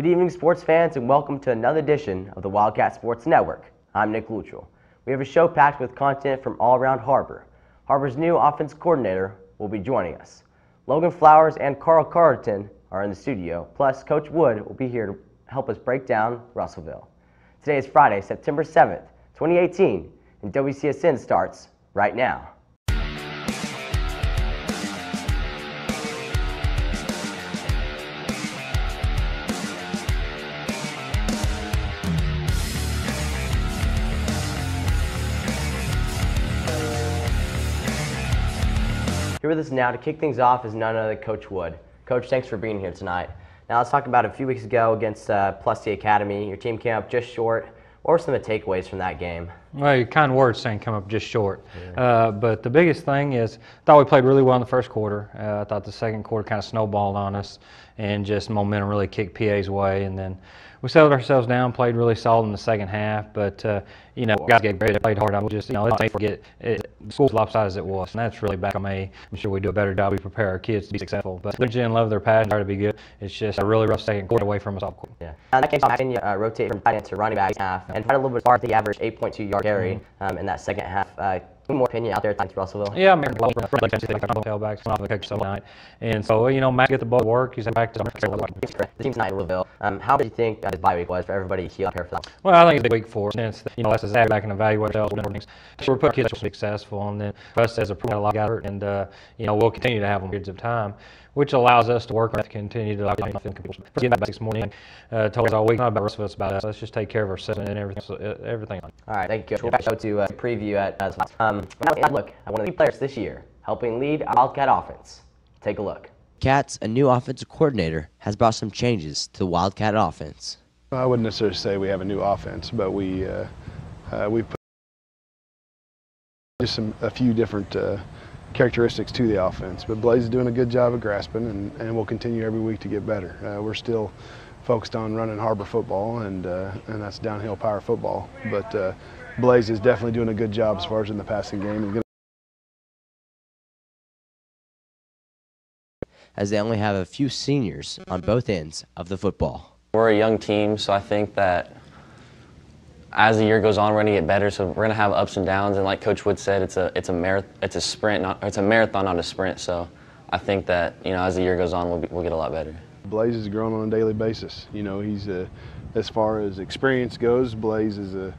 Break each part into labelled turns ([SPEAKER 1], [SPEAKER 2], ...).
[SPEAKER 1] Good evening, sports fans, and welcome to another edition of the Wildcat Sports Network. I'm Nick Luttrell. We have a show packed with content from all around Har-Ber. Har-Ber's new offense coordinator will be joining us. Logan Flowers and Carl Carterton are in the studio, plus Coach Wood will be here to help us break down Russellville. Today is Friday, September 7th, 2018, and WCSN starts right now. Here with us now to kick things off is none other than Coach Wood. Coach, thanks for being here tonight. Now let's talk about a few weeks ago against Plus the Academy. Your team came up just short. What were some of the takeaways from that game?
[SPEAKER 2] Well, your kind words saying come up just short. Yeah. But the biggest thing is, I thought we played really well in the first quarter. I thought the second quarter kind of snowballed on us and just momentum really kicked PA's way. And then we settled ourselves down, played really solid in the second half. But, guys get great, played hard. I would just, let's forget it. School's lopsided as it was, and that's really back on me. I'm sure we do a better job. We prepare our kids to be successful. But they're in love, their passion, to be good. It's just a really rough second quarter away from us all.
[SPEAKER 1] Yeah. That game, I you rotate from tight end to running back half, and had a little bit far. The average 8.2 yard carry in that second half. Any more opinion out there against Russellville?
[SPEAKER 2] Yeah, I'm tailbacks off the coach tonight, and so Matt get the ball to work. He's back to
[SPEAKER 1] the team's tonight in Russellville. How do you think this bye week was for everybody to heal up here for that?
[SPEAKER 2] Well, I think it's a big week for us. Since let's just back and evaluate ourselves. So we're putting kids to be successful, and then us as a pro, a lot of hurt, and we'll continue to have them periods of time, which allows us to work on to continue to get back this morning. Told us all week, not about Russellville, it's about us. Let's just take care of ourselves and everything.
[SPEAKER 1] All right, thank you. We'll back to preview at look at one of the players this year helping lead our Wildcat offense. Take a look.
[SPEAKER 3] Cats, a new offensive coordinator, has brought some changes to the Wildcat offense.
[SPEAKER 4] I wouldn't necessarily say we have a new offense, but we put just a few different characteristics to the offense. But Blaze is doing a good job of grasping, and we'll continue every week to get better. We're still focused on running Har-Ber football, and that's downhill power football. But Blaze is definitely doing a good job as far as in the passing game.
[SPEAKER 3] As they only have a few seniors on both ends of the football.
[SPEAKER 5] We're a young team, so I think that as the year goes on, we're going to get better. So we're going to have ups and downs, and like Coach Wood said, it's a marathon, not a sprint. So I think that as the year goes on, we'll get a lot better.
[SPEAKER 4] Blaze is growing on a daily basis. He's as far as experience goes, Blaze is a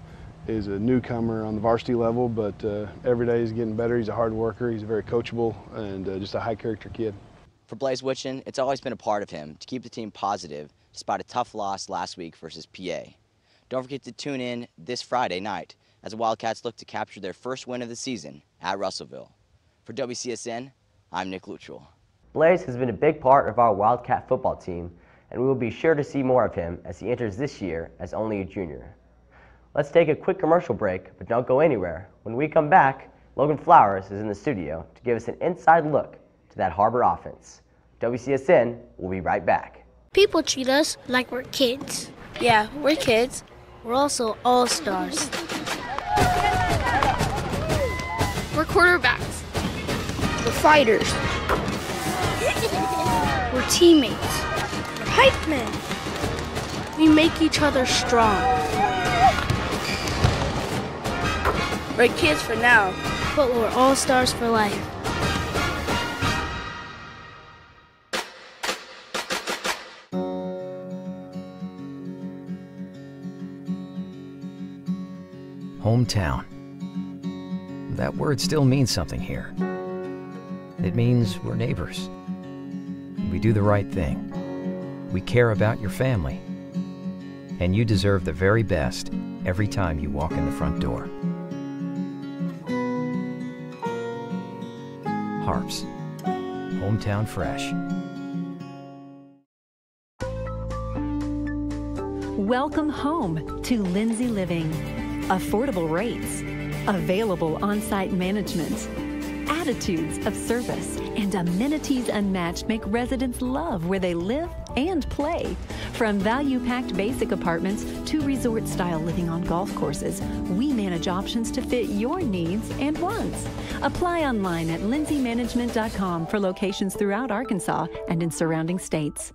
[SPEAKER 4] newcomer on the varsity level, but every day he's getting better. He's a hard worker. He's very coachable and just a high character kid.
[SPEAKER 3] For Blaze Witchen, it's always been a part of him to keep the team positive despite a tough loss last week versus PA. Don't forget to tune in this Friday night as the Wildcats look to capture their first win of the season at Russellville. For WCSN, I'm Nick Luttrell.
[SPEAKER 1] Blaze has been a big part of our Wildcat football team, and we will be sure to see more of him as he enters this year as only a junior. Let's take a quick commercial break, but don't go anywhere. When we come back, Logan Flowers is in the studio to give us an inside look to that Har-Ber offense. WCSN will be right back.
[SPEAKER 6] People treat us like we're kids.
[SPEAKER 7] Yeah, we're kids.
[SPEAKER 6] We're also all-stars.
[SPEAKER 7] We're quarterbacks.
[SPEAKER 6] We're fighters. We're teammates. We're hype men. We make each other strong.
[SPEAKER 7] We're kids for now,
[SPEAKER 6] but we're all-stars for life.
[SPEAKER 8] Hometown. That word still means something here. It means we're neighbors. We do the right thing. We care about your family. And you deserve the very best every time you walk in the front door. Harps. Hometown fresh.
[SPEAKER 9] Welcome home to Lindsay Living. Affordable rates, available on-site management, attitudes of service, and amenities unmatched make residents love where they live and play. From value-packed basic apartments to resort-style living on golf courses, we manage options to fit your needs and wants. Apply online at lindsaymanagement.com for locations throughout Arkansas and in surrounding states.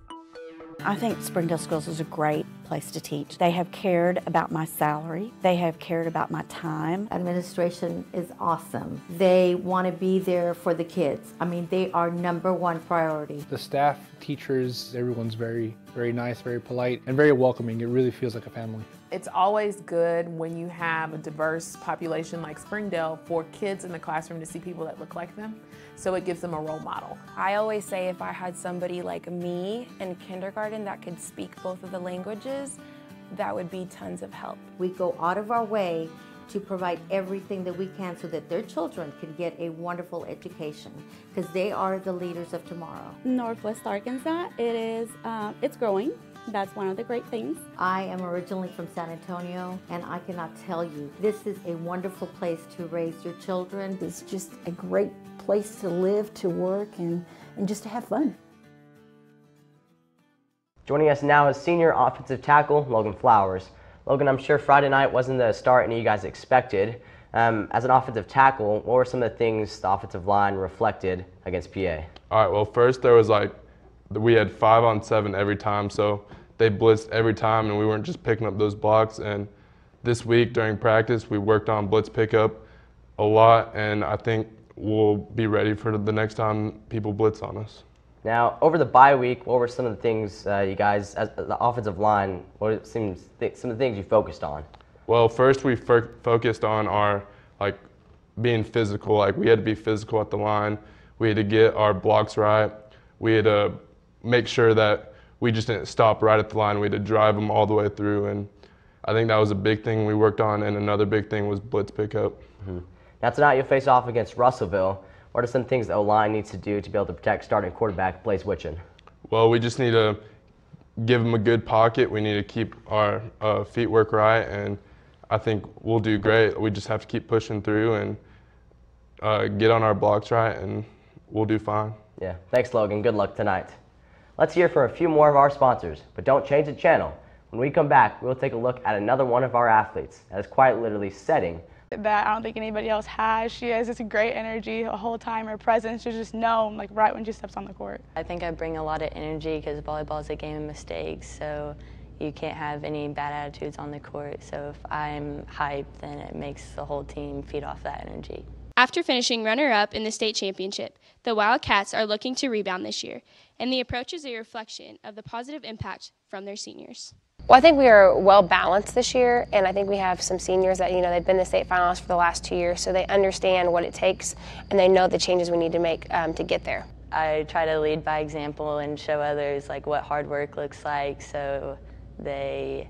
[SPEAKER 10] I think Springdale Schools is a great place to teach. They have cared about my salary. They have cared about my time.
[SPEAKER 11] Administration is awesome. They want to be there for the kids. I mean, they are #1 priority.
[SPEAKER 12] The staff, teachers, everyone's very, very nice, very polite, and very welcoming. It really feels like a family.
[SPEAKER 13] It's always good when you have a diverse population like Springdale for kids in the classroom to see people that look like them. So it gives them a role model.
[SPEAKER 14] I always say if I had somebody like me in kindergarten that could speak both of the languages, that would be tons of help.
[SPEAKER 11] We go out of our way to provide everything that we can so that their children can get a wonderful education, because they are the leaders of tomorrow.
[SPEAKER 15] Northwest Arkansas, it's growing. That's one of the great things.
[SPEAKER 11] I am originally from San Antonio, and I cannot tell you, this is a wonderful place to raise your children.
[SPEAKER 10] It's just a great place to live, to work, and just to have fun.
[SPEAKER 1] Joining us now is senior offensive tackle Logan Flowers. Logan, I'm sure Friday night wasn't the start any of you guys expected. As an offensive tackle, what were some of the things the offensive line reflected against PA?
[SPEAKER 16] All right, well, first there was we had 5-on-7 every time, so they blitzed every time, and we weren't just picking up those blocks. And this week during practice, we worked on blitz pickup a lot, and I think we'll be ready for the next time people blitz on us.
[SPEAKER 1] Now, over the bye week, what were some of the things you guys, as the offensive line, what seems some of the things you focused on?
[SPEAKER 16] Well, first we focused on our being physical. We had to be physical at the line. We had to get our blocks right. We had to make sure that we just didn't stop right at the line. We had to drive them all the way through, and I think that was a big thing we worked on, and another big thing was blitz pickup.
[SPEAKER 1] Mm-hmm. Now tonight you'll face off against Russellville. What are some things the O-line needs to do to be able to protect starting quarterback Blaze Witchin?
[SPEAKER 16] Well, we just need to give them a good pocket. We need to keep our feet work right, and I think we'll do great. We just have to keep pushing through and get on our blocks right, and we'll do fine.
[SPEAKER 1] Yeah, thanks Logan. Good luck tonight. Let's hear from a few more of our sponsors, but don't change the channel. When we come back, we'll take a look at another one of our athletes that is quite literally setting
[SPEAKER 17] that I don't think anybody else has. She has just a great energy the whole time. Her presence is just known, right when she steps on the court.
[SPEAKER 18] I think I bring a lot of energy because volleyball is a game of mistakes, so you can't have any bad attitudes on the court. So if I'm hyped, then it makes the whole team feed off that energy.
[SPEAKER 19] After finishing runner-up in the state championship, the Wildcats are looking to rebound this year, and the approach is a reflection of the positive impact from their seniors.
[SPEAKER 20] Well, I think we are well balanced this year, and I think we have some seniors that, they've been to state finals for the last 2 years, so they understand what it takes, and they know the changes we need to make to get there.
[SPEAKER 18] I try to lead by example and show others what hard work looks like, so they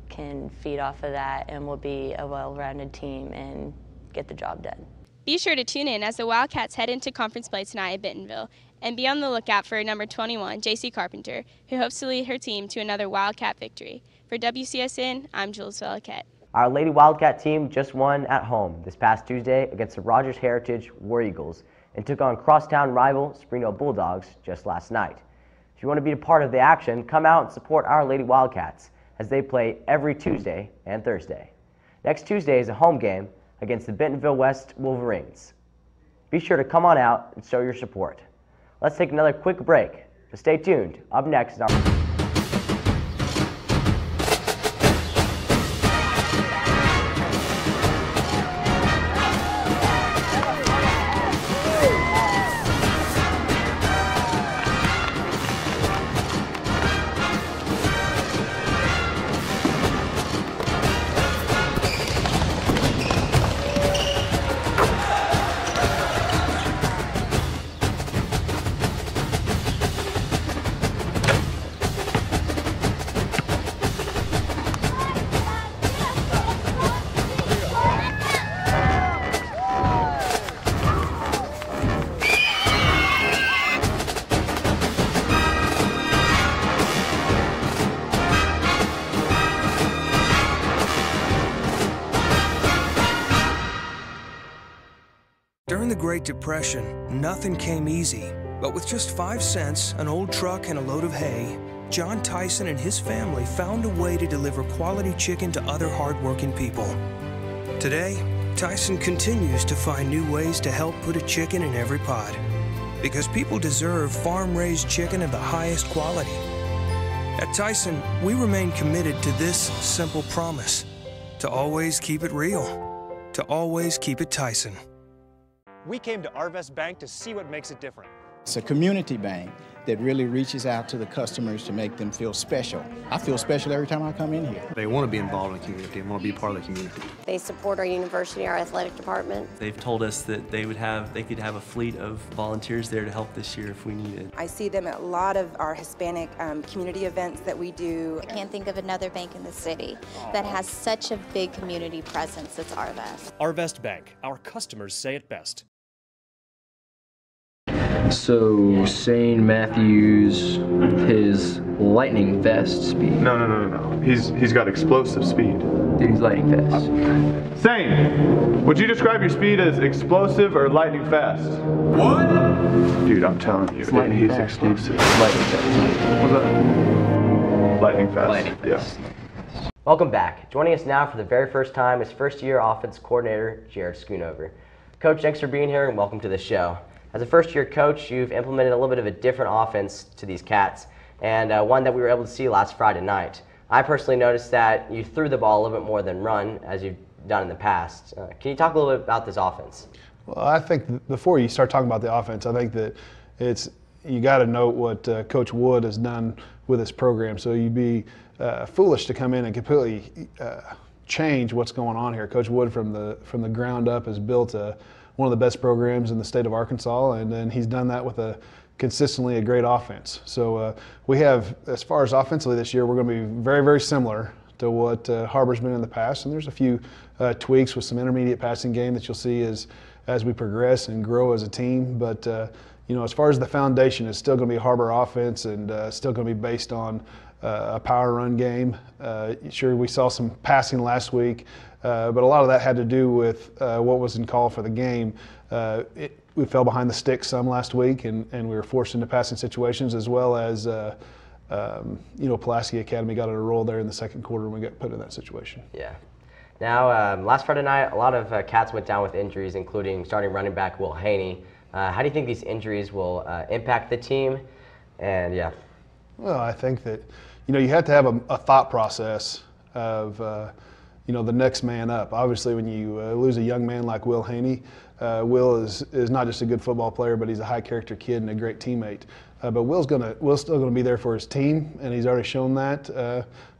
[SPEAKER 18] can feed off of that, and we'll be a well-rounded team and get the job done.
[SPEAKER 19] Be sure to tune in as the Wildcats head into conference play tonight at Bentonville, and be on the lookout for number 21, JC Carpenter, who hopes to lead her team to another Wildcat victory. For WCSN, I'm Jules Veliquette.
[SPEAKER 1] Our Lady Wildcat team just won at home this past Tuesday against the Rogers Heritage War Eagles and took on crosstown rival Springdale Bulldogs just last night. If you want to be a part of the action, come out and support our Lady Wildcats as they play every Tuesday and Thursday. Next Tuesday is a home game against the Bentonville West Wolverines. Be sure to come on out and show your support. Let's take another quick break, but stay tuned. Up next is our...
[SPEAKER 21] During the Great Depression, nothing came easy. But with just 5 cents, an old truck, and a load of hay, John Tyson and his family found a way to deliver quality chicken to other hard-working people. Today, Tyson continues to find new ways to help put a chicken in every pot. Because people deserve farm-raised chicken of the highest quality. At Tyson, we remain committed to this simple promise: to always keep it real, to always keep it Tyson.
[SPEAKER 2] We came to Arvest Bank to see what makes it different.
[SPEAKER 22] It's a community bank that really reaches out to the customers to make them feel special. I feel special every time I come in here.
[SPEAKER 23] They want to be involved in the community and want to be part of the community.
[SPEAKER 24] They support our university, our athletic department.
[SPEAKER 25] They've told us that they could have a fleet of volunteers there to help this year if we needed.
[SPEAKER 26] I see them at a lot of our Hispanic community events that we do.
[SPEAKER 27] I can't think of another bank in the city that has such a big community presence as Arvest.
[SPEAKER 2] Arvest Bank, our customers say it best.
[SPEAKER 28] So, St. Matthews, his lightning fast speed.
[SPEAKER 29] No. He's got explosive speed.
[SPEAKER 28] Dude, he's lightning fast.
[SPEAKER 29] Same. Would you describe your speed as explosive or lightning fast? What? Dude, I'm telling you, he's explosive.
[SPEAKER 28] Lightning fast.
[SPEAKER 29] What's that? Lightning fast.
[SPEAKER 28] Lightning fast.
[SPEAKER 29] Yeah.
[SPEAKER 1] Welcome back. Joining us now for the very first time is first-year offense coordinator Jared Schoonover. Coach, thanks for being here and welcome to the show. As a first-year coach, you've implemented a little bit of a different offense to these Cats, and one that we were able to see last Friday night. I personally noticed that you threw the ball a little bit more than run, as you've done in the past. Can you talk a little bit about this offense?
[SPEAKER 4] Well, I think before you start talking about the offense, I think that you got to note what Coach Wood has done with his program. So you'd be foolish to come in and completely change what's going on here. Coach Wood, from the ground up, has built one of the best programs in the state of Arkansas, and then he's done that with consistently a great offense. So we have, as far as offensively this year, we're going to be very, very similar to what Har-Ber's been in the past, and there's a few tweaks with some intermediate passing game that you'll see as we progress and grow as a team. But as far as the foundation, it's still going to be a Har-Ber offense, and still going to be based on a power run game. Sure, we saw some passing last week, but a lot of that had to do with what was in call for the game. We fell behind the sticks some last week, and we were forced into passing situations, as well as Pulaski Academy got on a roll there in the second quarter, and we got put in that situation.
[SPEAKER 1] Yeah. Now, last Friday night, a lot of Cats went down with injuries, including starting running back Will Haney. How do you think these injuries will impact the team? And yeah.
[SPEAKER 4] Well, I think that you have to have a thought process of the next man up. Obviously, when you lose a young man like Will Haney, Will is not just a good football player, but he's a high character kid and a great teammate. But Will's still gonna be there for his team, and he's already shown that.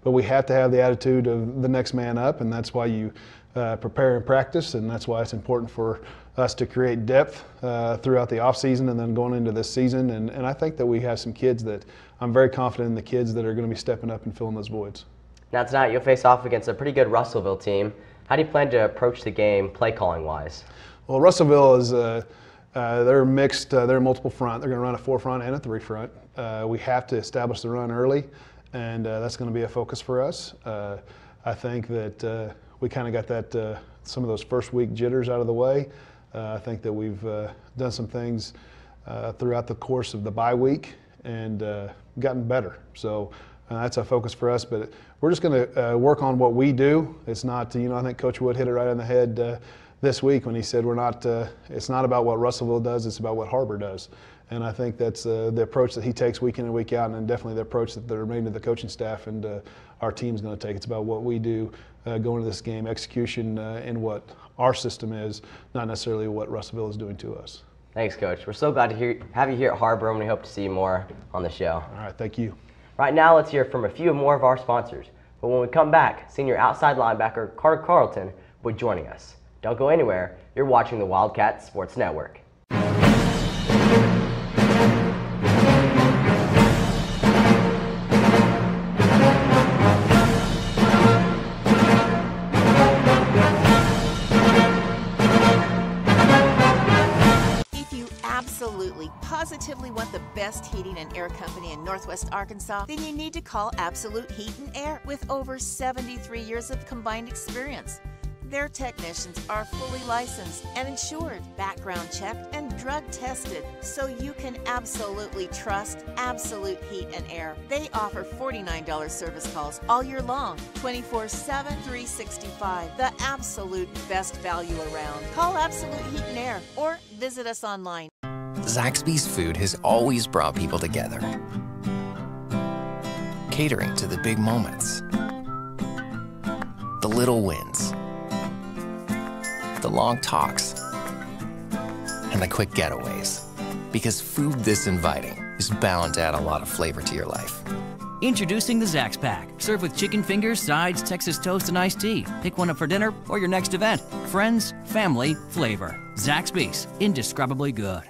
[SPEAKER 4] But we have to have the attitude of the next man up, and that's why you prepare and practice, and that's why it's important for us to create depth throughout the offseason and then going into this season. And I think that we have some kids that I'm very confident in, the kids that are going to be stepping up and filling those voids.
[SPEAKER 1] Now tonight you'll face off against a pretty good Russellville team. How do you plan to approach the game play calling wise?
[SPEAKER 4] Well, Russellville is they're mixed. They're multiple front. They're going to run a 4 front and a 3 front. We have to establish the run early, and that's going to be a focus for us. I think that we kind of got that some of those first week jitters out of the way. I think that we've done some things throughout the course of the bye week and gotten better. So that's a focus for us. But we're just going to work on what we do. It's not, I think Coach Wood hit it right on the head this week when he said it's not about what Russellville does, it's about what Har-Ber does. And I think that's the approach that he takes week in and week out, and definitely the approach that the remainder of the coaching staff and our team's going to take. It's about what we do going into this game, execution in what our system is, not necessarily what Russellville is doing to us.
[SPEAKER 1] Thanks, Coach. We're so glad to have you here at Har-Ber, and we hope to see you more on the show.
[SPEAKER 4] All right, thank you.
[SPEAKER 1] Right now, let's hear from a few more of our sponsors. But when we come back, senior outside linebacker Carter Carlton will be joining us. Don't go anywhere. You're watching the Wildcat Sports Network.
[SPEAKER 30] Positively want the best heating and air company in Northwest Arkansas, then you need to call Absolute Heat and Air with over 73 years of combined experience. Their technicians are fully licensed and insured, background checked, and drug tested, so you can absolutely trust Absolute Heat and Air. They offer $49 service calls all year long, 24/7, 365. The absolute best value around. Call Absolute Heat and Air or visit us online.
[SPEAKER 31] Zaxby's food has always brought people together.
[SPEAKER 3] catering to the big moments, the little wins, the long talks, and the quick getaways. Because food this inviting is bound to add a lot of flavor to your life.
[SPEAKER 5] Introducing the Zax Pack. Served with chicken fingers, sides, Texas toast, and iced tea. Pick one up for dinner or your next event. Friends, family, flavor. Zaxby's. Indescribably good.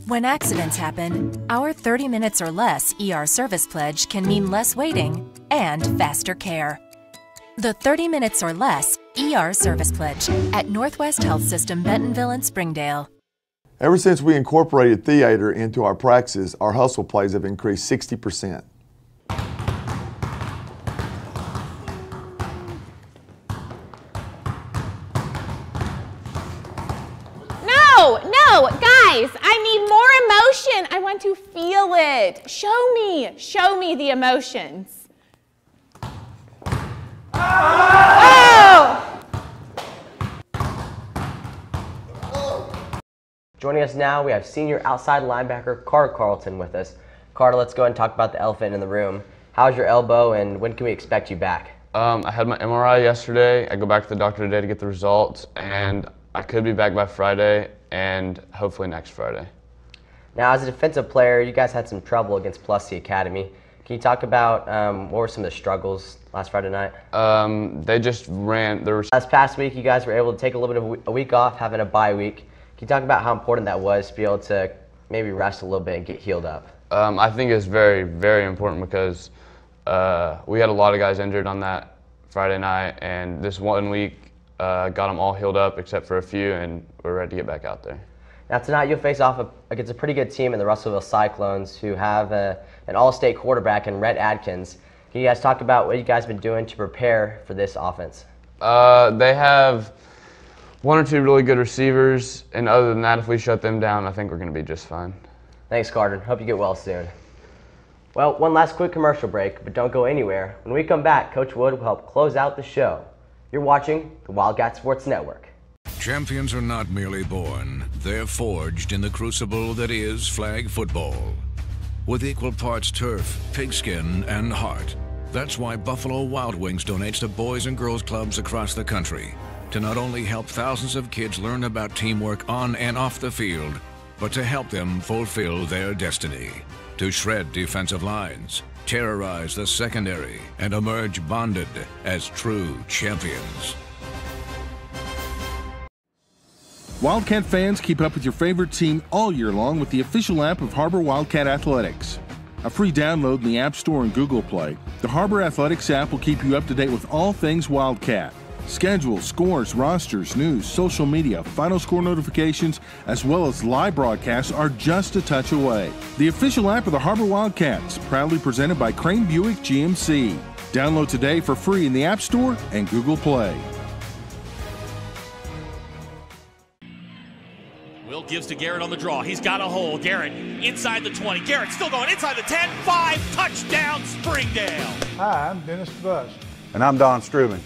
[SPEAKER 6] When accidents happen, our 30 minutes or less ER service pledge can mean less waiting and faster care. The 30 minutes or less ER service pledge at Northwest Health System, Bentonville and Springdale.
[SPEAKER 7] Ever since we incorporated theater into our practices, our hustle plays have increased 60%.
[SPEAKER 8] No, guys, I need more emotion. I want to feel it. Show me the emotions. Oh!
[SPEAKER 1] Joining us now, we have senior outside linebacker Carter Carlton with us. Carter, let's go ahead and talk about the elephant in the room. How's your elbow, and when can we expect you back?
[SPEAKER 16] I had my MRI yesterday. I go back to the doctor today to get the results, and I could be back by Friday and hopefully next Friday.
[SPEAKER 1] Now, as a defensive player, you guys had some trouble against Plus C Academy. Can you talk about what were some of the struggles last Friday night?
[SPEAKER 16] They just ran.
[SPEAKER 1] Last past week, you guys were able to take a little bit of a week off, having a bye week. Can you talk about how important that was to be able to maybe rest a little bit and get healed up?
[SPEAKER 16] I think it's very, very important because we had a lot of guys injured on that Friday night, and this 1 week got them all healed up except for a few, and we're ready to get back out there.
[SPEAKER 1] Now tonight you'll face off against a pretty good team in the Russellville Cyclones, who have an all-state quarterback in Rhett Adkins. Can you guys talk about what you guys have been doing to prepare for this offense?
[SPEAKER 16] They have 1 or 2 really good receivers, and other than that, if we shut them down, I think we're going to be just fine.
[SPEAKER 1] Thanks, Carter. Hope you get well soon. Well, one last quick commercial break, but don't go anywhere. When we come back, Coach Wood will help close out the show. You're watching the Wildcat Sports Network.
[SPEAKER 9] Champions are not merely born, they're forged in the crucible that is flag football. With equal parts turf, pigskin, and heart. That's why Buffalo Wild Wings donates to boys and girls clubs across the country to not only help thousands of kids learn about teamwork on and off the field, but to help them fulfill their destiny. To shred defensive lines, terrorize the secondary, and emerge bonded as true champions.
[SPEAKER 12] Wildcat fans, keep up with your favorite team all year long with the official app of Har-Ber Wildcat Athletics. A free download in the App Store and Google Play, the Har-Ber Athletics app will keep you up to date with all things Wildcat. Schedules, scores, rosters, news, social media, final score notifications, as well as live broadcasts are just a touch away. The official app of the Har-Ber Wildcats, proudly presented by Crane Buick GMC. Download today for free in the App Store and Google Play.
[SPEAKER 13] Will gives to Garrett on the draw. He's got a hole. Garrett inside the 20. Garrett still going inside the 10. 5, touchdown Springdale.
[SPEAKER 14] Hi, I'm Dennis DeBus.
[SPEAKER 15] And I'm Don Strubing.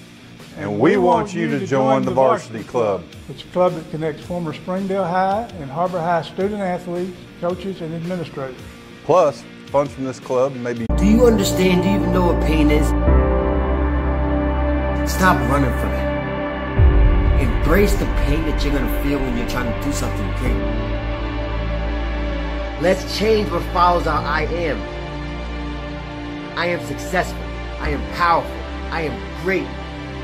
[SPEAKER 15] And we want you to join the Varsity Club.
[SPEAKER 14] It's a club that connects former Springdale High and Har-Ber High student athletes, coaches, and administrators.
[SPEAKER 15] Plus, funds from this club may be...
[SPEAKER 31] Do you understand? Do you even know what pain is? Stop running from it. Embrace the pain that you're going to feel when you're trying to do something great. Let's change what follows our I am. I am successful. I am powerful. I am great.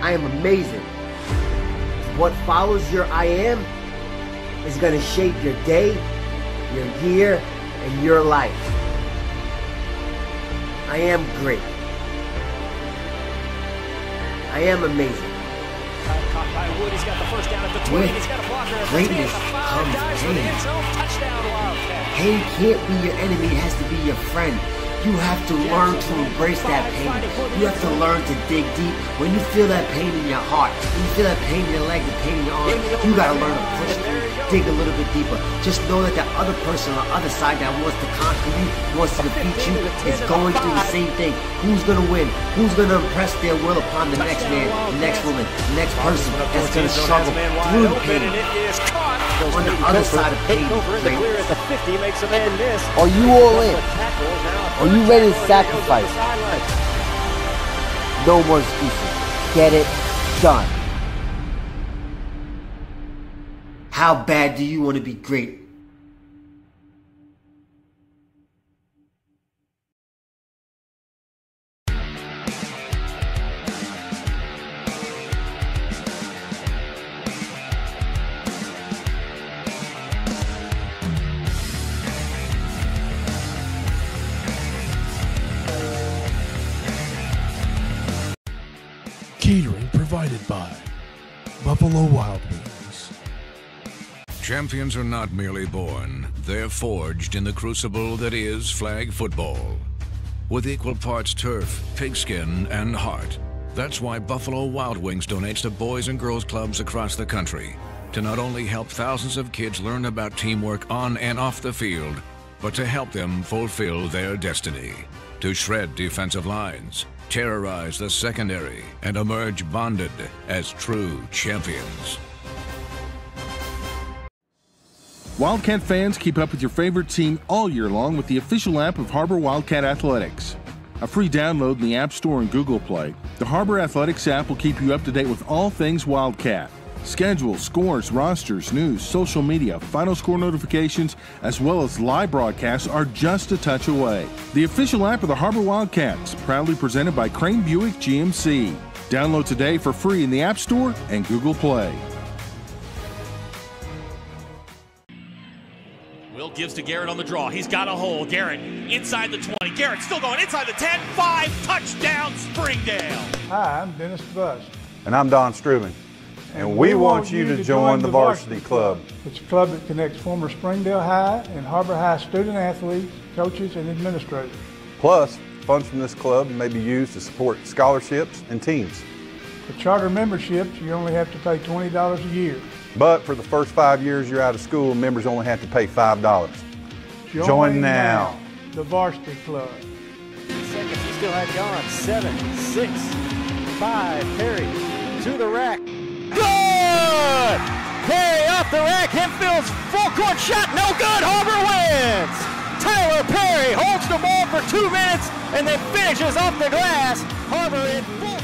[SPEAKER 31] I am amazing. What follows your I am is going to shape your day, your year, and your life. I am great. I am amazing.
[SPEAKER 13] Caught by Wood. He's got the first down at the 20. He's got a blocker at the 10.
[SPEAKER 31] Greatness comes pain.
[SPEAKER 13] Touchdown Wildcats.
[SPEAKER 31] Pain can't be your enemy. It has to be your friend. You have to learn to embrace that pain. You have to learn to dig deep. When you feel that pain in your heart, when you feel that pain in your leg, the pain in your arm, you gotta learn to push through, dig a little bit deeper. Just know that the other person on the other side that wants to conquer you, wants to defeat you, is going through the same thing. Who's gonna win? Who's gonna impress their will upon the next man, the next woman, the next person that's gonna struggle through the pain?
[SPEAKER 13] It is caught.
[SPEAKER 31] on the other side of Peyton.
[SPEAKER 10] Clear at the 50, makes a man miss.
[SPEAKER 31] Are you all in? Are you ready to sacrifice? No more excuses. Get it done. How bad do you want to be great?
[SPEAKER 11] Catering provided by Buffalo Wild Wings.
[SPEAKER 9] Champions are not merely born, they're forged in the crucible that is flag football. With equal parts turf, pigskin, and heart. That's why Buffalo Wild Wings donates to boys and girls clubs across the country to not only help thousands of kids learn about teamwork on and off the field, but to help them fulfill their destiny, to shred defensive lines, terrorize the secondary, and emerge bonded as true champions.
[SPEAKER 12] Wildcat fans, keep up with your favorite team all year long with the official app of Har-Ber Wildcat Athletics. A free download in the App Store and Google Play, the Har-Ber Athletics app will keep you up to date with all things Wildcat. Schedules, scores, rosters, news, social media, final score notifications, as well as live broadcasts are just a touch away. The official app of the Har-Ber Wildcats, proudly presented by Crane Buick GMC. Download today for free in the App Store and Google Play.
[SPEAKER 13] Will gives to Garrett on the draw. He's got a hole. Garrett inside the 20. Garrett still going inside the 10. 5, touchdown Springdale.
[SPEAKER 14] Hi, I'm Dennis Bust.
[SPEAKER 15] And I'm Don Strubing. And we want you to join the Varsity Club.
[SPEAKER 14] It's a club that connects former Springdale High and Har-Ber High student athletes, coaches, and administrators.
[SPEAKER 15] Plus, funds from this club may be used to support scholarships and teams.
[SPEAKER 14] For charter memberships, you only have to pay $20 a year.
[SPEAKER 15] But for the first 5 years you're out of school, members only have to pay $5. Join now.
[SPEAKER 14] The Varsity Club.
[SPEAKER 10] Seconds he still had gone. 7, 6, 5. Perry to the rack. Good! Perry off the rack. Hempfield's full court shot. No good. Har-Ber wins. Tyler Perry holds the ball for 2 minutes and then finishes off the glass. Har-Ber in full control.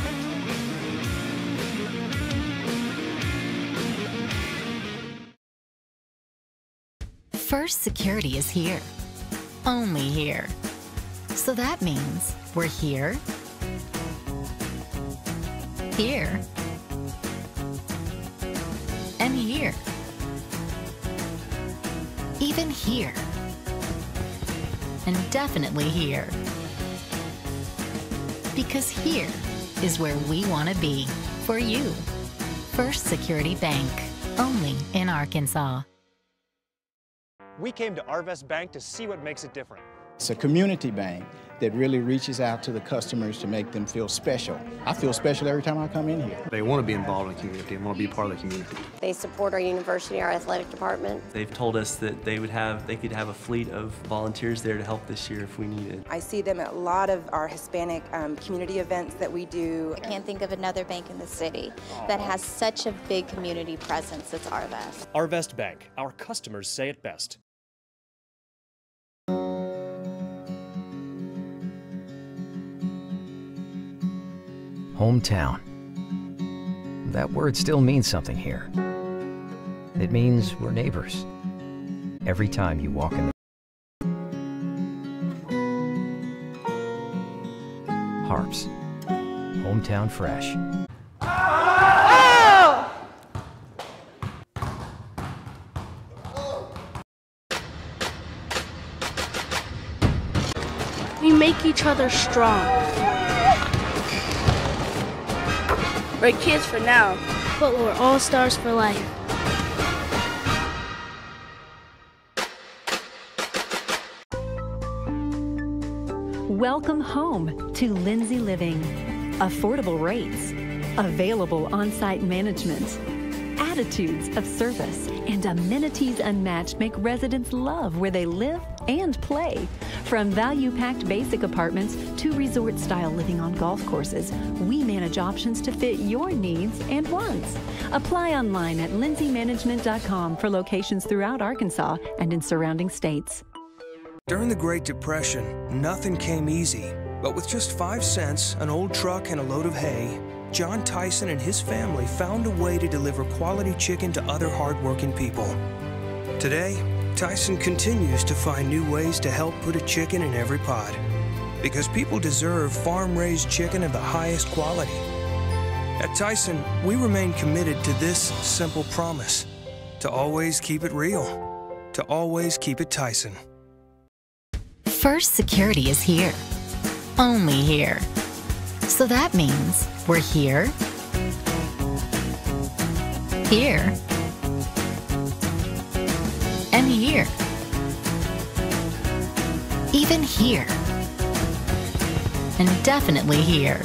[SPEAKER 17] First Security is here. Only here. So that means we're here, here, and here. Even here. And definitely here. Because here is where we want to be for you. First Security Bank. Only in Arkansas.
[SPEAKER 2] We came to Arvest Bank to see what makes it different.
[SPEAKER 18] It's a community bank that really reaches out to the customers to make them feel special. I feel special every time I come in here.
[SPEAKER 19] They want to be involved in the community and want to be part of the community.
[SPEAKER 20] They support our university, our athletic department.
[SPEAKER 21] They've told us that they could have a fleet of volunteers there to help this year if we needed.
[SPEAKER 26] I see them at a lot of our Hispanic community events that we do.
[SPEAKER 27] I can't think of another bank in the city that has such a big community presence as Arvest.
[SPEAKER 2] Arvest Bank, our customers say it best.
[SPEAKER 22] Hometown. That word still means something here. It means we're neighbors. Every time you walk in the Harps. Hometown fresh.
[SPEAKER 23] We make each other strong. We're kids for now, but we're all stars for life.
[SPEAKER 24] Welcome home to Lindsay Living. Affordable rates, available on-site management, attitudes of service, and amenities unmatched make residents love where they live and play. From value-packed basic apartments to resort-style living on golf courses, we manage options to fit your needs and wants. Apply online at lindsaymanagement.com for locations throughout Arkansas and in surrounding states.
[SPEAKER 3] During the Great Depression, nothing came easy. But with just 5 cents, an old truck, and a load of hay, John Tyson and his family found a way to deliver quality chicken to other hardworking people. Today, Tyson continues to find new ways to help put a chicken in every pot. Because people deserve farm-raised chicken of the highest quality. At Tyson, we remain committed to this simple promise: to always keep it real, to always keep it Tyson.
[SPEAKER 17] First Security is here. Only here. So that means we're here, here, and here. Even here. And definitely here.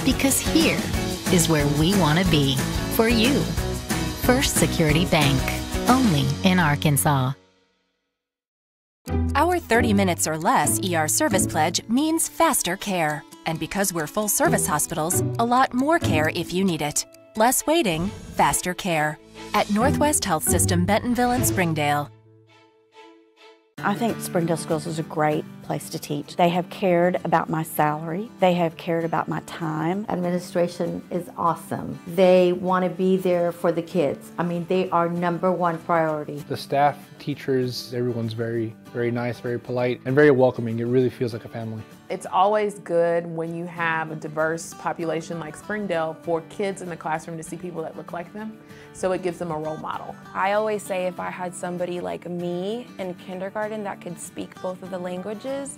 [SPEAKER 17] Because here is where we want to be for you. First Security Bank. Only in Arkansas.
[SPEAKER 4] Our 30 minutes or less ER service pledge means faster care. And because we're full-service hospitals, a lot more care if you need it. Less waiting, faster care. At Northwest Health System, Bentonville and Springdale.
[SPEAKER 5] I think Springdale Schools is a great place to teach. They have cared about my salary. They have cared about my time.
[SPEAKER 31] Administration is awesome. They want to be there for the kids. I mean, they are #1 priority.
[SPEAKER 6] The staff, teachers, everyone's very, very nice, very polite, and very welcoming. It really feels like a family.
[SPEAKER 7] It's always good when you have a diverse population like Springdale for kids in the classroom to see people that look like them. So it gives them a role model.
[SPEAKER 8] I always say if I had somebody like me in kindergarten that could speak both of the languages,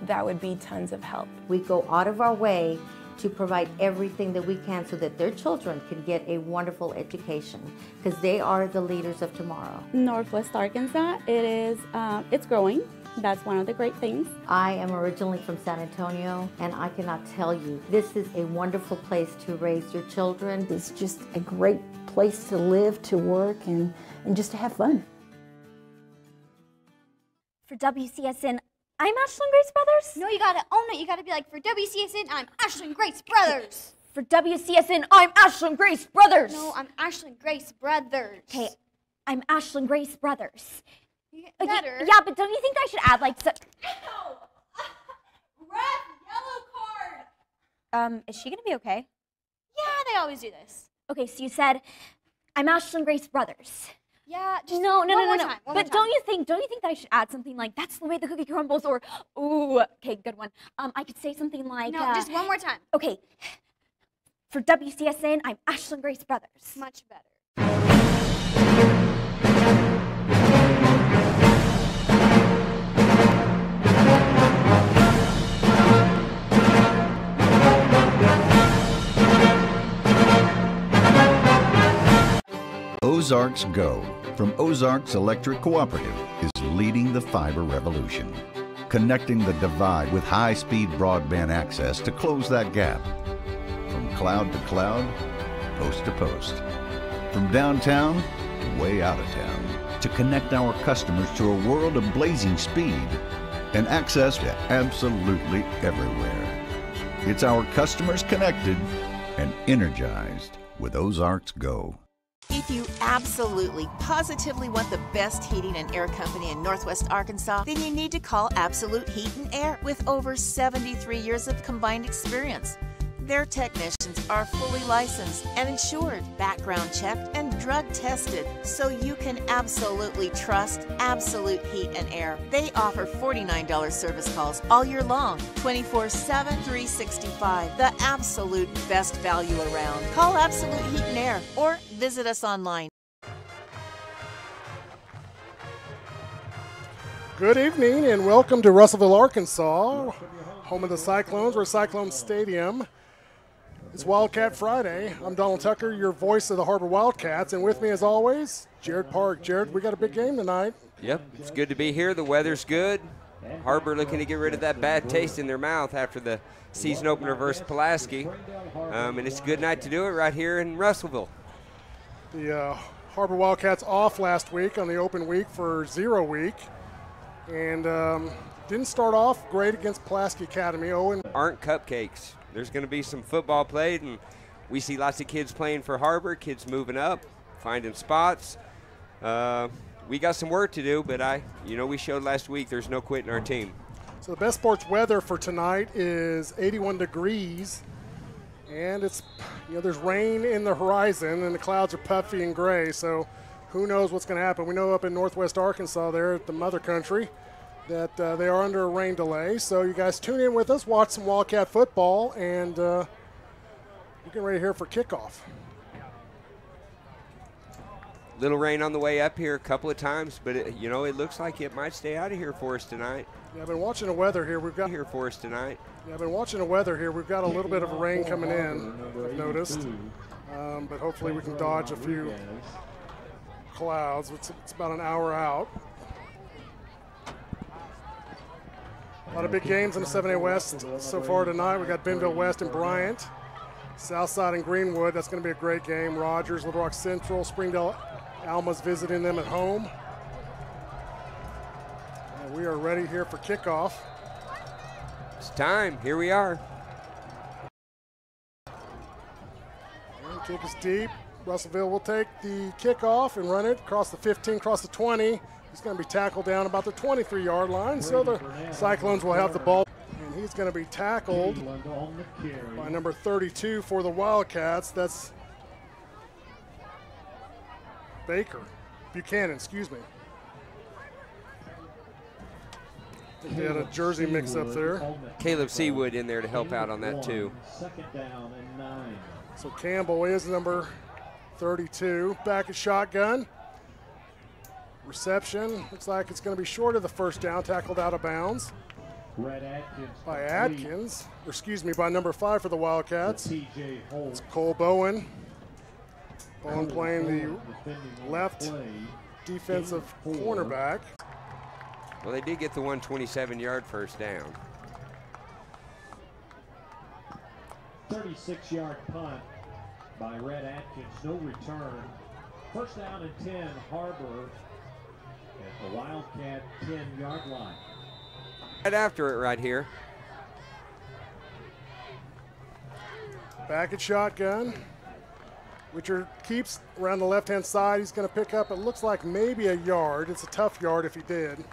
[SPEAKER 8] that would be tons of help.
[SPEAKER 31] We go out of our way to provide everything that we can so that their children can get a wonderful education, because they are the leaders of tomorrow.
[SPEAKER 16] Northwest Arkansas, it's growing. That's one of the great things.
[SPEAKER 31] I am originally from San Antonio, and I cannot tell you, this is a wonderful place to raise your children.
[SPEAKER 25] It's just a great place to live, to work, and just to have fun.
[SPEAKER 28] For WCSN, I'm Ashlyn Grace Brothers. No, you gotta own it. You gotta be like, for WCSN, I'm Ashlyn Grace Brothers. For WCSN, I'm Ashlyn Grace Brothers. No, I'm Ashlyn Grace Brothers. Okay, I'm Ashlyn Grace Brothers. Better. Yeah, but don't you think I should add like so? No! Red, yellow card! Is she gonna be okay? Yeah, they always do this. Okay, so you said, I'm Ashlyn Grace Brothers. Yeah, just no. But don't you think that I should add something like, that's the way the cookie crumbles, or, ooh, okay, good one. I could say something like, no, just one more time. Okay, for WCSN, I'm Ashlyn Grace Brothers. Much better.
[SPEAKER 29] Ozarks Go from Ozarks Electric Cooperative is leading the fiber revolution, connecting the divide with high-speed broadband access to close that gap. From cloud to cloud, post to post. From downtown to way out of town, to connect our customers to a world of blazing speed and access to absolutely everywhere. It's our customers connected and energized with Ozarks Go.
[SPEAKER 30] If you absolutely, positively want the best heating and air company in Northwest Arkansas, then you need to call Absolute Heat and Air with over 73 years of combined experience. Their technicians are fully licensed and insured, background checked, and drug tested, so you can absolutely trust Absolute Heat and Air. They offer $49 service calls all year long, 24/7, 365. The absolute best value around. Call Absolute Heat and Air or visit us online.
[SPEAKER 32] Good evening and welcome to Russellville, Arkansas, home of the Cyclones. We're at Cyclone Stadium. It's Wildcat Friday. I'm Donald Tucker, your voice of the Har-Ber Wildcats, and with me as always, Jared Park. Jared, we got a big game tonight.
[SPEAKER 33] Yep, it's good to be here. The weather's good. Har-Ber looking to get rid of that bad taste in their mouth after the season opener versus Pulaski. And it's a good night to do it right here in Russellville.
[SPEAKER 32] The Har-Ber Wildcats off last week on the open week for 0 week. And didn't start off great against Pulaski Academy.
[SPEAKER 33] Aren't cupcakes. There's going to be some football played, and we see lots of kids playing for Har-Ber, kids moving up, finding spots. We got some work to do, but we showed last week there's no quitting our team.
[SPEAKER 32] So the best sports weather for tonight is 81 degrees, and it's, there's rain in the horizon, and the clouds are puffy and gray, so who knows what's going to happen. We know up in northwest Arkansas there at the mother country that they are under a rain delay. So you guys tune in with us, watch some Wildcat football, and we're getting ready here for kickoff.
[SPEAKER 33] Little rain on the way up here a couple of times, but it looks like it might stay out of here for us tonight.
[SPEAKER 32] Yeah, I've been watching the weather here. We've got
[SPEAKER 33] here for us tonight.
[SPEAKER 32] Yeah, I've been watching the weather here. We've got a little bit of rain coming in, I've noticed, but hopefully we can dodge a few clouds. It's about an hour out. A lot of big games in the 7A West so far tonight. We got Benville West and Bryant, Southside and Greenwood. That's going to be a great game. Rogers, Little Rock Central, Springdale, Alma's visiting them at home. And we are ready here for kickoff.
[SPEAKER 33] It's time. Here we are.
[SPEAKER 32] And kick is deep. Russellville will take the kickoff and run it across the 15, across the 20. He's going to be tackled down about the 23-yard line, so the Cyclones will have the ball. And he's going to be tackled by number 32 for the Wildcats. That's Buchanan, excuse me. I think they had a jersey mix-up there.
[SPEAKER 33] Caleb Seawood in there to help out on that too.
[SPEAKER 32] So Campbell is number 32, back at shotgun. Reception, looks like it's going to be short of the first down, tackled out of bounds by Atkins, or excuse me, by number 5 for the Wildcats. It's Cole Bowen. Bowen playing the left defensive cornerback.
[SPEAKER 33] Well, they did get the 127-yard first down.
[SPEAKER 1] 36-yard punt by Red Atkins, no return. First down and 10, Har-Ber at the Wildcat 10-yard line.
[SPEAKER 33] Right after it right here.
[SPEAKER 32] Back at shotgun. Richard keeps around the left-hand side. He's going to pick up, it looks like maybe a yard. It's a tough yard if he did.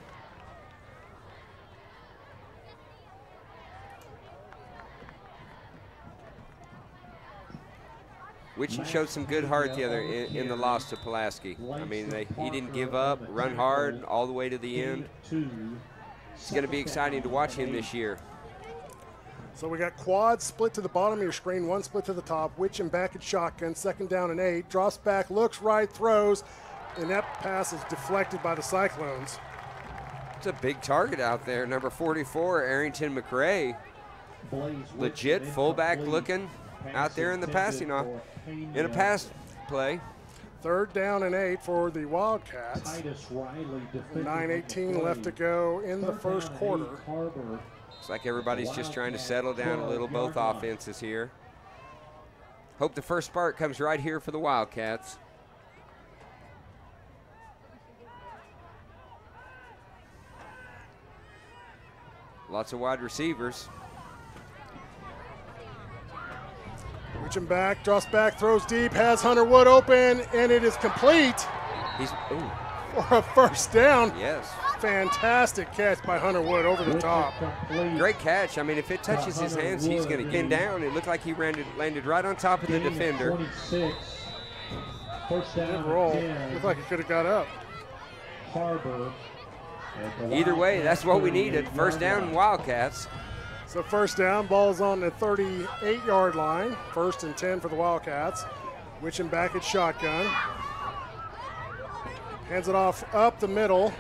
[SPEAKER 33] Which showed some good heart the other in the loss to Pulaski. I mean, he didn't give up, run hard all the way to the end. It's going to be exciting to watch him this year.
[SPEAKER 32] So we got quads split to the bottom of your screen, one split to the top. Witchem back at shotgun, second down and 8. Drops back, looks right, throws, and that pass is deflected by the Cyclones.
[SPEAKER 33] It's a big target out there, number 44, Arrington McRae. Legit fullback looking out there in the passing off. In a pass play.
[SPEAKER 32] Third down and 8 for the Wildcats. 9:18 left to go in the first quarter.
[SPEAKER 33] Looks like everybody's just trying to settle down a little, both offenses here. Hope the first spark comes right here for the Wildcats. Lots of wide receivers.
[SPEAKER 32] Reaching back, drops back, throws deep, has Hunter Wood open, and it is complete. For a first down.
[SPEAKER 33] Yes.
[SPEAKER 32] Fantastic catch by Hunter Wood over the top.
[SPEAKER 33] Great catch. I mean, if it touches his hands, he's going to get down. It looked like he landed right on top of the defender.
[SPEAKER 32] Good roll. Looked like he could have got up.
[SPEAKER 33] Either way, that's what we needed. First down, Wildcats.
[SPEAKER 32] So first down, ball's on the 38-yard line. First and 10 for the Wildcats. Witchem back at shotgun. Hands it off up the middle.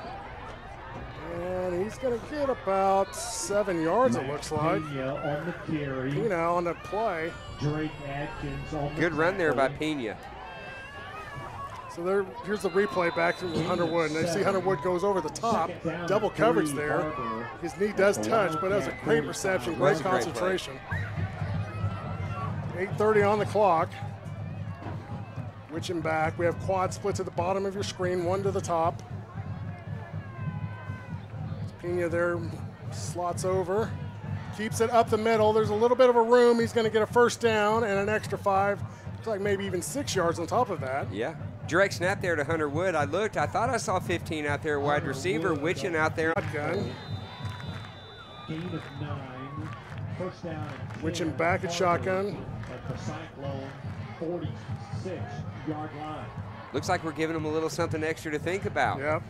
[SPEAKER 32] And he's going to get about 7 yards, it looks like. Pena on the play.
[SPEAKER 33] Good run there by Pena.
[SPEAKER 32] So here's the replay back to Hunter Wood. And they see Hunter Wood goes over the top. Double coverage there. His knee does touch, but that was a great reception, great concentration. 8:30 on the clock. Switching back. We have quad splits at the bottom of your screen, one to the top. Pena there slots over. Keeps it up the middle. There's a little bit of a room. He's going to get a first down and an extra 5. Looks like maybe even 6 yards on top of that.
[SPEAKER 33] Yeah. Direct snap there to Hunter Wood. I looked. I thought I saw 15 out there, wide receiver. Witching out there.
[SPEAKER 32] Shotgun.
[SPEAKER 1] Gain of 9. First down.
[SPEAKER 32] Witching back at shotgun.
[SPEAKER 1] At the Cyclone 46-yard line.
[SPEAKER 33] Looks like we're giving them a little something extra to think about.
[SPEAKER 32] Yep.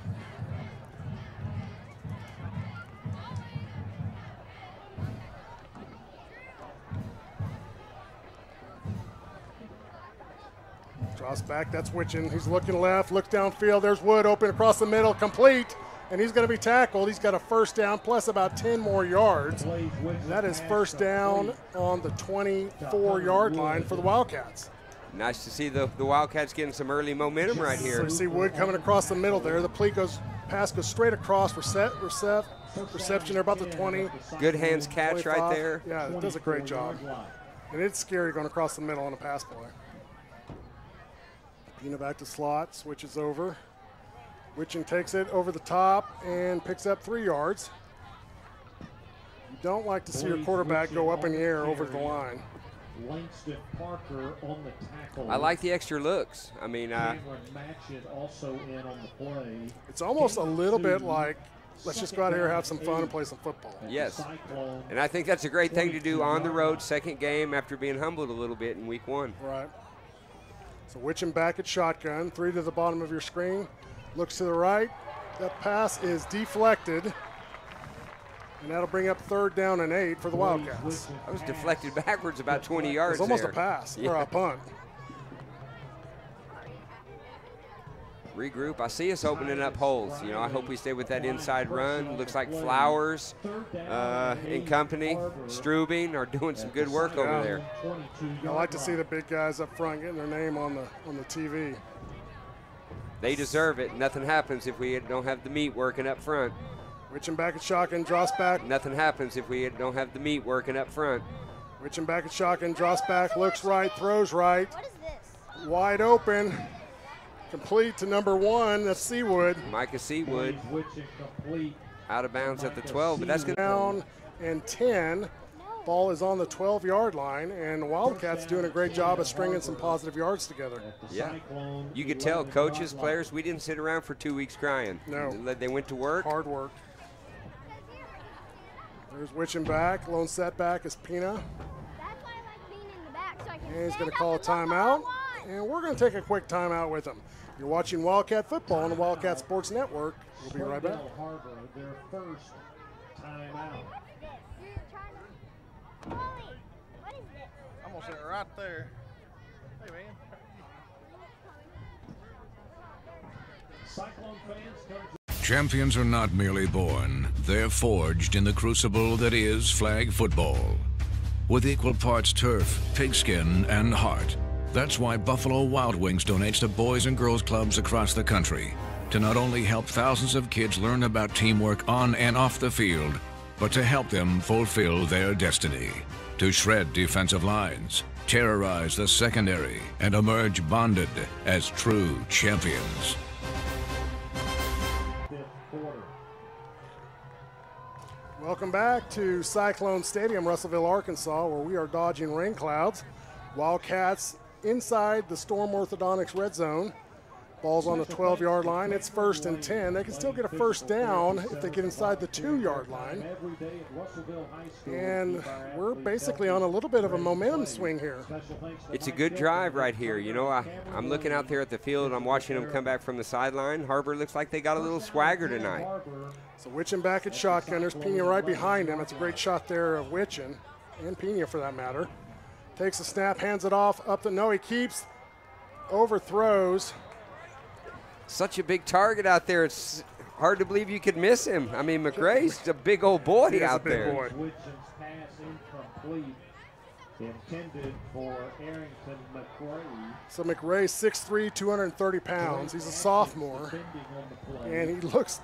[SPEAKER 32] Draws back, that's Witchin. He's looking left, look downfield. There's Wood open across the middle, complete. And he's going to be tackled. He's got a first down plus about 10 more yards. That is first down on the 24-yard line for the Wildcats.
[SPEAKER 33] Nice to see the Wildcats getting some early momentum right here.
[SPEAKER 32] So you see Wood coming across the middle there. The pass goes straight across. Reception there about the 20.
[SPEAKER 33] Good hands catch
[SPEAKER 32] 25.
[SPEAKER 33] right there.
[SPEAKER 32] Yeah, it does a great job. And it's scary going across the middle on a pass play. Pena back to slot, switches over. Witching takes it over the top and picks up 3 yards. You don't like to see your quarterback go up in the air over the line.
[SPEAKER 1] Langston Parker on the tackle.
[SPEAKER 33] I like the extra looks. I mean,
[SPEAKER 1] also in on the play.
[SPEAKER 32] It's almost a little bit like, let's just go out here and have some fun and play some football.
[SPEAKER 33] Yes, and I think that's a great thing to do on the road, second game after being humbled a little bit in week 1.
[SPEAKER 32] Right. So Witching back at shotgun, 3 to the bottom of your screen. Looks to the right. That pass is deflected. And that'll bring up 3rd down and 8 for the Wildcats.
[SPEAKER 33] I was deflected backwards about 20 yards.
[SPEAKER 32] It was almost
[SPEAKER 33] there.
[SPEAKER 32] a pass
[SPEAKER 33] Yeah.
[SPEAKER 32] or a punt.
[SPEAKER 33] Regroup. I see us opening up holes. You know, I hope we stay with that inside run. Looks like Flowers and company, Strubing, are doing some good work over there.
[SPEAKER 32] I like to see the big guys up front getting their name on the TV.
[SPEAKER 33] They deserve it. Nothing happens if we don't have the meat working up front.
[SPEAKER 32] Witching back at shotgun, drops back.
[SPEAKER 33] Nothing happens if we don't have the meat working up front.
[SPEAKER 32] Witching back at shotgun, drops back, looks right, throws right. What is this? Wide open. Complete to number 1, that's Seawood.
[SPEAKER 33] Micah Seawood out of bounds at the 12, but that's good.
[SPEAKER 32] Down and 10. Ball is on the 12-yard line, and the Wildcats doing a great job of stringing some positive yards together.
[SPEAKER 33] Yeah, you could tell, coaches, players, we didn't sit around for 2 weeks crying.
[SPEAKER 32] No.
[SPEAKER 33] They went to work.
[SPEAKER 32] Hard work. There's Witching back, lone setback is Pena. And he's going to call a timeout, and we're going to take a quick timeout with him. You're watching Wildcat Football on the Wildcat Sports Network. We'll be right back.
[SPEAKER 1] Har-Ber, their first timeout.
[SPEAKER 9] I'm gonna sit right there. Hey man.
[SPEAKER 1] Cyclone fans come.
[SPEAKER 10] Champions are not merely born, they're forged in the crucible that is flag football. With equal parts turf, pigskin, and heart. That's why Buffalo Wild Wings donates to boys and girls clubs across the country to not only help thousands of kids learn about teamwork on and off the field, but to help them fulfill their destiny. To shred defensive lines, terrorize the secondary, and emerge bonded as true champions.
[SPEAKER 32] Welcome back to Cyclone Stadium, Russellville, Arkansas, where we are dodging rain clouds. Wildcats inside the Storm Orthodontics red zone. Ball's on the 12-yard line. It's 1st and 10. They can still get a first down if they get inside the 2-yard line. And we're basically on a little bit of a momentum swing here.
[SPEAKER 33] It's a good drive right here. You know, I'm looking out there at the field. I'm watching them come back from the sideline. Har-Ber looks like they got a little swagger tonight.
[SPEAKER 32] So Witchin back at shotgun. There's Pena right behind him. It's a great shot there of Witchin, and Pena for that matter. Takes a snap, hands it off, up the, no, he keeps, overthrows.
[SPEAKER 33] Such a big target out there. It's hard to believe you could miss him. I mean, McRae's a big old boy out there.
[SPEAKER 1] Witchin's pass incomplete, intended for Arrington McRae.
[SPEAKER 32] So McRae, 6'3", 230 pounds. He's a sophomore, and he looks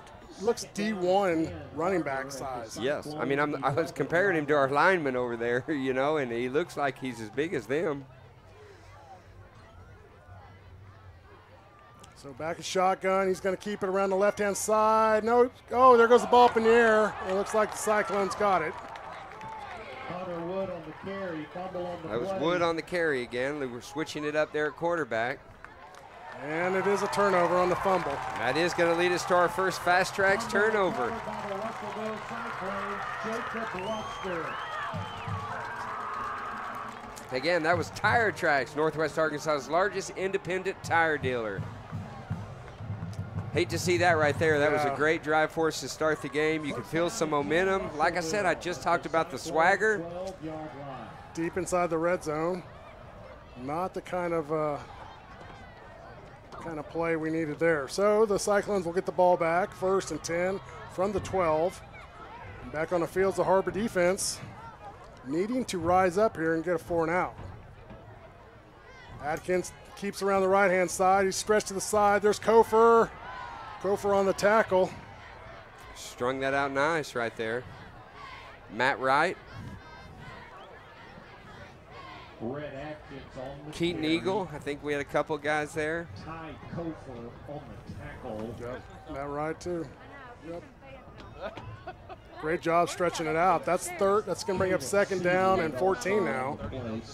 [SPEAKER 32] D1 running back size.
[SPEAKER 33] Yes, I mean, I was comparing him to our lineman over there, you know, and he looks like he's as big as them.
[SPEAKER 32] So back at shotgun. He's going to keep it around the left-hand side. No. Oh, there goes the ball up in the air. It looks like the Cyclones got it.
[SPEAKER 1] Wood on the carry, fumble on the
[SPEAKER 33] That was Wood on the carry again. They were switching it up there at quarterback.
[SPEAKER 32] And it is a turnover on the fumble.
[SPEAKER 33] That is going to lead us to our first Fast Tracks turnover. Again, that was Tire Tracks, Northwest Arkansas's largest independent tire dealer. Hate to see that right there. That was a great drive for us to start the game. You could feel some momentum. Like I said, I just talked about the swagger.
[SPEAKER 32] Deep inside the red zone. Not the kind of play we needed there. So the Cyclones will get the ball back, 1st and 10 from the 12. And back on the field's the Har-Ber defense, needing to rise up here and get a 4 and out. Atkins keeps around the right-hand side. He's stretched to the side. There's Kofer. Kofer on the tackle.
[SPEAKER 33] Strung that out nice right there. Matt Wright. Keaton Eagle, I think we had a couple guys there.
[SPEAKER 1] Ty Kofer on the tackle.
[SPEAKER 32] Yep, Matt Wright too. Yep. Great job stretching it out. That's third. That's going to bring up 2nd down and 14 now.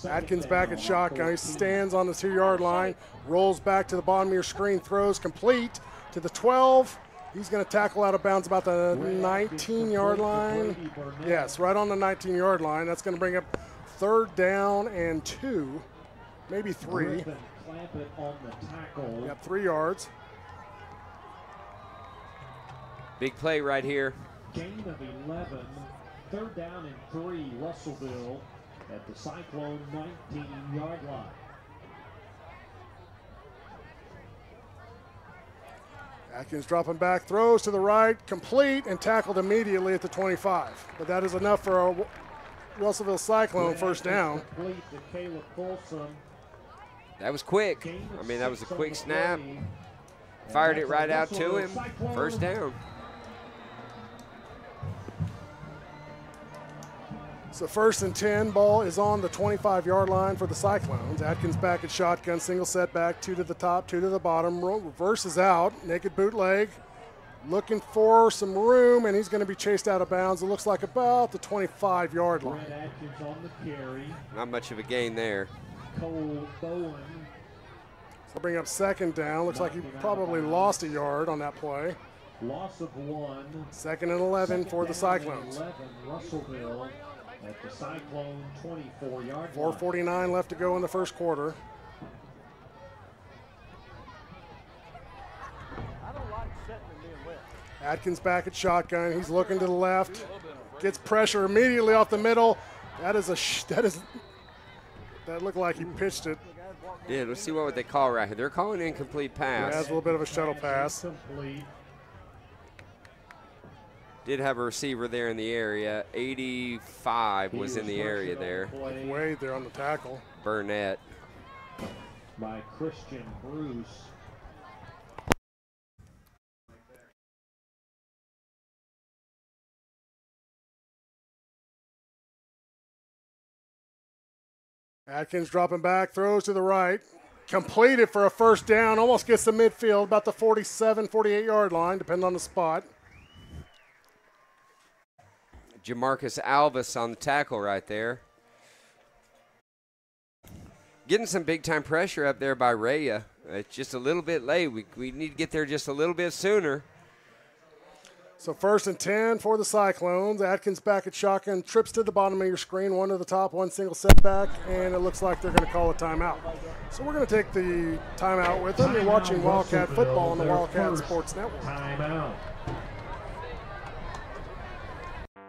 [SPEAKER 32] Atkins back at shotgun. He stands on the 2-yard line, rolls back to the bottom of your screen, throws complete to the 12. He's going to tackle out of bounds about the 19-yard line. Yes, right on the 19-yard line. That's going to bring up 3rd down and 2, maybe 3. Yep, 3 yards.
[SPEAKER 33] Big play right here.
[SPEAKER 1] Gain of 11, 3rd down and 3, Russellville at the Cyclone 19-yard line.
[SPEAKER 32] Atkins dropping back, throws to the right, complete, and tackled immediately at the 25. But that is enough for a Russellville Cyclone 1st down.
[SPEAKER 33] That was quick. I mean, that was a quick snap. Fired it right out to him. 1st down.
[SPEAKER 32] So 1st and 10, ball is on the 25-yard line for the Cyclones. Atkins back at shotgun, single setback, 2 to the top, 2 to the bottom. Reverses out, naked bootleg, looking for some room, and he's going to be chased out of bounds. It looks like about the 25-yard line.
[SPEAKER 1] Atkins on the carry.
[SPEAKER 33] Not much of a gain there.
[SPEAKER 1] Cole Bowen.
[SPEAKER 32] So bring up 2nd down. Looks like he probably lost a yard on that play.
[SPEAKER 1] Loss of 1.
[SPEAKER 32] 2nd and 11 for the Cyclones.
[SPEAKER 1] 11, Russellville at the Cyclone 24-yard line.
[SPEAKER 32] 4:49 left to go in the 1st quarter. Atkins back at shotgun. He's looking to the left. Gets pressure immediately off the middle. That looked like he pitched it.
[SPEAKER 33] Yeah, let's see what they call right here. They're calling incomplete pass.
[SPEAKER 32] Yeah, that's a little bit of a shuttle pass.
[SPEAKER 33] Did have a receiver there in the area. 85 was in the area there.
[SPEAKER 32] Wade there on the tackle.
[SPEAKER 33] Burnett.
[SPEAKER 1] By Christian Bruce.
[SPEAKER 32] Atkins dropping back, throws to the right. Completed for a 1st down. Almost gets to midfield, about the 47, 48-yard line, depending on the spot.
[SPEAKER 33] Jamarcus Alvis on the tackle right there. Getting some big-time pressure up there by Raya. It's just a little bit late. We need to get there just a little bit sooner.
[SPEAKER 32] So 1st and 10 for the Cyclones. Atkins back at shotgun, trips to the bottom of your screen, 1 to the top, 1 single setback, and it looks like they're going to call a timeout. So we're going to take the timeout with them. You're watching Wildcat football on the Wildcat Sports Network.
[SPEAKER 1] Timeout.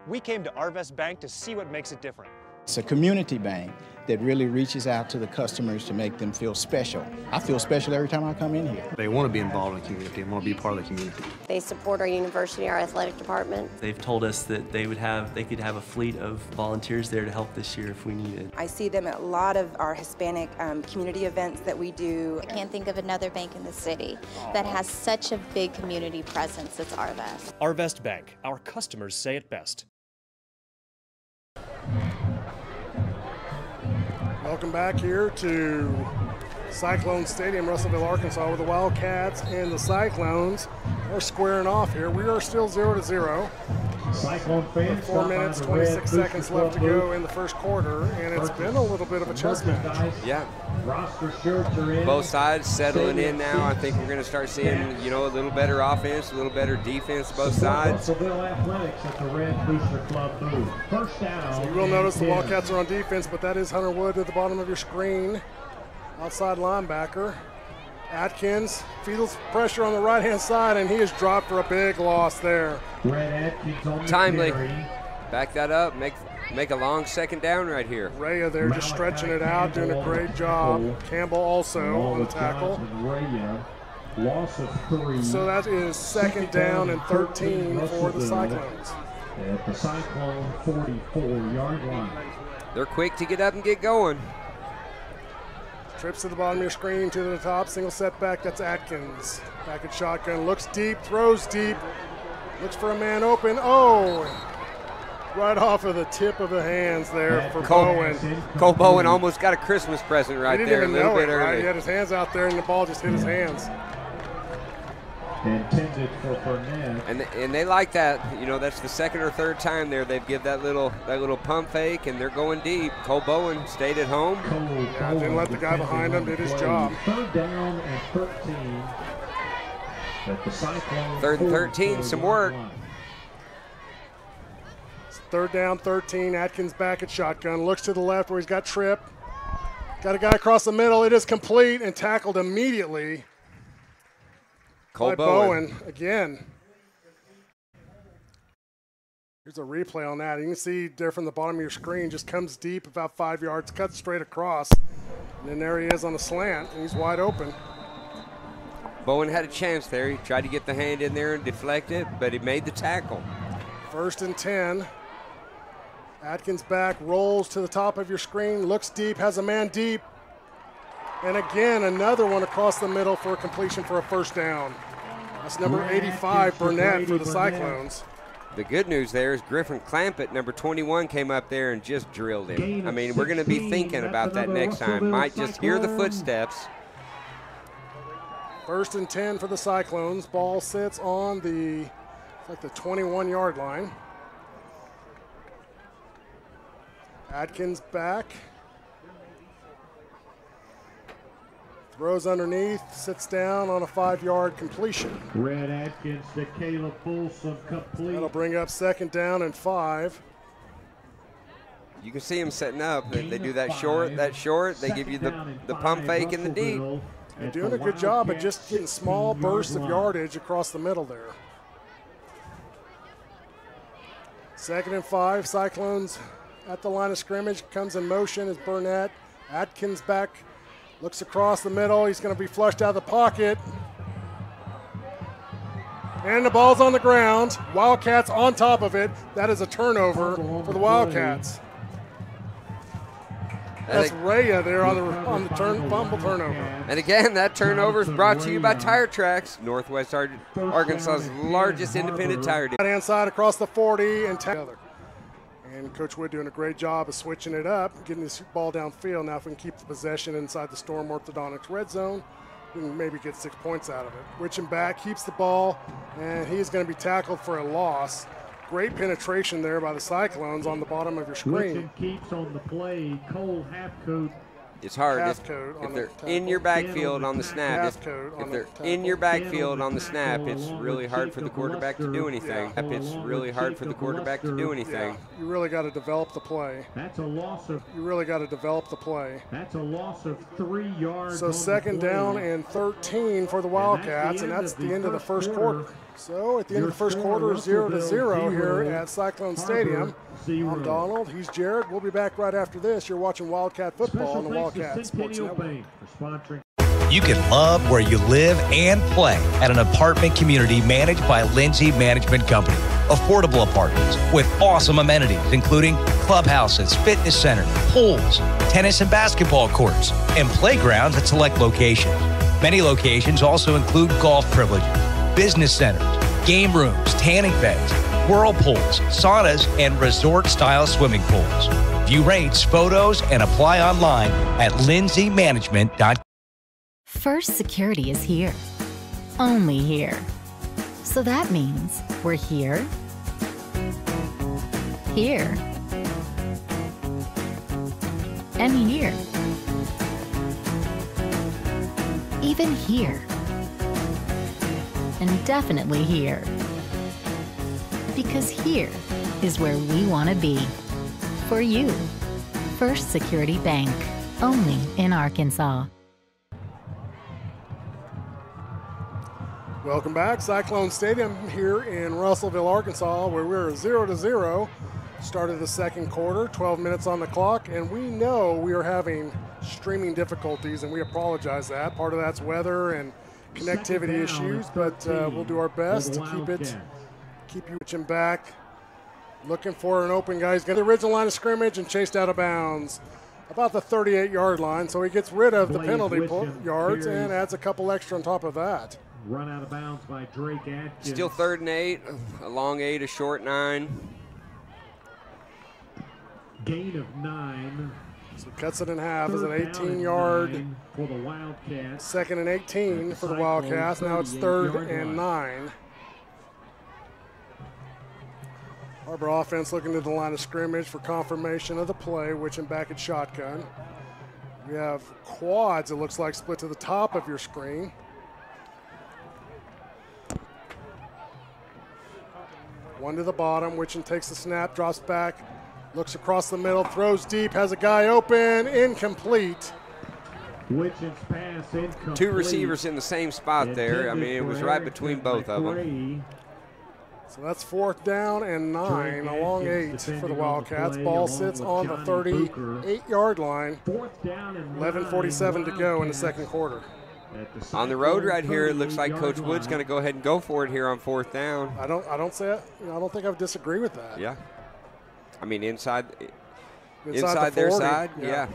[SPEAKER 2] We came to Arvest Bank to see what makes it different.
[SPEAKER 11] It's a community bank that really reaches out to the customers to make them feel special. I feel special every time I come in here.
[SPEAKER 12] They want to be involved in the community and want to be part of the community.
[SPEAKER 13] They support our university, our athletic department.
[SPEAKER 14] They've told us that they could have a fleet of volunteers there to help this year if we needed.
[SPEAKER 15] I see them at a lot of our Hispanic community events that we do.
[SPEAKER 18] I can't think of another bank in the city that has such a big community presence as Arvest.
[SPEAKER 2] Arvest Bank, our customers say it best.
[SPEAKER 32] Welcome back here to Cyclone Stadium, Russellville, Arkansas, where the Wildcats and the Cyclones are squaring off here. We are still 0-0.
[SPEAKER 1] Cyclone fans,
[SPEAKER 32] 4 minutes, 26 seconds left to go in the first quarter, and it's been a little bit of a chess match.
[SPEAKER 33] Yeah.
[SPEAKER 1] Roster shirts are in.
[SPEAKER 33] Both sides settling in now. I think we're going to start seeing, you know, a little better offense, a little better defense, both sides.
[SPEAKER 1] Russellville Athletics at the Red Booster Club booth. First down.
[SPEAKER 32] So you will notice the Wildcats are on defense, but that is Hunter Wood at the bottom of your screen. Outside linebacker. Atkins feels pressure on the right-hand side, and he is dropped for a big loss there.
[SPEAKER 1] Red Atkins on the
[SPEAKER 33] timely.
[SPEAKER 1] carry.
[SPEAKER 33] Back that up. Make a long second down right here.
[SPEAKER 32] Raya there just stretching it out, doing a great job. Campbell also on the tackle.
[SPEAKER 1] Raya, loss of 3.
[SPEAKER 32] So that is second down and 13 for the Cyclones.
[SPEAKER 1] At the Cyclone 44-yard line.
[SPEAKER 33] They're quick to get up and get going.
[SPEAKER 32] Trips to the bottom of your screen, to the top, single setback, that's Atkins. Back at shotgun, looks deep, throws deep, looks for a man open. Oh, right off of the tip of the hands there for Bowen.
[SPEAKER 33] Cole Bowen almost got a Christmas present right there a little bit early.
[SPEAKER 32] Right? He had his hands out there and the ball just hit his hands.
[SPEAKER 1] Intended for Burnett.
[SPEAKER 33] And they like that. You know, that's the second or third time there they've give that little pump fake, and they're going deep. Cole Bowen stayed at home.
[SPEAKER 32] Yeah, didn't let the guy behind him, did his job.
[SPEAKER 1] Third down and 13. At the Cyclone.
[SPEAKER 33] Third and 13, some work.
[SPEAKER 32] Third down, 13. Atkins back at shotgun. Looks to the left where he's got Tripp. Got a guy across the middle. It is complete and tackled immediately.
[SPEAKER 33] Cole
[SPEAKER 32] Bowen again. Here's a replay on that. You can see there from the bottom of your screen, just comes deep about 5 yards, cuts straight across. And then there he is on the slant, and he's wide open.
[SPEAKER 33] Bowen had a chance there. He tried to get the hand in there and deflect it, but he made the tackle.
[SPEAKER 32] First and 10. Atkins back, rolls to the top of your screen, looks deep, has a man deep. And again, another one across the middle for a completion for a first down. That's number 85, Burnett, for the Cyclones.
[SPEAKER 33] The good news there is Griffin Clampett, number 21, came up there and just drilled him. I mean, we're going to be thinking about that next time. Might just hear the footsteps.
[SPEAKER 32] First and 10 for the Cyclones. Ball sits on the 21-yard line. Atkins back. Throws underneath, sits down on a 5-yard completion.
[SPEAKER 1] Red Atkins to Caleb Folsom, complete.
[SPEAKER 32] That'll bring up second down and 5.
[SPEAKER 33] You can see him setting up. They do that short. They give you the pump fake in the deep.
[SPEAKER 32] They're doing a good job of just getting small bursts of yardage across the middle there. Second and 5, Cyclones at the line of scrimmage. Comes in motion is Burnett. Atkins back. Looks across the middle. He's going to be flushed out of the pocket. And the ball's on the ground. Wildcats on top of it. That is a turnover for the Wildcats. That's Raya there on the fumble turnover.
[SPEAKER 33] And again, that turnover is brought to you by Tire Tracks, Northwest Arkansas's largest independent tire dealer.
[SPEAKER 32] Right-hand side across the 40 and together. And Coach Wood doing a great job of switching it up, getting this ball downfield. Now if we can keep the possession inside the Storm Orthodontics red zone, we can maybe get 6 points out of it. Witching back, keeps the ball, and he's going to be tackled for a loss. Great penetration there by the Cyclones on the bottom of your screen.
[SPEAKER 1] Witchen keeps on the play. Cole Halfcoat.
[SPEAKER 33] It's hard if they're in your backfield on the snap. If they're in your backfield on the snap, it's really hard for the quarterback to do anything. It's really hard for the quarterback to do anything.
[SPEAKER 32] You really got to develop the play.
[SPEAKER 1] That's a loss of.
[SPEAKER 32] You really got to develop the play.
[SPEAKER 1] That's a loss of 3 yards.
[SPEAKER 32] So second down and 13 for the Wildcats, and that's the end of the first quarter. So at the end of the first quarter, 0-0 here at Cyclone Stadium. I'm Donald. He's Jared. We'll be back right after this. You're watching Wildcat Football on the Wildcat Sports Network.
[SPEAKER 3] You can love where you live and play at an apartment community managed by Lindsay Management Company. Affordable apartments with awesome amenities, including clubhouses, fitness centers, pools, tennis and basketball courts, and playgrounds at select locations. Many locations also include golf privileges, business centers, game rooms, tanning beds, whirlpools, saunas, and resort-style swimming pools. View rates, photos, and apply online at lindsaymanagement.com.
[SPEAKER 4] First Security is here. Only here. So that means we're here, here, and here. Even here. And definitely here. Because here is where we want to be. For you. First Security Bank. Only in Arkansas.
[SPEAKER 32] Welcome back. Cyclone Stadium here in Russellville, Arkansas, where we're 0-0. Started the second quarter, 12 minutes on the clock, and we know we are having streaming difficulties, and we apologize that. Part of that's weather and connectivity issues, but we'll do our best to keep you watching back. Looking for an open guy. He's got the original line of scrimmage and chased out of bounds about the 38-yard line, so he gets rid of the penalty yards and adds a couple extra on top of that.
[SPEAKER 1] Run out of bounds by Drake Atkins.
[SPEAKER 33] Still 3rd and 8, a long 8, a short 9.
[SPEAKER 1] Gain of 9.
[SPEAKER 32] So cuts it in half as an 18-yard
[SPEAKER 1] for the Wildcats.
[SPEAKER 32] 2nd and 18 for the Wildcats. Now it's 3rd and 9. Har-Ber offense looking to the line of scrimmage for confirmation of the play, Witchen back at shotgun. We have quads, it looks like, split to the top of your screen. One to the bottom. Witchen takes the snap, drops back, looks across the middle, throws deep, has a guy open, incomplete.
[SPEAKER 1] Witchen's pass incomplete.
[SPEAKER 33] 2 receivers in the same spot there. I mean, it was right between both of them.
[SPEAKER 12] So that's 4th down and 9, a long 8 for the Wildcats. Ball sits on the 38-yard line. 11:47 to go in the second quarter.
[SPEAKER 33] On the road right here, it looks like Coach Wood's going to go ahead and go for it here on 4th down.
[SPEAKER 12] I don't say it. I don't think I would disagree with that.
[SPEAKER 33] Yeah. I mean, inside
[SPEAKER 12] the
[SPEAKER 33] their
[SPEAKER 12] 40,
[SPEAKER 33] side, yeah.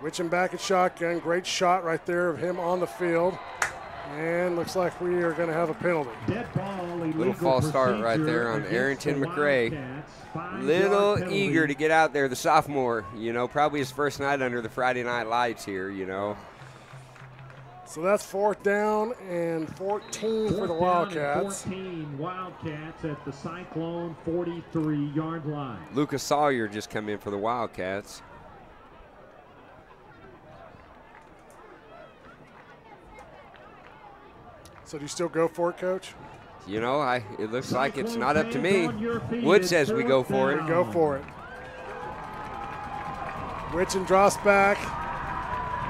[SPEAKER 12] Witchen back at shotgun. Great shot right there of him on the field. And looks like we are going to have a penalty.
[SPEAKER 33] Little false start right there on Arrington McRae. Little eager to get out there, the sophomore. You know, probably his first night under the Friday night lights here, you know.
[SPEAKER 12] So that's 4th down and 14 for the Wildcats.
[SPEAKER 1] 14 Wildcats at the Cyclone 43-yard line.
[SPEAKER 33] Lucas Sawyer just come in for the Wildcats.
[SPEAKER 12] So do you still go for it, Coach?
[SPEAKER 33] You know, it looks like it's not up to me. Wood says we go for it.
[SPEAKER 12] We go for it. Witchen drops back,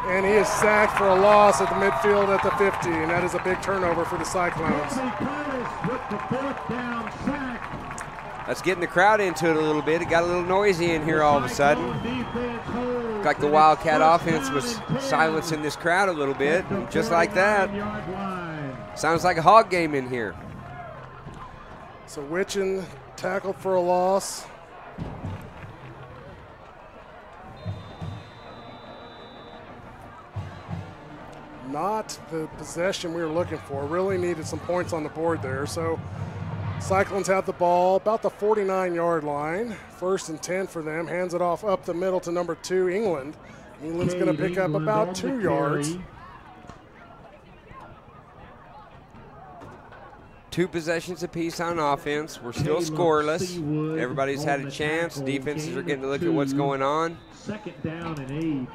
[SPEAKER 12] and he is sacked for a loss at the midfield at the 50, and that is a big turnover for the Cyclones.
[SPEAKER 33] That's getting the crowd into it a little bit. It got a little noisy in here all of a sudden. Looked like the Wildcat offense was silencing this crowd a little bit, and just like that. Sounds like a hog game in here.
[SPEAKER 12] So Witchen tackled for a loss. Not the possession we were looking for. Really needed some points on the board there. So Cyclones have the ball about the 49-yard line. 1st and 10 for them. Hands it off up the middle to number 2, England. England's going to pick up about 2 yards.
[SPEAKER 33] 2 possessions apiece on offense. We're still scoreless. Everybody's had a chance. Defenses are getting to look at what's going on.
[SPEAKER 1] 2nd down and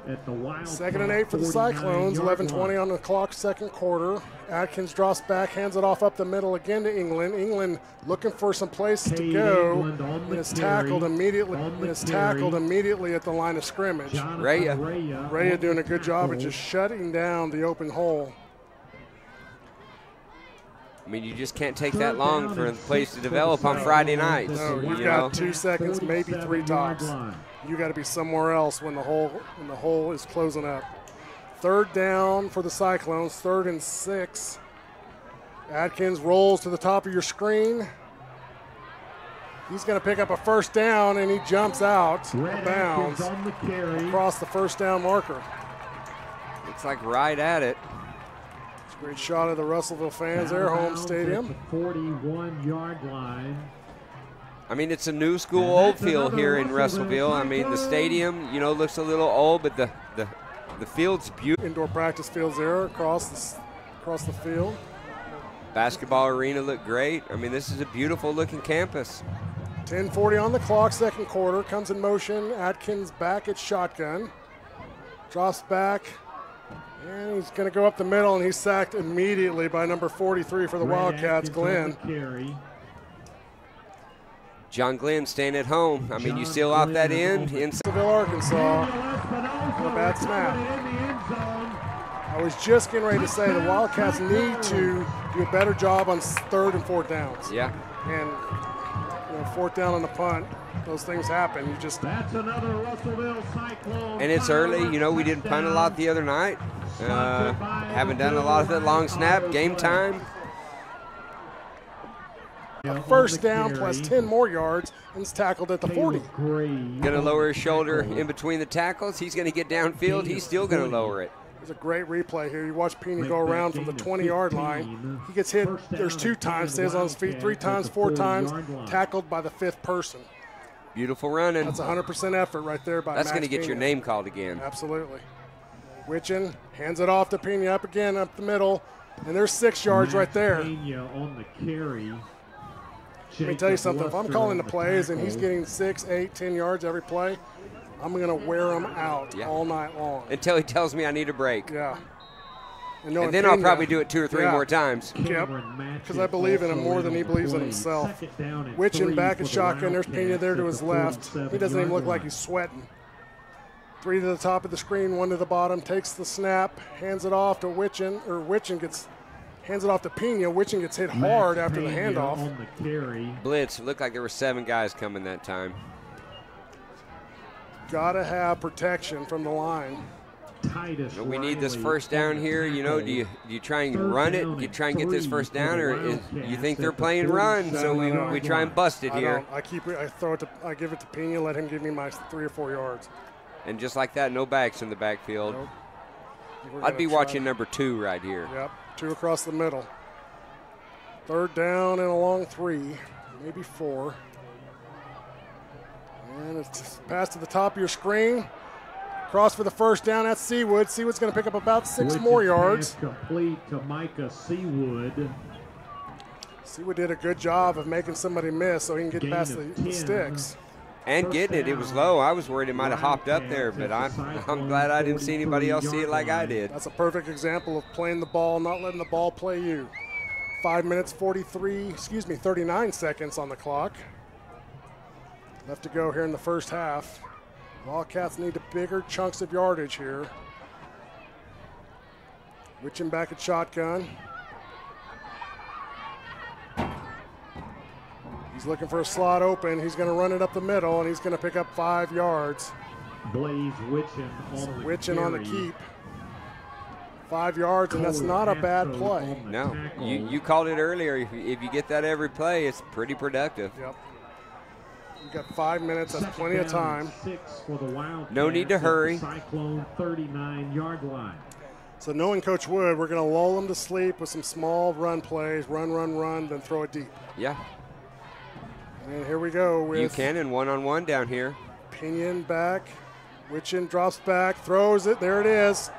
[SPEAKER 1] 8 at the Wild.
[SPEAKER 12] 2nd and 8 for the Cyclones. 11:20 on the clock, second quarter. Atkins drops back, hands it off up the middle again to England. England looking for some place to go. And is tackled immediately. At the line of scrimmage. Raya doing a good job of just shutting down the open hole.
[SPEAKER 33] I mean, you just can't take that long for the place to develop on Friday nights.
[SPEAKER 12] No, you've got 2 seconds, maybe 3 tops. You got to be somewhere else when the hole is closing up. 3rd down for the Cyclones, 3rd and 6. Atkins rolls to the top of your screen. He's going to pick up a 1st down, and he jumps out of bounds across the 1st down marker.
[SPEAKER 33] Looks like right at it.
[SPEAKER 12] Great shot of the Russellville fans, their home stadium.
[SPEAKER 1] 41-yard line.
[SPEAKER 33] I mean, it's a new school old field here in Russellville. I mean, the stadium, you know, looks a little old, but the The field's beautiful.
[SPEAKER 12] Indoor practice fields there across the field.
[SPEAKER 33] Basketball arena looked great. I mean, this is a beautiful looking campus.
[SPEAKER 12] 10:40 on the clock, second quarter. Comes in motion. Atkins back at shotgun. Drops back. And he's going to go up the middle, and he's sacked immediately by number 43 for the Wildcats, Glenn.
[SPEAKER 33] John Glenn staying at home. I mean, you seal off that end.
[SPEAKER 12] Russellville, Arkansas. A bad snap. I was just getting ready to say the Wildcats need to do a better job on third and fourth downs.
[SPEAKER 33] Yeah.
[SPEAKER 12] And fourth down on the punt, those things happen. You just.
[SPEAKER 1] That's another Russellville Cyclone.
[SPEAKER 33] And it's early. You know, we didn't punt a lot the other night. Haven't done a lot of that long snap. Game time.
[SPEAKER 12] A first down plus 10 more yards, and it's tackled at the 40.
[SPEAKER 33] Going to lower his shoulder in between the tackles. He's going to get downfield. He's still going to lower it.
[SPEAKER 12] There's a great replay here. You watch Pena go around from the 20-yard line. He gets hit. There's 2 times, stays on his feet, 3 times, 4 times, tackled by the 5th person.
[SPEAKER 33] Beautiful running.
[SPEAKER 12] That's 100% effort right there by
[SPEAKER 33] That's
[SPEAKER 12] Max
[SPEAKER 33] going to get
[SPEAKER 12] Pena.
[SPEAKER 33] your name called again.
[SPEAKER 12] Absolutely. Witchin hands it off to Pena up again, up the middle, and there's 6 yards right there.
[SPEAKER 1] On the carry.
[SPEAKER 12] Let me tell you something. If I'm calling the plays and he's getting 6, 8, 10 yards every play, I'm going to wear him out all night long.
[SPEAKER 33] Until he tells me I need a break.
[SPEAKER 12] Yeah.
[SPEAKER 33] And then I'll probably do it 2 or 3 more times.
[SPEAKER 12] Yep, because I believe in him more than he believes in himself. Witchin back at shotgun. There's Pena there to his left. He doesn't even look like he's sweating. 3 to the top of the screen, 1 to the bottom. Takes the snap, hands it off to Witchin, or Witchin hands it off to Pena. Witchin gets hit hard after the handoff.
[SPEAKER 33] Blitz. Looked like there were 7 guys coming that time.
[SPEAKER 12] Got to have protection from the line.
[SPEAKER 33] We need this first down here. You know, do you try and run it? Do you try and get this first down, or you think they're playing run? So we try and bust it here.
[SPEAKER 12] I throw it. I give it to Pena. Let him give me my 3 or 4 yards.
[SPEAKER 33] And just like that, no backs in the backfield.
[SPEAKER 12] Nope.
[SPEAKER 33] I'd be watching number 2 right here.
[SPEAKER 12] Yep, 2 across the middle. Third down and a long 3, maybe 4. And it's passed to the top of your screen. Cross for the first down. That's Seawood. Seawood's going to pick up about 6 more yards.
[SPEAKER 1] Complete to Micah Seawood.
[SPEAKER 12] Seawood did a good job of making somebody miss so he can get past the sticks.
[SPEAKER 33] And getting it. It was low. I was worried it might have hopped up there, but I'm glad I didn't see anybody else see it like I did.
[SPEAKER 12] That's a perfect example of playing the ball, not letting the ball play you. 5 minutes, 39 seconds on the clock. Left to go here in the first half. Wildcats need bigger chunks of yardage here. Witchin back at shotgun. He's looking for a slot open. He's going to run it up the middle, and he's going to pick up 5 yards.
[SPEAKER 1] Blaze Witchin
[SPEAKER 12] on the keep. 5 yards, and that's not a bad play.
[SPEAKER 33] No, you called it earlier. If you get that every play, it's pretty productive.
[SPEAKER 12] Yep. You've got 5 minutes. That's plenty of time.
[SPEAKER 1] 6 for the Wildcats.
[SPEAKER 33] No need to hurry.
[SPEAKER 1] Cyclone 39-yard line.
[SPEAKER 12] So knowing Coach Wood, we're going to lull them to sleep with some small run plays, run, then throw it deep.
[SPEAKER 33] Yeah.
[SPEAKER 12] And here we go with
[SPEAKER 33] Buchanan one-on-one down here.
[SPEAKER 12] Pinion back. Witchin drops back, throws it. There it is.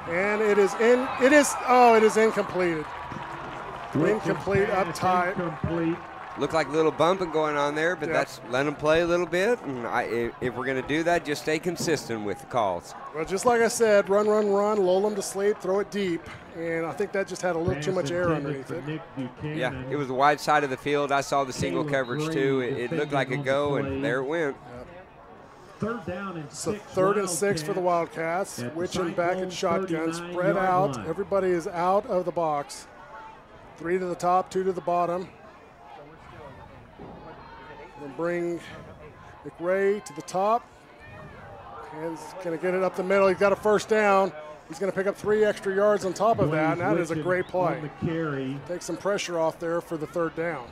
[SPEAKER 12] And it is incomplete. Incomplete up tight.
[SPEAKER 33] Looked like a little bumping going on there, but that's let them play a little bit. And if we're going to do that, just stay consistent with the calls.
[SPEAKER 12] Well, just like I said, run, lull them to sleep, throw it deep. And I think that just had a little too much air underneath it.
[SPEAKER 33] Yeah, it was the wide side of the field. I saw the single coverage too. It looked like a go, and there it went.
[SPEAKER 1] Third down and 6.
[SPEAKER 12] So 3rd and 6 for the Wildcats. Witchin back at shotgun, spread out. Everybody is out of the box. 3 to the top, 2 to the bottom. We'll bring McRae to the top. And he's going to get it up the middle. He's got a first down. He's going to pick up 3 extra yards on top of that, and that is a great play. Take some pressure off there for the 3rd down.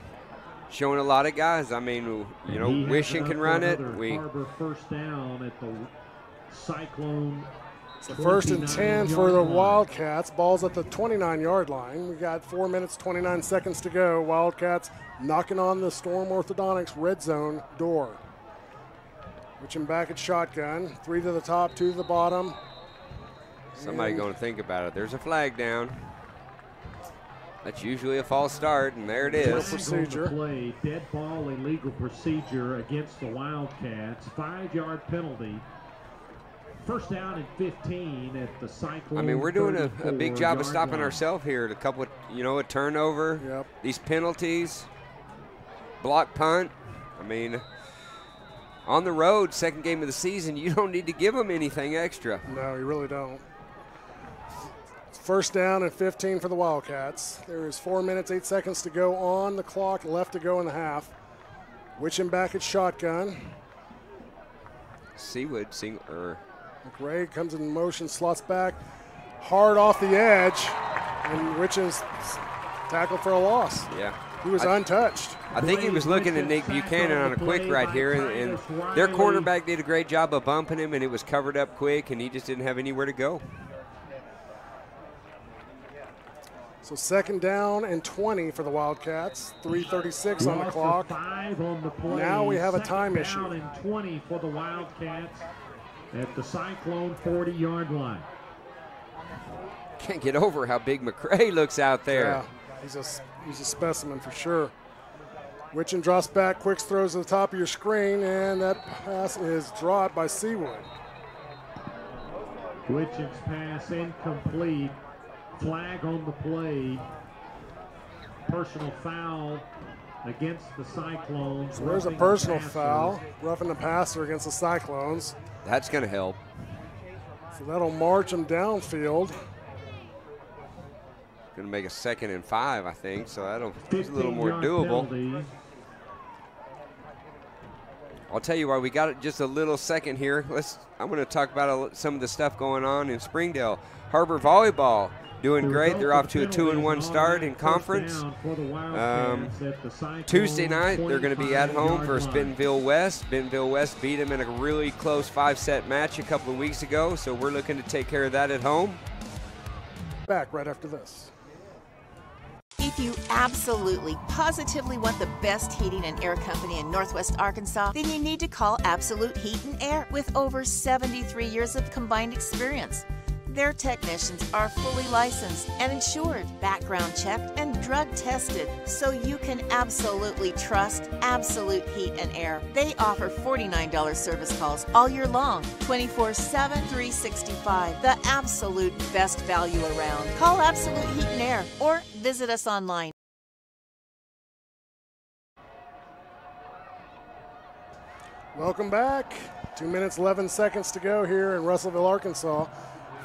[SPEAKER 33] Showing a lot of guys. I mean, you know, Wishing can run it.
[SPEAKER 1] Har-Ber first down at the Cyclone.
[SPEAKER 12] So 1st and 10 for the Wildcats. Ball's at the 29-yard line. We got 4 minutes, 29 seconds to go. Wildcats knocking on the Storm Orthodontics red zone door.
[SPEAKER 32] Switching back at shotgun. 3 to the top, 2 to the bottom.
[SPEAKER 33] Somebody going to think about it. There's a flag down. That's usually a false start, and there it is.
[SPEAKER 1] Procedure. Play, dead ball, illegal procedure against the Wildcats. 5-yard penalty. First down and 15 at the Cyclone.
[SPEAKER 33] I mean, we're doing a big job of stopping ourselves here. A couple of, a turnover.
[SPEAKER 32] Yep.
[SPEAKER 33] These penalties. Block punt. I mean, on the road, second game of the season, you don't need to give them anything extra.
[SPEAKER 32] No, you really don't. First down and 15 for the Wildcats. There is 4 minutes, 8 seconds to go on the clock, left to go in the half. Witching back at shotgun.
[SPEAKER 33] Seawood,
[SPEAKER 32] McRae comes in motion, slots back, hard off the edge, and Witch's tackled for a loss.
[SPEAKER 33] Yeah.
[SPEAKER 32] He was untouched.
[SPEAKER 33] I think he was looking at Nick Buchanan on a quick right here, and their quarterback did a great job of bumping him, and it was covered up quick, and he just didn't have anywhere to go.
[SPEAKER 32] So second down and 20 for the Wildcats. 3:36 on the clock. Now we have a time issue.
[SPEAKER 1] Second down and 20 for the Wildcats at the Cyclone 40-yard line.
[SPEAKER 33] Can't get over how big McRae looks out there.
[SPEAKER 32] Yeah, he's a specimen for sure. Witchen drops back, quick throws to the top of your screen, and that pass is dropped by Seawood.
[SPEAKER 1] Witchen's pass incomplete. Flag on the play. Personal foul against the Cyclones.
[SPEAKER 32] So there's a personal foul, roughing the passer against the Cyclones.
[SPEAKER 33] That's going to help.
[SPEAKER 32] So that'll march them downfield.
[SPEAKER 33] Going to make a 2nd and 5, I think, so that'll be a little more doable.
[SPEAKER 1] Penalty.
[SPEAKER 33] I'll tell you why we got it just a little second here. I'm going to talk about some of the stuff going on in Springdale. Har-Ber Volleyball doing great. They're off to a 2-1 start in conference. Tuesday night, they're going to be at home versus Bentonville West. Bentonville West beat them in a really close 5-set match a couple of weeks ago, so we're looking to take care of that at home.
[SPEAKER 32] Back right after this.
[SPEAKER 30] If you absolutely, positively want the best heating and air company in Northwest Arkansas, then you need to call Absolute Heat and Air with over 73 years of combined experience. Their technicians are fully licensed and insured, background checked, and drug tested, so you can absolutely trust Absolute Heat and Air. They offer $49 service calls all year long, 24/7, 365. The absolute best value around. Call Absolute Heat and Air or visit us online.
[SPEAKER 32] Welcome back. 2 minutes, 11 seconds to go here in Russellville, Arkansas.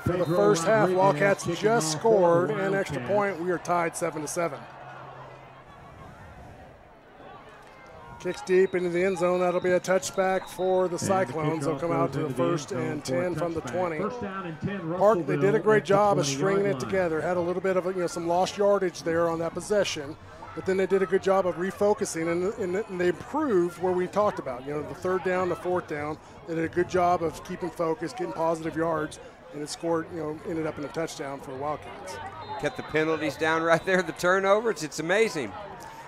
[SPEAKER 32] For the first half, Wildcats just scored an extra point. We are tied 7-7. Kicks deep into the end zone. That'll be a touchback for the Cyclones. They'll come out to the 1st and 10 from the 20. Park, they did a great job of stringing it together. Had a little bit of some lost yardage there on that possession, but then they did a good job of refocusing, and they improved where we talked about. The 3rd down, the 4th down. They did a good job of keeping focused, getting positive yards. And it scored, ended up in a touchdown for the Wildcats.
[SPEAKER 33] Kept the penalties down right there, the turnovers. It's amazing.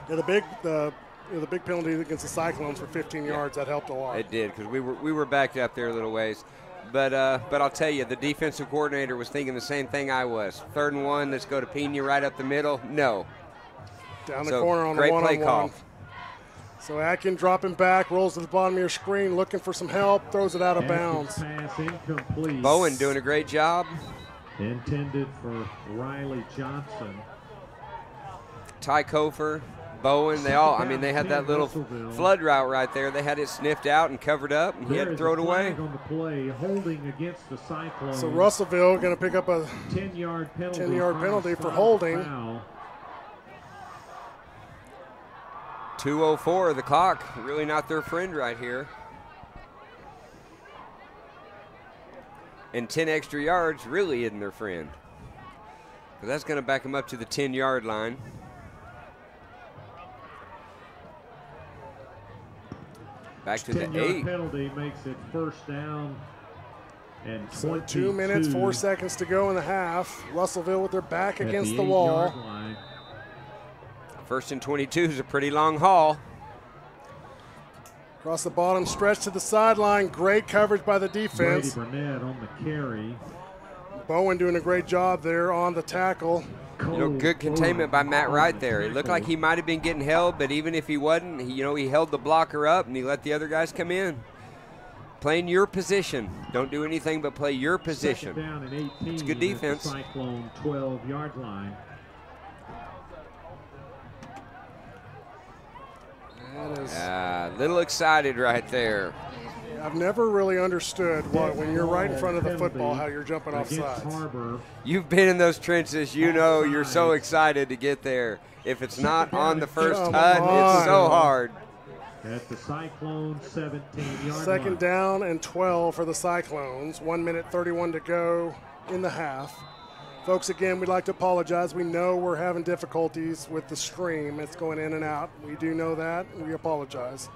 [SPEAKER 32] Yeah, the big penalty against the Cyclones for 15 yards, that helped a lot.
[SPEAKER 33] It did, because we were backed up there a little ways. But I'll tell you, the defensive coordinator was thinking the same thing I was. 3rd and 1, let's go to Pena right up the middle. No.
[SPEAKER 32] Down the corner on the one-on-one.
[SPEAKER 33] Great play call.
[SPEAKER 32] So Atkin dropping back, rolls to the bottom of your screen, looking for some help, throws it out of bounds.
[SPEAKER 1] Pass incomplete.
[SPEAKER 33] Bowen doing a great job.
[SPEAKER 1] Intended for Riley Johnson.
[SPEAKER 33] Ty Kofer, Bowen, they had that little flood route right there. They had it sniffed out and covered up, and he had to throw it away.
[SPEAKER 1] On the play, holding against the Cyclones.
[SPEAKER 32] So Russellville going to pick up a
[SPEAKER 1] 10-yard penalty.
[SPEAKER 32] 10-yard penalty for holding.
[SPEAKER 1] Foul.
[SPEAKER 33] 2:04 the clock, really not their friend right here. And 10 extra yards really isn't their friend. But that's going to back them up to the 10-yard line. Back to the 8.
[SPEAKER 1] Penalty makes it 1st down and 22.
[SPEAKER 32] So 2 minutes, 4 seconds to go in the half. Russellville with their back against the wall.
[SPEAKER 33] 1st and 22 is a pretty long haul.
[SPEAKER 32] Across the bottom stretch to the sideline. Great coverage by the defense.
[SPEAKER 1] Brady Burnett on the carry.
[SPEAKER 32] Bowen doing a great job there on the tackle.
[SPEAKER 33] You know, good containment by Matt Wright there. It looked like he might have been getting held, but even if he wasn't, he held the blocker up and he let the other guys come in. Playing your position. Don't do anything but play your position.
[SPEAKER 1] Second down and 18.
[SPEAKER 33] It's good defense.
[SPEAKER 1] Cyclone 12-yard line.
[SPEAKER 33] A little excited right there.
[SPEAKER 32] I've never really understood why, when you're right in front of the football, how you're jumping off sides.
[SPEAKER 1] Har-Ber.
[SPEAKER 33] You've been in those trenches. You know you're so excited to get there. If it's not on the first HUD, it's so hard.
[SPEAKER 1] At the Cyclone 17-yard line.
[SPEAKER 32] Second down and 12 for the Cyclones. 1 minute 31 to go in the half. Folks, again, we'd like to apologize. We know we're having difficulties with the stream. It's going in and out. We do know that. We apologize.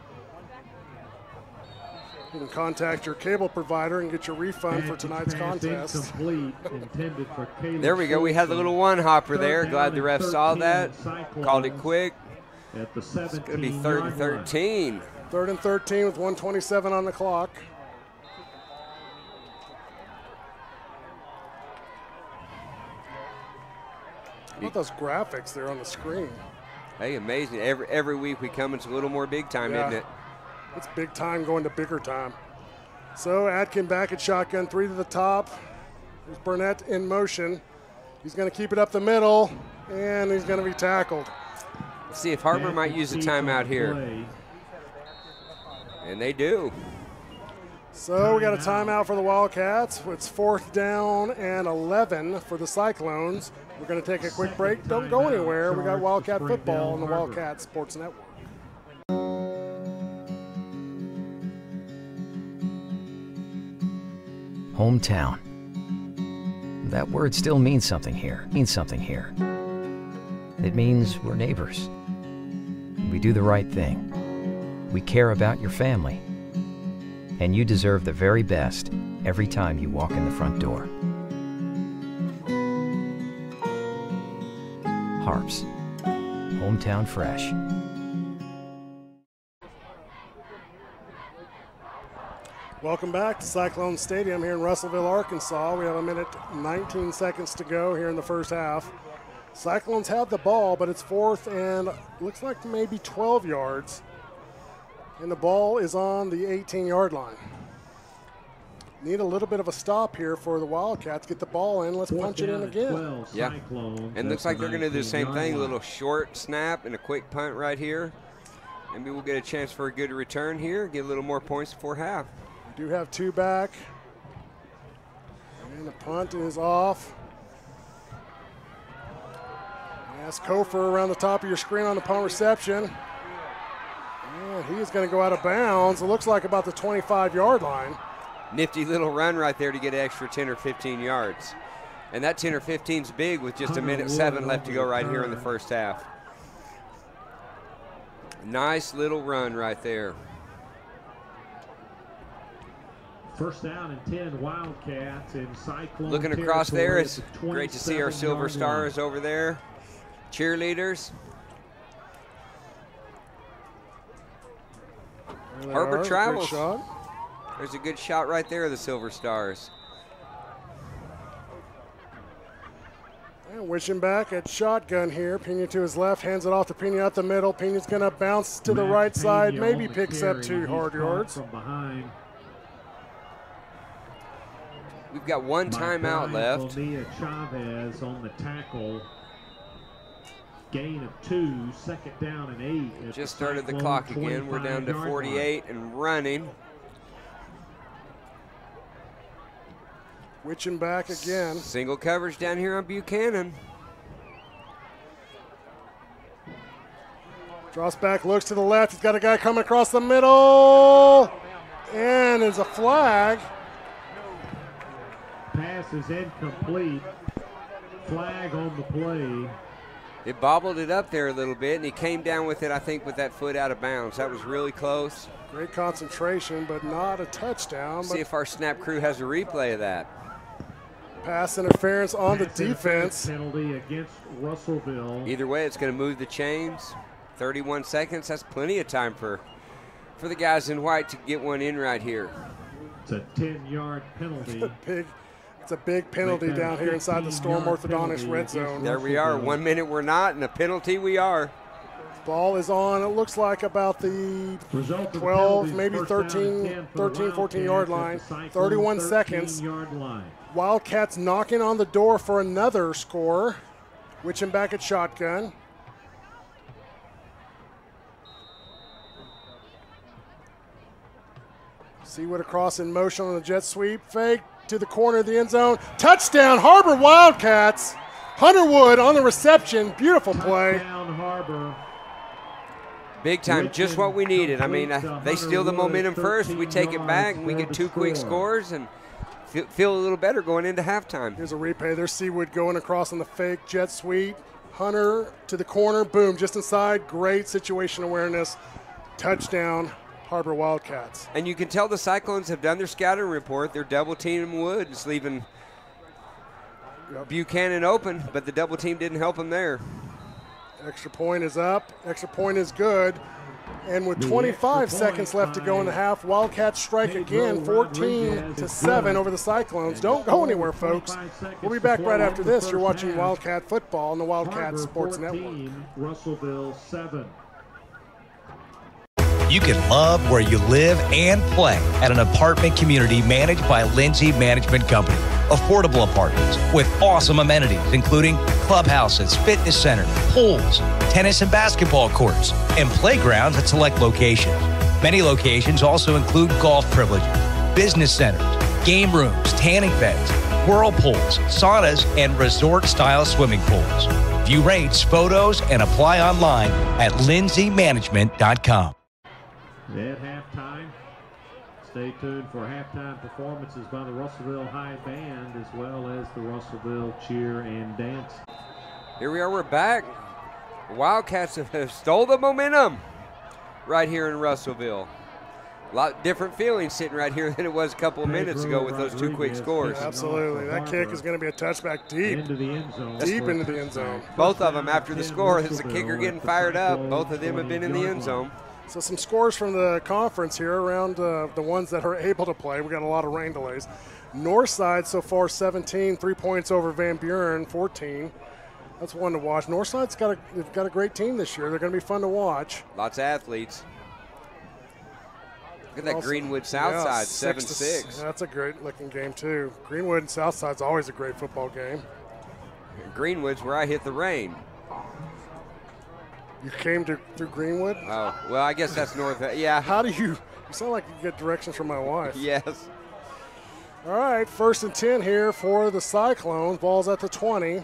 [SPEAKER 32] You can contact your cable provider and get your refund for tonight's contest.
[SPEAKER 33] There we go. We had the little one-hopper there. Glad the ref saw that. Called it quick. It's going to be 3rd and 13.
[SPEAKER 32] 3rd and 13 with 1:27 on the clock. How about those graphics there on the screen?
[SPEAKER 33] Hey, amazing. Every week we come, it's a little more big time, isn't it?
[SPEAKER 32] It's big time going to bigger time. So Atkin back at shotgun, 3 to the top. There's Burnett in motion. He's going to keep it up the middle, and he's going to be tackled.
[SPEAKER 33] Let's see if Har-Ber might use a timeout here. And they do.
[SPEAKER 32] So we got a timeout for the Wildcats. It's 4th down and 11 for the Cyclones. We're going to take a quick break. Don't go anywhere. We got Wildcat football on the Wildcat Sports Network.
[SPEAKER 5] Hometown. That word still means something here. It means we're neighbors. We do the right thing. We care about your family. And you deserve the very best every time you walk in the front door. Harps. Hometown fresh.
[SPEAKER 32] Welcome back to Cyclone Stadium here in Russellville, Arkansas. We have 1 minute 19 seconds to go here in the first half. Cyclones have the ball, but it's 4th and looks like maybe 12 yards. And the ball is on the 18-yard line. Need a little bit of a stop here for the Wildcats. Get the ball in. Let's punch it in again.
[SPEAKER 33] Yeah. And looks like they're going to do the same thing. A little short snap and a quick punt right here. Maybe we'll get a chance for a good return here. Get a little more points before half.
[SPEAKER 32] We do have 2 back. And the punt is off. That's Kofer around the top of your screen on the punt reception. And he is going to go out of bounds. It looks like about the 25-yard line.
[SPEAKER 33] Nifty little run right there to get an extra 10 or 15 yards. And that 10 or 15 is big with just 1 minute 7 left to go right here in the first half. Nice little run right there.
[SPEAKER 1] First down and 10 Wildcats in Cyclone.
[SPEAKER 33] Looking across there, it's great to see our Silver Stars over there. Cheerleaders. Har-Ber travels. There's a good shot right there of the Silver Stars.
[SPEAKER 32] And wishing back at shotgun here. Pena to his left, hands it off to Pena out the middle. Pena's going to bounce to the right side, maybe picks up 2 hard yards.
[SPEAKER 1] From behind.
[SPEAKER 33] We've got 1 timeout left.
[SPEAKER 1] Chavez on the tackle. Gain of 2, 2nd down and 8.
[SPEAKER 33] Just started the clock again. We're down to 48 and running.
[SPEAKER 32] Witching back again.
[SPEAKER 33] Single coverage down here on Buchanan.
[SPEAKER 32] Drops back, looks to the left. He's got a guy coming across the middle. And there's a flag.
[SPEAKER 1] Pass is incomplete. Flag on the play.
[SPEAKER 33] It bobbled it up there a little bit, and he came down with it, I think, with that foot out of bounds. That was really close.
[SPEAKER 32] Great concentration, but not a touchdown.
[SPEAKER 33] See if our snap crew has a replay of that.
[SPEAKER 32] Pass interference on the defense.
[SPEAKER 1] Penalty against Russellville.
[SPEAKER 33] Either way, it's going to move the chains. 31 seconds, that's plenty of time for for the guys in white to get one in right here.
[SPEAKER 1] It's a 10-yard penalty.
[SPEAKER 12] It's a big penalty down here inside the Storm Orthodontist red zone.
[SPEAKER 33] There we are. 1 minute we're not, and a penalty we are.
[SPEAKER 12] Ball is on, it looks like about the 12, maybe 13, 14-yard line. 31 seconds. Wildcats knocking on the door for another score. Witching back at shotgun. Seawood across in motion on the jet sweep. Fake to the corner of the end zone. Touchdown, Har-Ber Wildcats. Hunter Wood on the reception. Beautiful play.
[SPEAKER 1] Touchdown, Har-Ber.
[SPEAKER 33] Big time, just what we needed. I mean, they steal the momentum first, we take it back, and we get 2 quick scores and feel a little better going into halftime.
[SPEAKER 12] Here's a replay. There's Seawood going across on the fake jet sweep. Hunter to the corner, boom, just inside. Great situation awareness. Touchdown, Har-Ber Wildcats.
[SPEAKER 33] And you can tell the Cyclones have done their scouting report. They're double teaming Wood. It's leaving Buchanan open, but the double team didn't help him there.
[SPEAKER 12] Extra point is up. Extra point is good. And with 25 seconds left to go in the half, Wildcats strike again, 14-7 over the Cyclones. Don't go anywhere, folks. We'll be back right after this. You're watching Wildcat Football on the Wildcat Sports Network.
[SPEAKER 1] Russellville 7.
[SPEAKER 3] You can love where you live and play at an apartment community managed by Lindsay Management Company. Affordable apartments with awesome amenities, including clubhouses, fitness centers, pools, tennis and basketball courts, and playgrounds at select locations. Many locations also include golf privileges, business centers, game rooms, tanning beds, whirlpools, saunas, and resort-style swimming pools. View rates, photos, and apply online at lindsaymanagement.com.
[SPEAKER 1] At halftime, stay tuned for halftime performances by the Russellville High Band as well as the Russellville Cheer and Dance.
[SPEAKER 33] Here we are, we're back. The Wildcats have stole the momentum right here in Russellville. A lot different feelings sitting right here than it was a couple of minutes ago with those 2 quick scores.
[SPEAKER 12] Yeah, absolutely. That kick is going to be a touchback deep into the end zone. Deep into the end zone.
[SPEAKER 33] Both of them after the score, as the kicker getting fired up, both of them have been in the end zone.
[SPEAKER 12] So some scores from the conference here around the ones that are able to play. We got a lot of rain delays. Northside so far 17, 3 points over Van Buren, 14. That's one to watch. Northside's got a great team this year. They're going to be fun to watch.
[SPEAKER 33] Lots of athletes. Look at that Greenwood Southside, 7-6.
[SPEAKER 12] That's a great looking game too. Greenwood and Southside's always a great football game.
[SPEAKER 33] Greenwood's where I hit the rain.
[SPEAKER 12] You came through Greenwood?
[SPEAKER 33] Oh, well, I guess that's north. Yeah.
[SPEAKER 12] How do you sound like you get directions from my wife.
[SPEAKER 33] Yes.
[SPEAKER 12] All right, 1st and 10 here for the Cyclones. Ball's at the 20.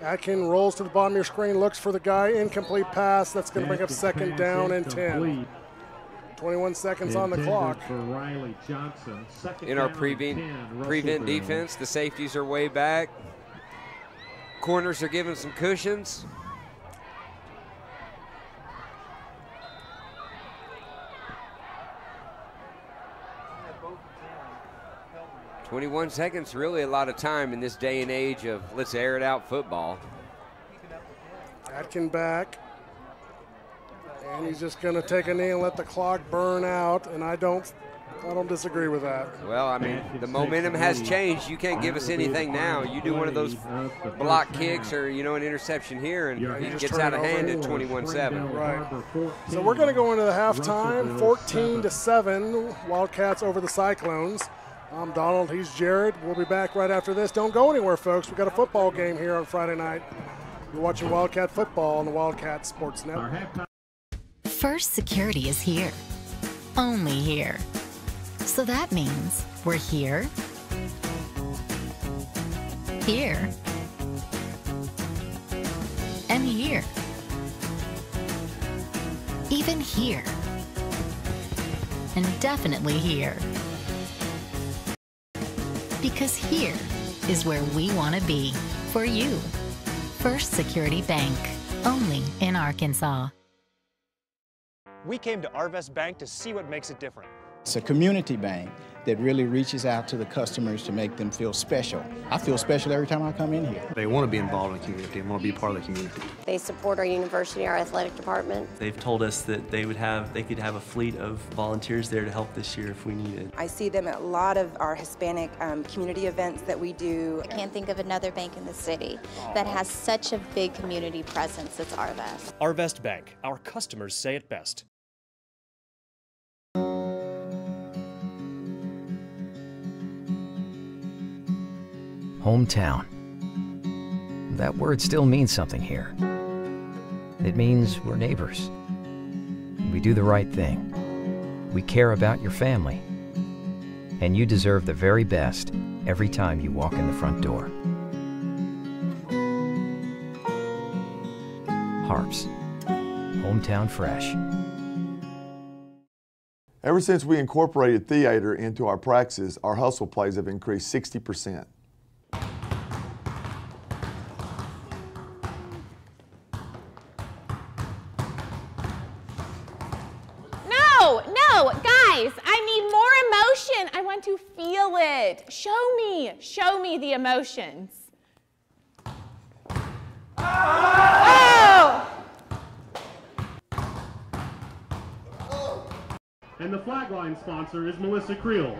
[SPEAKER 12] Atkin rolls to the bottom of your screen, looks for the guy, incomplete pass. That's going to bring up 2nd down and 10. 21 seconds on the clock.
[SPEAKER 1] For Riley Johnson.
[SPEAKER 33] In our prevent defense, the safeties are way back. Corners are giving some cushions. "21 seconds, really a lot of time in this day and age of let's air it out football."
[SPEAKER 12] Atkin back. And he's just going to take a knee and let the clock burn out, and I don't disagree with that.
[SPEAKER 33] Well, I mean, the momentum has changed. You can't give us anything now. You do one of those block kicks or, you know, an interception here, and it gets out of hand at 21-7.
[SPEAKER 12] Right. So we're going to go into the halftime, 14-7, Wildcats over the Cyclones. I'm Donald, he's Jared. We'll be back right after this. Don't go anywhere, folks. We've got a football game here on Friday night. You're watching Wildcat Football on the Wildcat Sports Network.
[SPEAKER 4] First Security is here. Only here. So that means we're here, here, and here. Even here. And definitely here. Because here is where we want to be for you. First Security Bank, only in Arkansas.
[SPEAKER 2] We came to Arvest Bank to see what makes it different.
[SPEAKER 11] It's a community bank that really reaches out to the customers to make them feel special. I feel special every time I come in here.
[SPEAKER 6] They want to be involved in the community and want to be part of the community.
[SPEAKER 13] They support our university, our athletic department.
[SPEAKER 14] They've told us that they could have a fleet of volunteers there to help this year if we needed.
[SPEAKER 15] I see them at a lot of our Hispanic community events that we do.
[SPEAKER 18] I can't think of another bank in the city that has such a big community presence as Arvest.
[SPEAKER 2] Arvest Bank. Our customers say it best.
[SPEAKER 5] Hometown. That word still means something here. It means we're neighbors. We do the right thing. We care about your family. And you deserve the very best every time you walk in the front door. Harps. Hometown fresh.
[SPEAKER 7] Ever since we incorporated theater into our practices, our hustle plays have increased 60%.
[SPEAKER 8] No, guys, I need more emotion. I want to feel it. Show me the emotions. Oh!
[SPEAKER 16] And the flagline sponsor is Melissa Creel.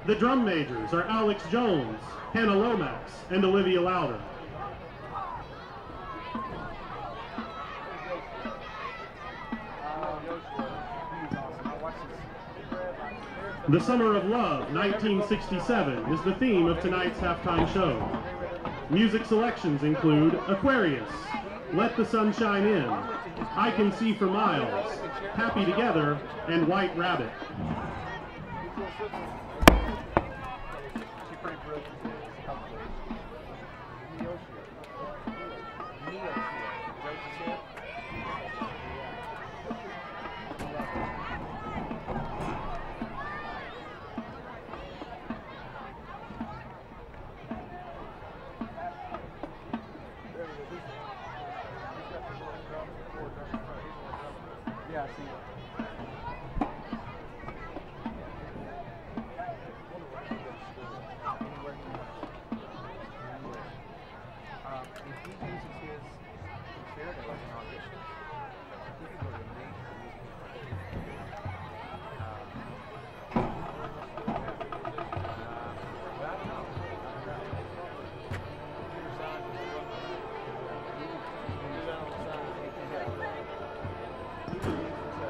[SPEAKER 16] The drum majors are Alex Jones, Hannah Lomax, and Olivia Louder. The Summer of Love, 1967, is the theme of tonight's halftime show. Music selections include Aquarius, Let the Sun Shine In, I Can See for Miles, Happy Together, and White Rabbit.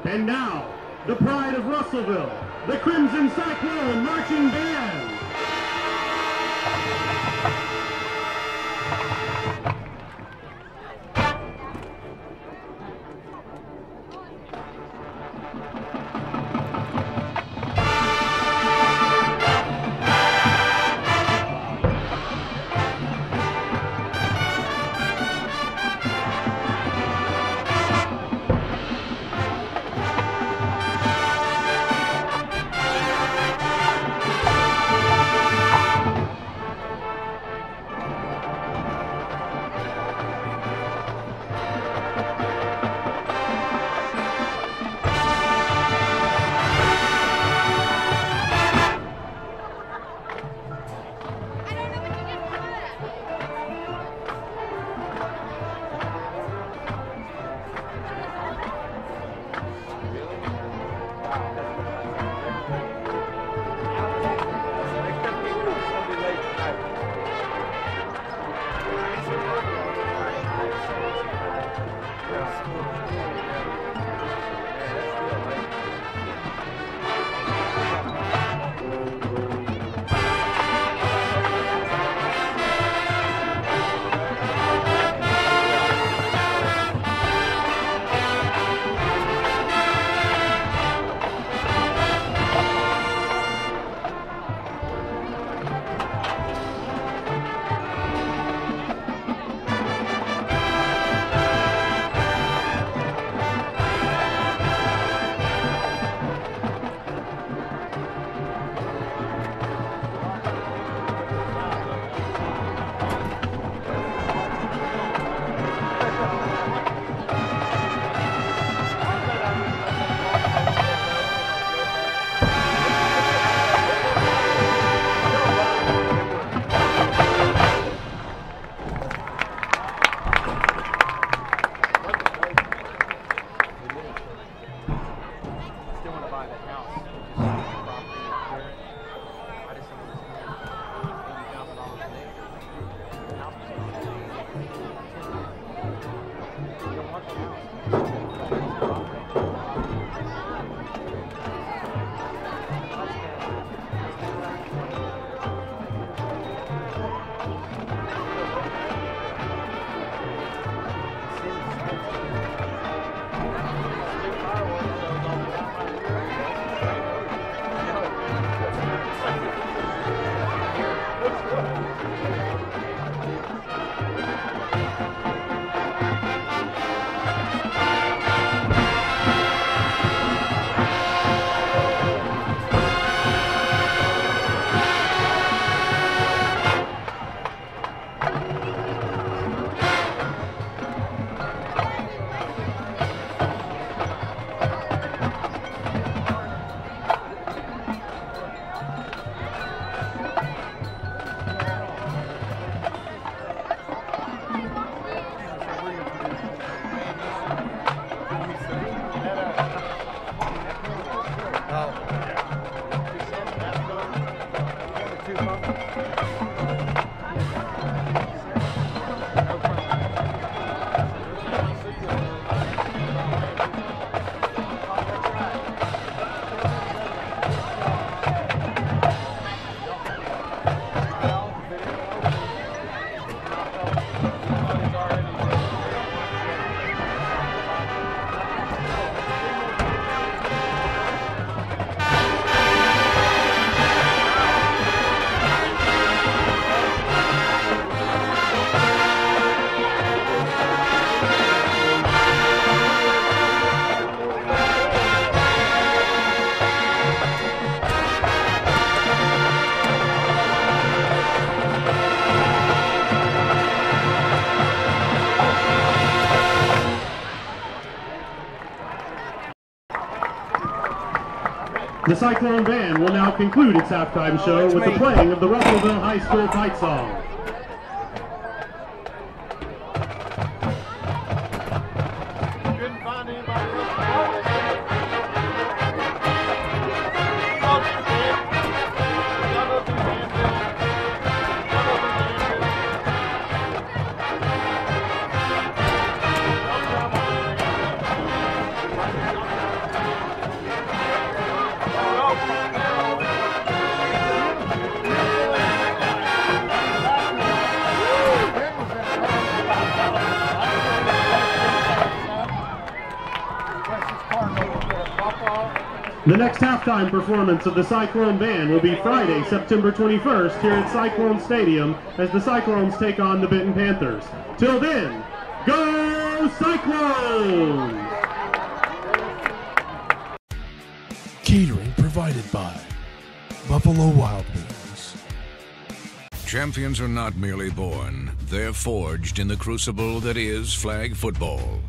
[SPEAKER 16] And now, the pride of Russellville, the Crimson Cyclone Marching Band.
[SPEAKER 17] want to buy the house. Just property here. I just think it's $80,000 an acre. The house is going to be $10 million. You don't want the house.
[SPEAKER 16] The Cyclone Band will now conclude its halftime show with the playing of the Russellville High School fight song. The next halftime performance of the Cyclone Band will be Friday, September 21st here at Cyclone Stadium as the Cyclones take on the Benton Panthers. Till then, go Cyclones!
[SPEAKER 19] Catering provided by Buffalo Wild Wings.
[SPEAKER 10] Champions are not merely born, they're forged in the crucible that is flag football.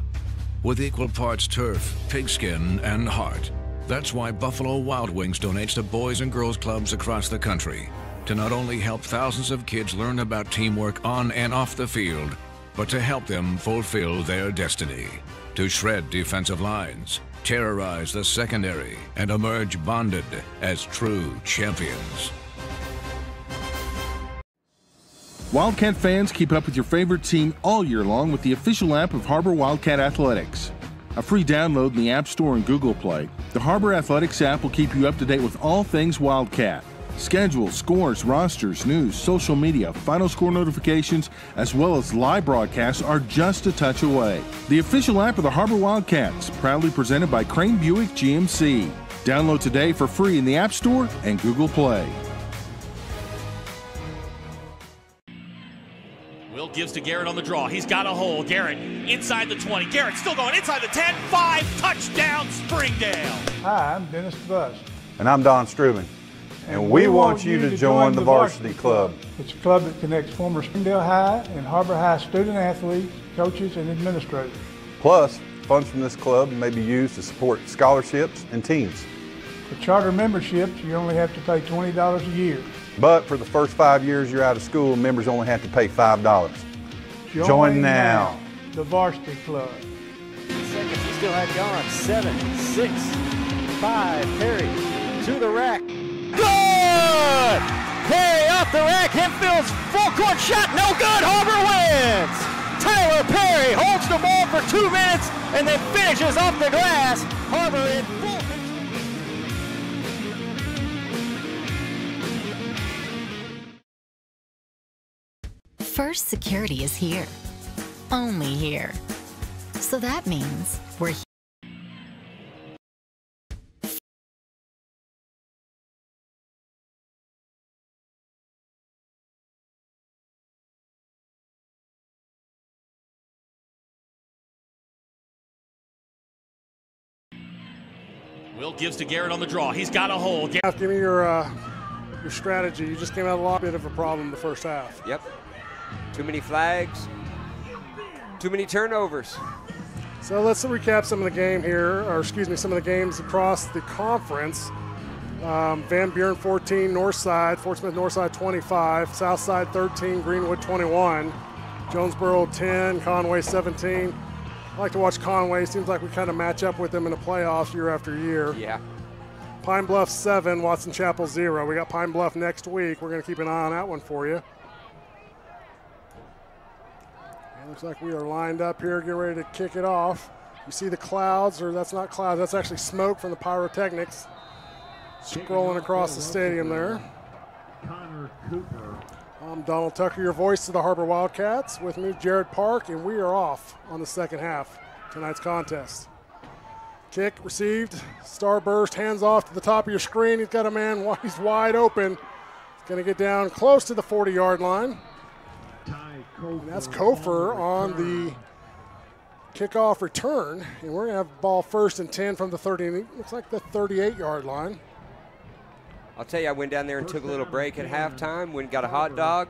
[SPEAKER 10] With equal parts turf, pigskin, and heart. That's why Buffalo Wild Wings donates to boys and girls clubs across the country to not only help thousands of kids learn about teamwork on and off the field, but to help them fulfill their destiny, to shred defensive lines, terrorize the secondary, and emerge bonded as true champions.
[SPEAKER 19] Wildcat fans, keep up with your favorite team all year long with the official app of Har-Ber Wildcat Athletics. A free download in the App Store and Google Play, the Har-Ber Athletics app will keep you up to date with all things Wildcat. Schedules, scores, rosters, news, social media, final score notifications, as well as live broadcasts are just a touch away. The official app of the Har-Ber Wildcats, proudly presented by Crane Buick GMC. Download today for free in the App Store and Google Play.
[SPEAKER 20] Will gives to Garrett on the draw. He's got a hole. Garrett inside the 20. Garrett still going inside the 10. 5, touchdown Springdale.
[SPEAKER 17] Hi, I'm Dennis Buss.
[SPEAKER 21] And I'm Don Struman. And we want you to join the Varsity Club.
[SPEAKER 17] It's a club that connects former Springdale High and Har-Ber High student athletes, coaches, and administrators.
[SPEAKER 21] Plus, funds from this club may be used to support scholarships and teams.
[SPEAKER 17] For charter memberships, you only have to pay $20 a year.
[SPEAKER 21] But for the first 5 years you're out of school, members only have to pay $5. Join now.
[SPEAKER 17] The Varsity Club.
[SPEAKER 22] Seconds, he still had gone. 7, 6, 5.
[SPEAKER 3] side. Perry to the rack. Good! Perry off the rack. Hempfield's full court shot. No good. Har-Ber wins. Tyler Perry holds the ball for 2 minutes and then finishes off the glass. Har-Ber in full.
[SPEAKER 4] First Security is here. Only here. So that means we're here.
[SPEAKER 20] Will gives to Garrett on the draw. He's got a hole.
[SPEAKER 12] Give me your strategy. You just came out a lot bit of a problem the first half.
[SPEAKER 33] Yep. Too many flags. Too many turnovers.
[SPEAKER 12] So let's recap some of the game here, or excuse me, some of the games across the conference. Van Buren 14, Northside, Fort Smith Northside 25, Southside 13, Greenwood 21, Jonesboro 10, Conway 17. I like to watch Conway. Seems like we kind of match up with them in the playoffs year after year.
[SPEAKER 33] Yeah.
[SPEAKER 12] Pine Bluff 7, Watson Chapel 0. We got Pine Bluff next week. We're going to keep an eye on that one for you. And looks like we are lined up here, getting ready to kick it off. You see the clouds, or that's not clouds, that's actually smoke from the pyrotechnics scrolling across the stadium there.
[SPEAKER 1] Connor Cooper.
[SPEAKER 12] I'm Donald Tucker, your voice to the Har-Ber Wildcats. With me, Jared Park, and we are off on the second half of tonight's contest. Kick received, starburst, hands off to the top of your screen. He's got a man, he's wide open. He's going to get down close to the 40-yard line. And that's Kofer on the kickoff return. And we're going to have ball 1st and 10 from the 30, looks like the 38-yard line.
[SPEAKER 33] I'll tell you, I went down there and took a little break at halftime, went and got a hot dog.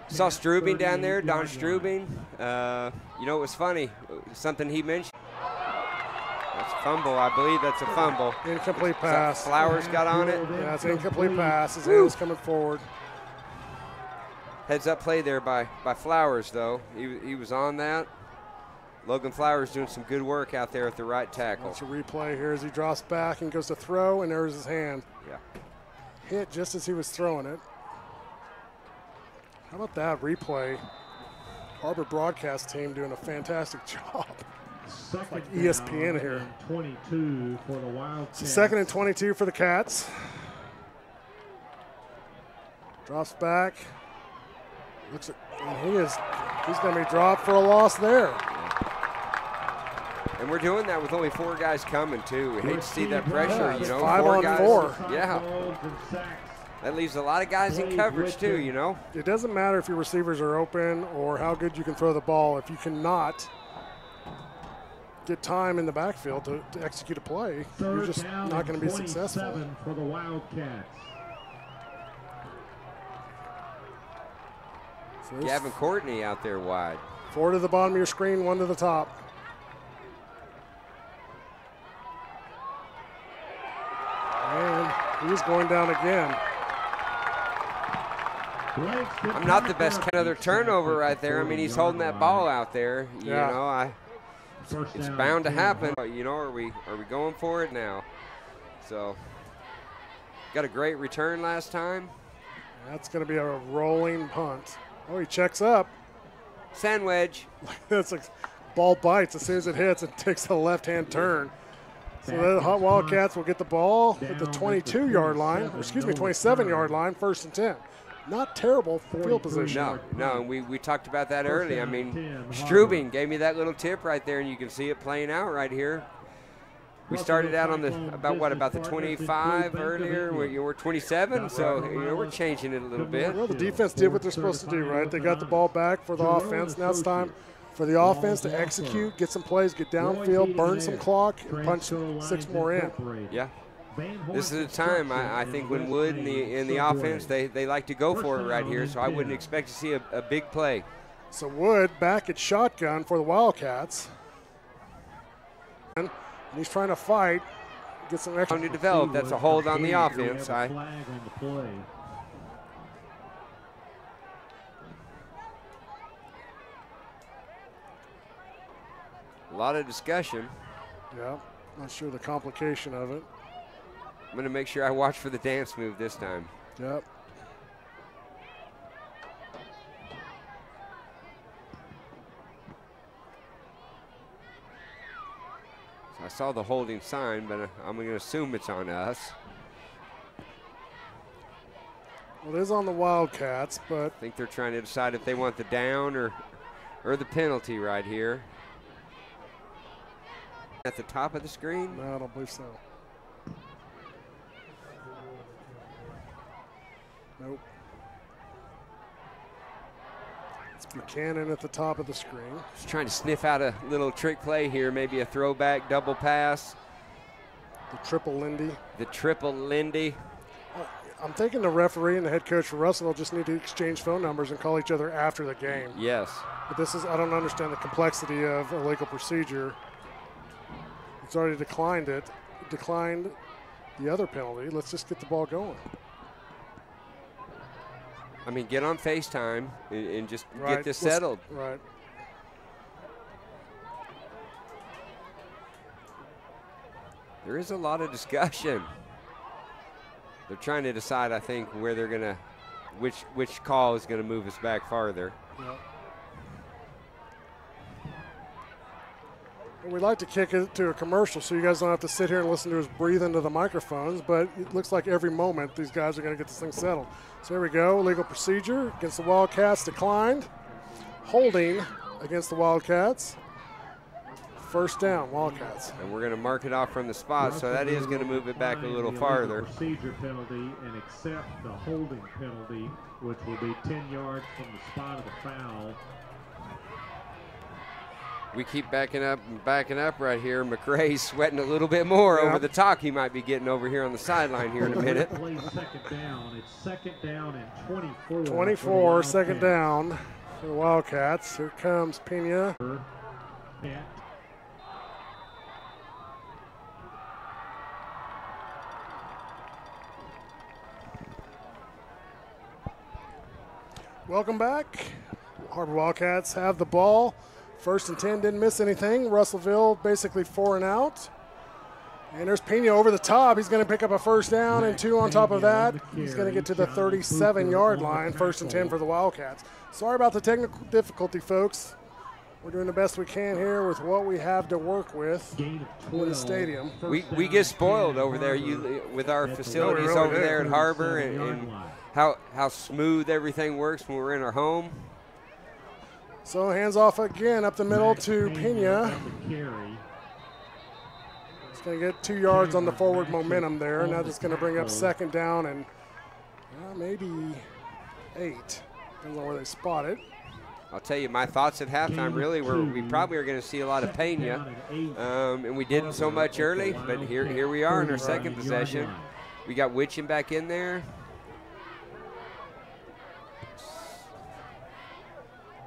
[SPEAKER 33] Saw Strubing down there, Don Strubing. You know, it was funny, something he mentioned. That's a fumble, I believe that's a fumble.
[SPEAKER 12] Incomplete pass.
[SPEAKER 33] Flowers got on it.
[SPEAKER 12] Yeah, it's an incomplete pass. His hand's coming forward.
[SPEAKER 33] Heads up play there by Flowers, though. He was on that. Logan Flowers doing some good work out there at the right tackle.
[SPEAKER 12] That's a replay here as he drops back and goes to throw, and there's his hand.
[SPEAKER 33] Yeah.
[SPEAKER 12] Hit just as he was throwing it. How about that replay? Har-Ber broadcast team doing a fantastic job. It's like ESPN here.
[SPEAKER 1] 22 for the Wildcats.
[SPEAKER 12] So 2nd and 22 for the Cats. Drops back. Looks at, and he's going to be dropped for a loss there.
[SPEAKER 33] And we're doing that with only 4 guys coming, too. We hate to see that pressure, you know.
[SPEAKER 12] 5 on 4.
[SPEAKER 33] Yeah. That leaves a lot of guys in coverage, too, you know.
[SPEAKER 12] It doesn't matter if your receivers are open or how good you can throw the ball. If you cannot get time in the backfield to execute a play, you're just not going to be successful.
[SPEAKER 1] For the Wildcats.
[SPEAKER 12] So
[SPEAKER 33] Gavin Courtney out there wide.
[SPEAKER 12] 4 to the bottom of your screen, 1 to the top. And he's going down again.
[SPEAKER 33] I'm not the best. Another turnover right there. I mean, he's holding that ball out there. You know, it's bound to happen. You know, are we going for it now? So, got a great return last time.
[SPEAKER 12] That's going to be a rolling punt. Oh, he checks up.
[SPEAKER 33] Sand wedge.
[SPEAKER 12] That's like ball bites as soon as it hits and takes a left-hand turn. So the Hot Wildcats will get the ball at the 22-yard line, or excuse me, 27-yard line, 1st and 10. Not terrible field position.
[SPEAKER 33] No, and we talked about that early. I mean, Strubing gave me that little tip right there, and you can see it playing out right here. We started out on about the 25 earlier. We're 27, so you know, we're changing it a little bit.
[SPEAKER 12] Well, the defense did what they're supposed to do, right? They got the ball back for the offense. Now it's time for the offense to execute, get some plays, get downfield, burn some clock, and punch 6 more in.
[SPEAKER 33] Yeah. This is a time, I think, when Wood in the offense, they like to go for it right here, so I wouldn't expect to see a big play.
[SPEAKER 12] So Wood back at shotgun for the Wildcats. And he's trying to fight, get some extra.
[SPEAKER 33] Trying to develop, that's a hold on the offense. A lot of discussion.
[SPEAKER 12] Yeah, not sure the complication of it.
[SPEAKER 33] I'm going to make sure I watch for the dance move this time.
[SPEAKER 12] Yep.
[SPEAKER 33] So I saw the holding sign, but I'm going to assume it's on us.
[SPEAKER 12] Well, it is on the Wildcats, but
[SPEAKER 33] I think they're trying to decide if they want the down or the penalty right here. At the top of the screen?
[SPEAKER 12] No, I don't believe so. Nope. It's Buchanan at the top of the screen.
[SPEAKER 33] Just trying to sniff out a little trick play here, maybe a throwback, double pass.
[SPEAKER 12] The triple Lindy.
[SPEAKER 33] The triple Lindy.
[SPEAKER 12] I'm thinking the referee and the head coach for Russellville just need to exchange phone numbers and call each other after the game.
[SPEAKER 33] Yes.
[SPEAKER 12] But this is, I don't understand the complexity of illegal procedure. It's already declined the other penalty. Let's just get the ball going.
[SPEAKER 33] I mean, get on FaceTime and just
[SPEAKER 12] Right.
[SPEAKER 33] get this settled.
[SPEAKER 12] Right.
[SPEAKER 33] There is a lot of discussion. They're trying to decide, I think, where they're going to, which call is going to move us back farther.
[SPEAKER 12] Yep. We'd like to kick it to a commercial so you guys don't have to sit here and listen to us breathe into the microphones, but it looks like every moment these guys are going to get this thing settled. So here we go, legal procedure against the Wildcats declined. Holding against the Wildcats. First down, Wildcats.
[SPEAKER 33] And we're going to mark it off from the spot, so that is going to move it back a little farther.
[SPEAKER 1] Procedure penalty and accept the holding penalty, which will be 10 yards from the spot of the foul.
[SPEAKER 33] We keep backing up right here. McRae's sweating a little bit more over the talk he might be getting over here on the sideline here in a minute.
[SPEAKER 1] Second down. It's second down and 24.
[SPEAKER 12] 24, second down for the Wildcats. Here comes Pena. Welcome back. Har-Ber Wildcats have the ball. First and 10, didn't miss anything. Russellville basically 4 and out. And there's Pena over the top. He's going to pick up a first down and 2 on top of that. He's going to get to the 37-yard line, first and 10 for the Wildcats. Sorry about the technical difficulty, folks. We're doing the best we can here with what we have to work with in the stadium.
[SPEAKER 33] We get spoiled over there with our facilities over there at Har-Ber and how smooth everything works when we're in our home.
[SPEAKER 12] So hands off again up the middle to Pena. He's going to get 2 yards on the forward momentum there. Now that's going to bring up second down and maybe 8. Depends on where they spot it.
[SPEAKER 33] I'll tell you, my thoughts at halftime really were we probably are going to see a lot of Pena, and we didn't so much early, but here we are in our second possession. We got Witchin back in there.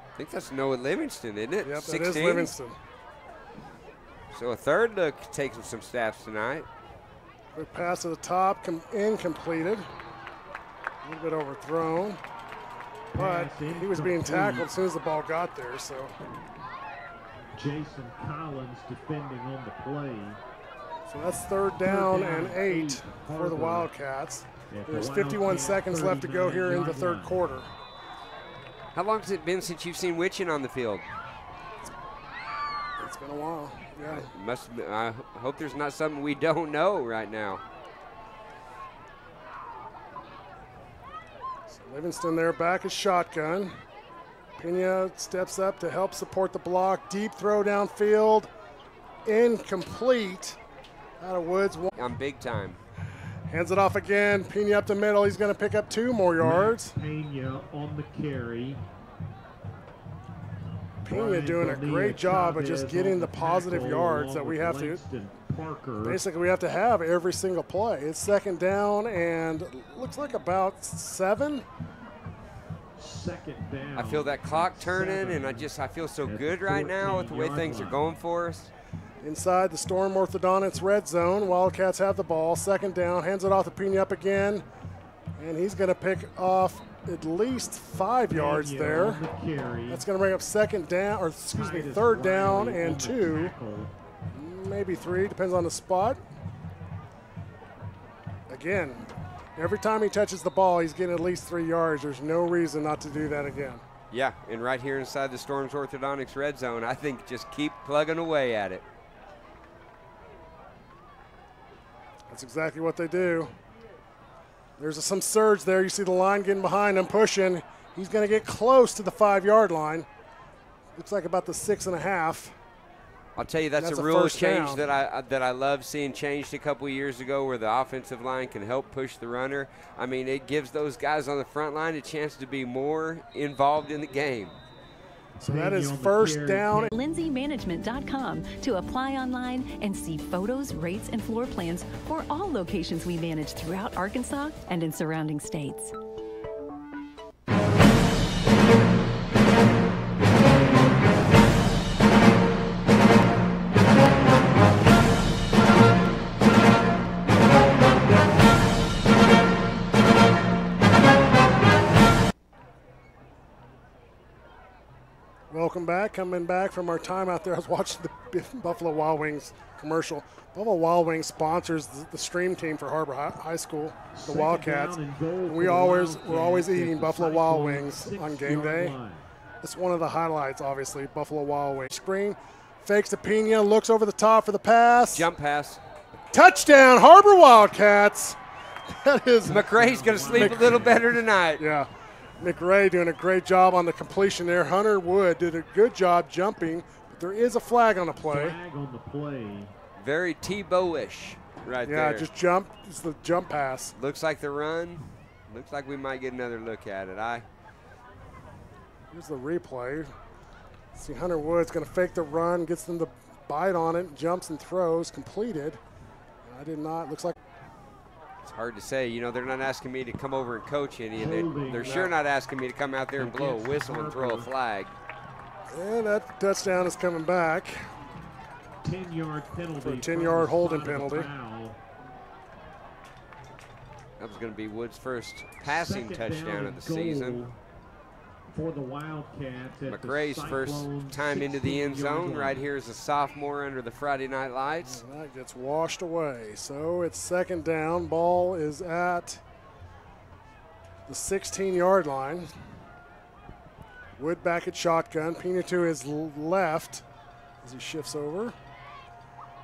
[SPEAKER 33] I think that's Noah Livingston, isn't it?
[SPEAKER 12] Yep,
[SPEAKER 33] 16.
[SPEAKER 12] that is Livingston.
[SPEAKER 33] So a third look takes some snaps tonight.
[SPEAKER 12] Quick pass to the top, incompleted. A little bit overthrown. But he was being tackled as soon as the ball got there, so.
[SPEAKER 1] Jason Collins defending on the play.
[SPEAKER 12] So that's third down and 8 for the Wildcats. There's 51 seconds left to go here in the third quarter.
[SPEAKER 33] How long has it been since you've seen Witchin on the field?
[SPEAKER 12] It's been a while, yeah.
[SPEAKER 33] I hope there's not something we don't know right now.
[SPEAKER 12] So Livingston there back is shotgun. Pena steps up to help support the block. Deep throw downfield. Incomplete. Out of Woods.
[SPEAKER 33] I'm big time.
[SPEAKER 12] Hands it off again. Pena up the middle. He's going to pick up 2 more yards.
[SPEAKER 1] Pena on the carry.
[SPEAKER 12] Pena doing a great job of just getting the positive yards that we have to. Basically, we have to have every single play. It's second down and looks like about 7.
[SPEAKER 1] Second down.
[SPEAKER 33] I feel that clock turning, and I feel so good right now with the way things are going for us.
[SPEAKER 12] Inside the Storm Orthodontics red zone. Wildcats have the ball. Second down. Hands it off to Pena up again. And he's going to pick off at least 5 yards there. That's going to bring up third down and 2. Maybe 3, depends on the spot. Again, every time he touches the ball, he's getting at least 3 yards. There's no reason not to do that again.
[SPEAKER 33] Yeah, and right here inside the Storms Orthodontics red zone, I think just keep plugging away at it.
[SPEAKER 12] That's exactly what they do. There's some surge there. You see the line getting behind him, pushing. He's going to get close to the 5-yard line. Looks like about the 6.5.
[SPEAKER 33] I'll tell you, that's a real change that I love seeing changed a couple of years ago, where the offensive line can help push the runner. I mean, it gives those guys on the front line a chance to be more involved in the game.
[SPEAKER 12] So that is first down.
[SPEAKER 9] LindsayManagement.com to apply online and see photos, rates, and floor plans for all locations we manage throughout Arkansas and in surrounding states.
[SPEAKER 12] Welcome back. Coming back from our time out there, I was watching the Buffalo Wild Wings commercial. Buffalo Wild Wings sponsors the stream team for Har-Ber High School, the Wildcats. We're always eating Buffalo Wild Wings on game day. It's one of the highlights, obviously, Buffalo Wild Wings. Screen, fakes to Pena, looks over the top for the pass.
[SPEAKER 33] Jump pass.
[SPEAKER 12] Touchdown, Har-Ber Wildcats. That is
[SPEAKER 33] McRae's going to sleep a little better tonight.
[SPEAKER 12] Yeah. McRae doing a great job on the completion there. Hunter Wood did a good job jumping, but there is a flag on the play.
[SPEAKER 1] Flag on the play.
[SPEAKER 33] Very Tebow-ish right there.
[SPEAKER 12] Yeah, just jump. It's the jump pass.
[SPEAKER 33] Looks like the run. Looks like we might get another look at it.
[SPEAKER 12] Here's the replay. See, Hunter Wood's going to fake the run, gets them to bite on it, jumps and throws, completed. I did not. Looks like.
[SPEAKER 33] It's hard to say. You know, they're not asking me to come over and coach any, and they're sure not asking me to come out there and blow a whistle and throw a flag.
[SPEAKER 12] And that touchdown is coming back.
[SPEAKER 1] 10-yard penalty.
[SPEAKER 12] For a 10-yard holding penalty.
[SPEAKER 33] That was going to be Wood's first passing touchdown of the season.
[SPEAKER 1] For the Wildcats.
[SPEAKER 33] McRae's first time into the end zone. Right here is a sophomore under the Friday Night Lights.
[SPEAKER 12] And that gets washed away. So it's second down. Ball is at the 16-yard line. Wood back at shotgun. Pena to his left as he shifts over.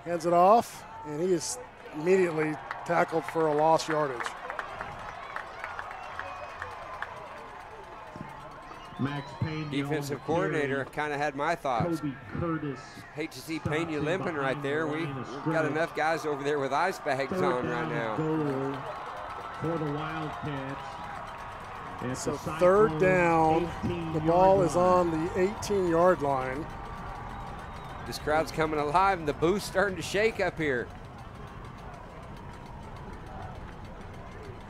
[SPEAKER 12] Hands it off, and he is immediately tackled for a lost yardage.
[SPEAKER 1] Max Pena,
[SPEAKER 33] defensive coordinator, kind of had my thoughts. Hate to see Pena limping right there. We've got enough guys over there with ice bags on right now.
[SPEAKER 1] For the Wildcats.
[SPEAKER 12] So third down, the ball is on the 18-yard line.
[SPEAKER 33] This crowd's coming alive, and the booth's starting to shake up here.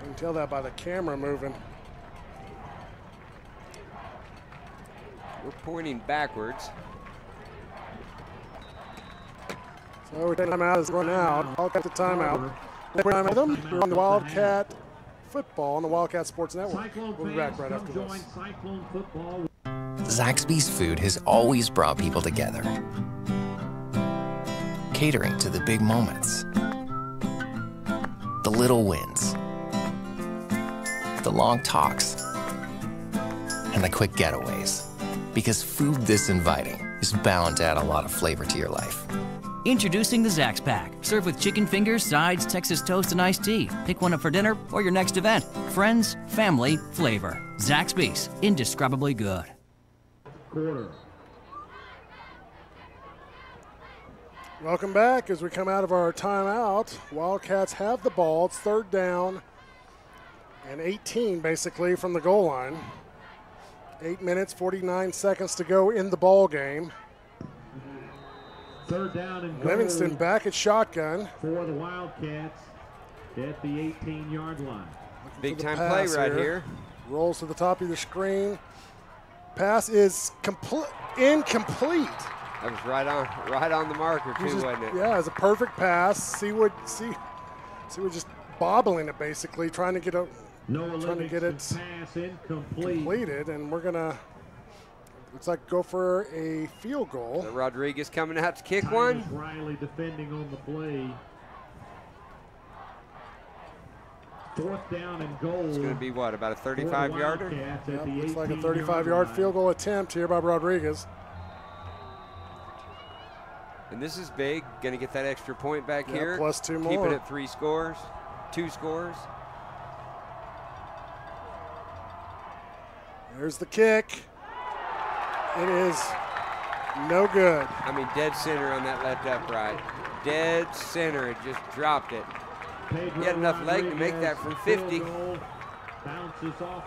[SPEAKER 12] You can tell that by the camera moving.
[SPEAKER 33] We're pointing backwards.
[SPEAKER 12] So timeout is run out. I'll get the timeout. You're on the Wildcat Football on the Wildcat Sports Network. We'll be back right after this.
[SPEAKER 11] Zaxby's food has always brought people together. Catering to the big moments, the little wins, the long talks, and the quick getaways. Because food this inviting is bound to add a lot of flavor to your life.
[SPEAKER 22] Introducing the Zax Pack. Served with chicken fingers, sides, Texas toast, and iced tea. Pick one up for dinner or your next event. Friends, family, flavor. Zaxby's. Indescribably good.
[SPEAKER 1] Quarter.
[SPEAKER 12] Welcome back as we come out of our timeout. Wildcats have the ball. It's third down and 18 basically from the goal line. 8 minutes, 49 seconds to go in the ball game.
[SPEAKER 1] Third down and goal.
[SPEAKER 12] Livingston back at shotgun.
[SPEAKER 1] For the Wildcats at the 18-yard line.
[SPEAKER 33] Big time play right here.
[SPEAKER 12] Rolls to the top of the screen. Pass is incomplete.
[SPEAKER 33] That was right on the marker too, wasn't it?
[SPEAKER 12] Yeah, it's a perfect pass. Seawood just bobbling it basically, trying to get it
[SPEAKER 1] pass
[SPEAKER 12] completed, and we're gonna looks like go for a field goal.
[SPEAKER 33] So Rodriguez coming out to kick one.
[SPEAKER 1] Riley defending on the play. 4th down and goal.
[SPEAKER 33] It's going to be what, about a 35-yarder?
[SPEAKER 12] Yep, looks like a 35-yard field goal attempt here by Rodriguez.
[SPEAKER 33] And this is big. Going to get that extra point back here.
[SPEAKER 12] Plus 2 more.
[SPEAKER 33] Keep it at 2 scores.
[SPEAKER 12] There's the kick. It is no good.
[SPEAKER 33] I mean, dead center on that left upright. Dead center. It just dropped it. He had enough leg to make that from 50.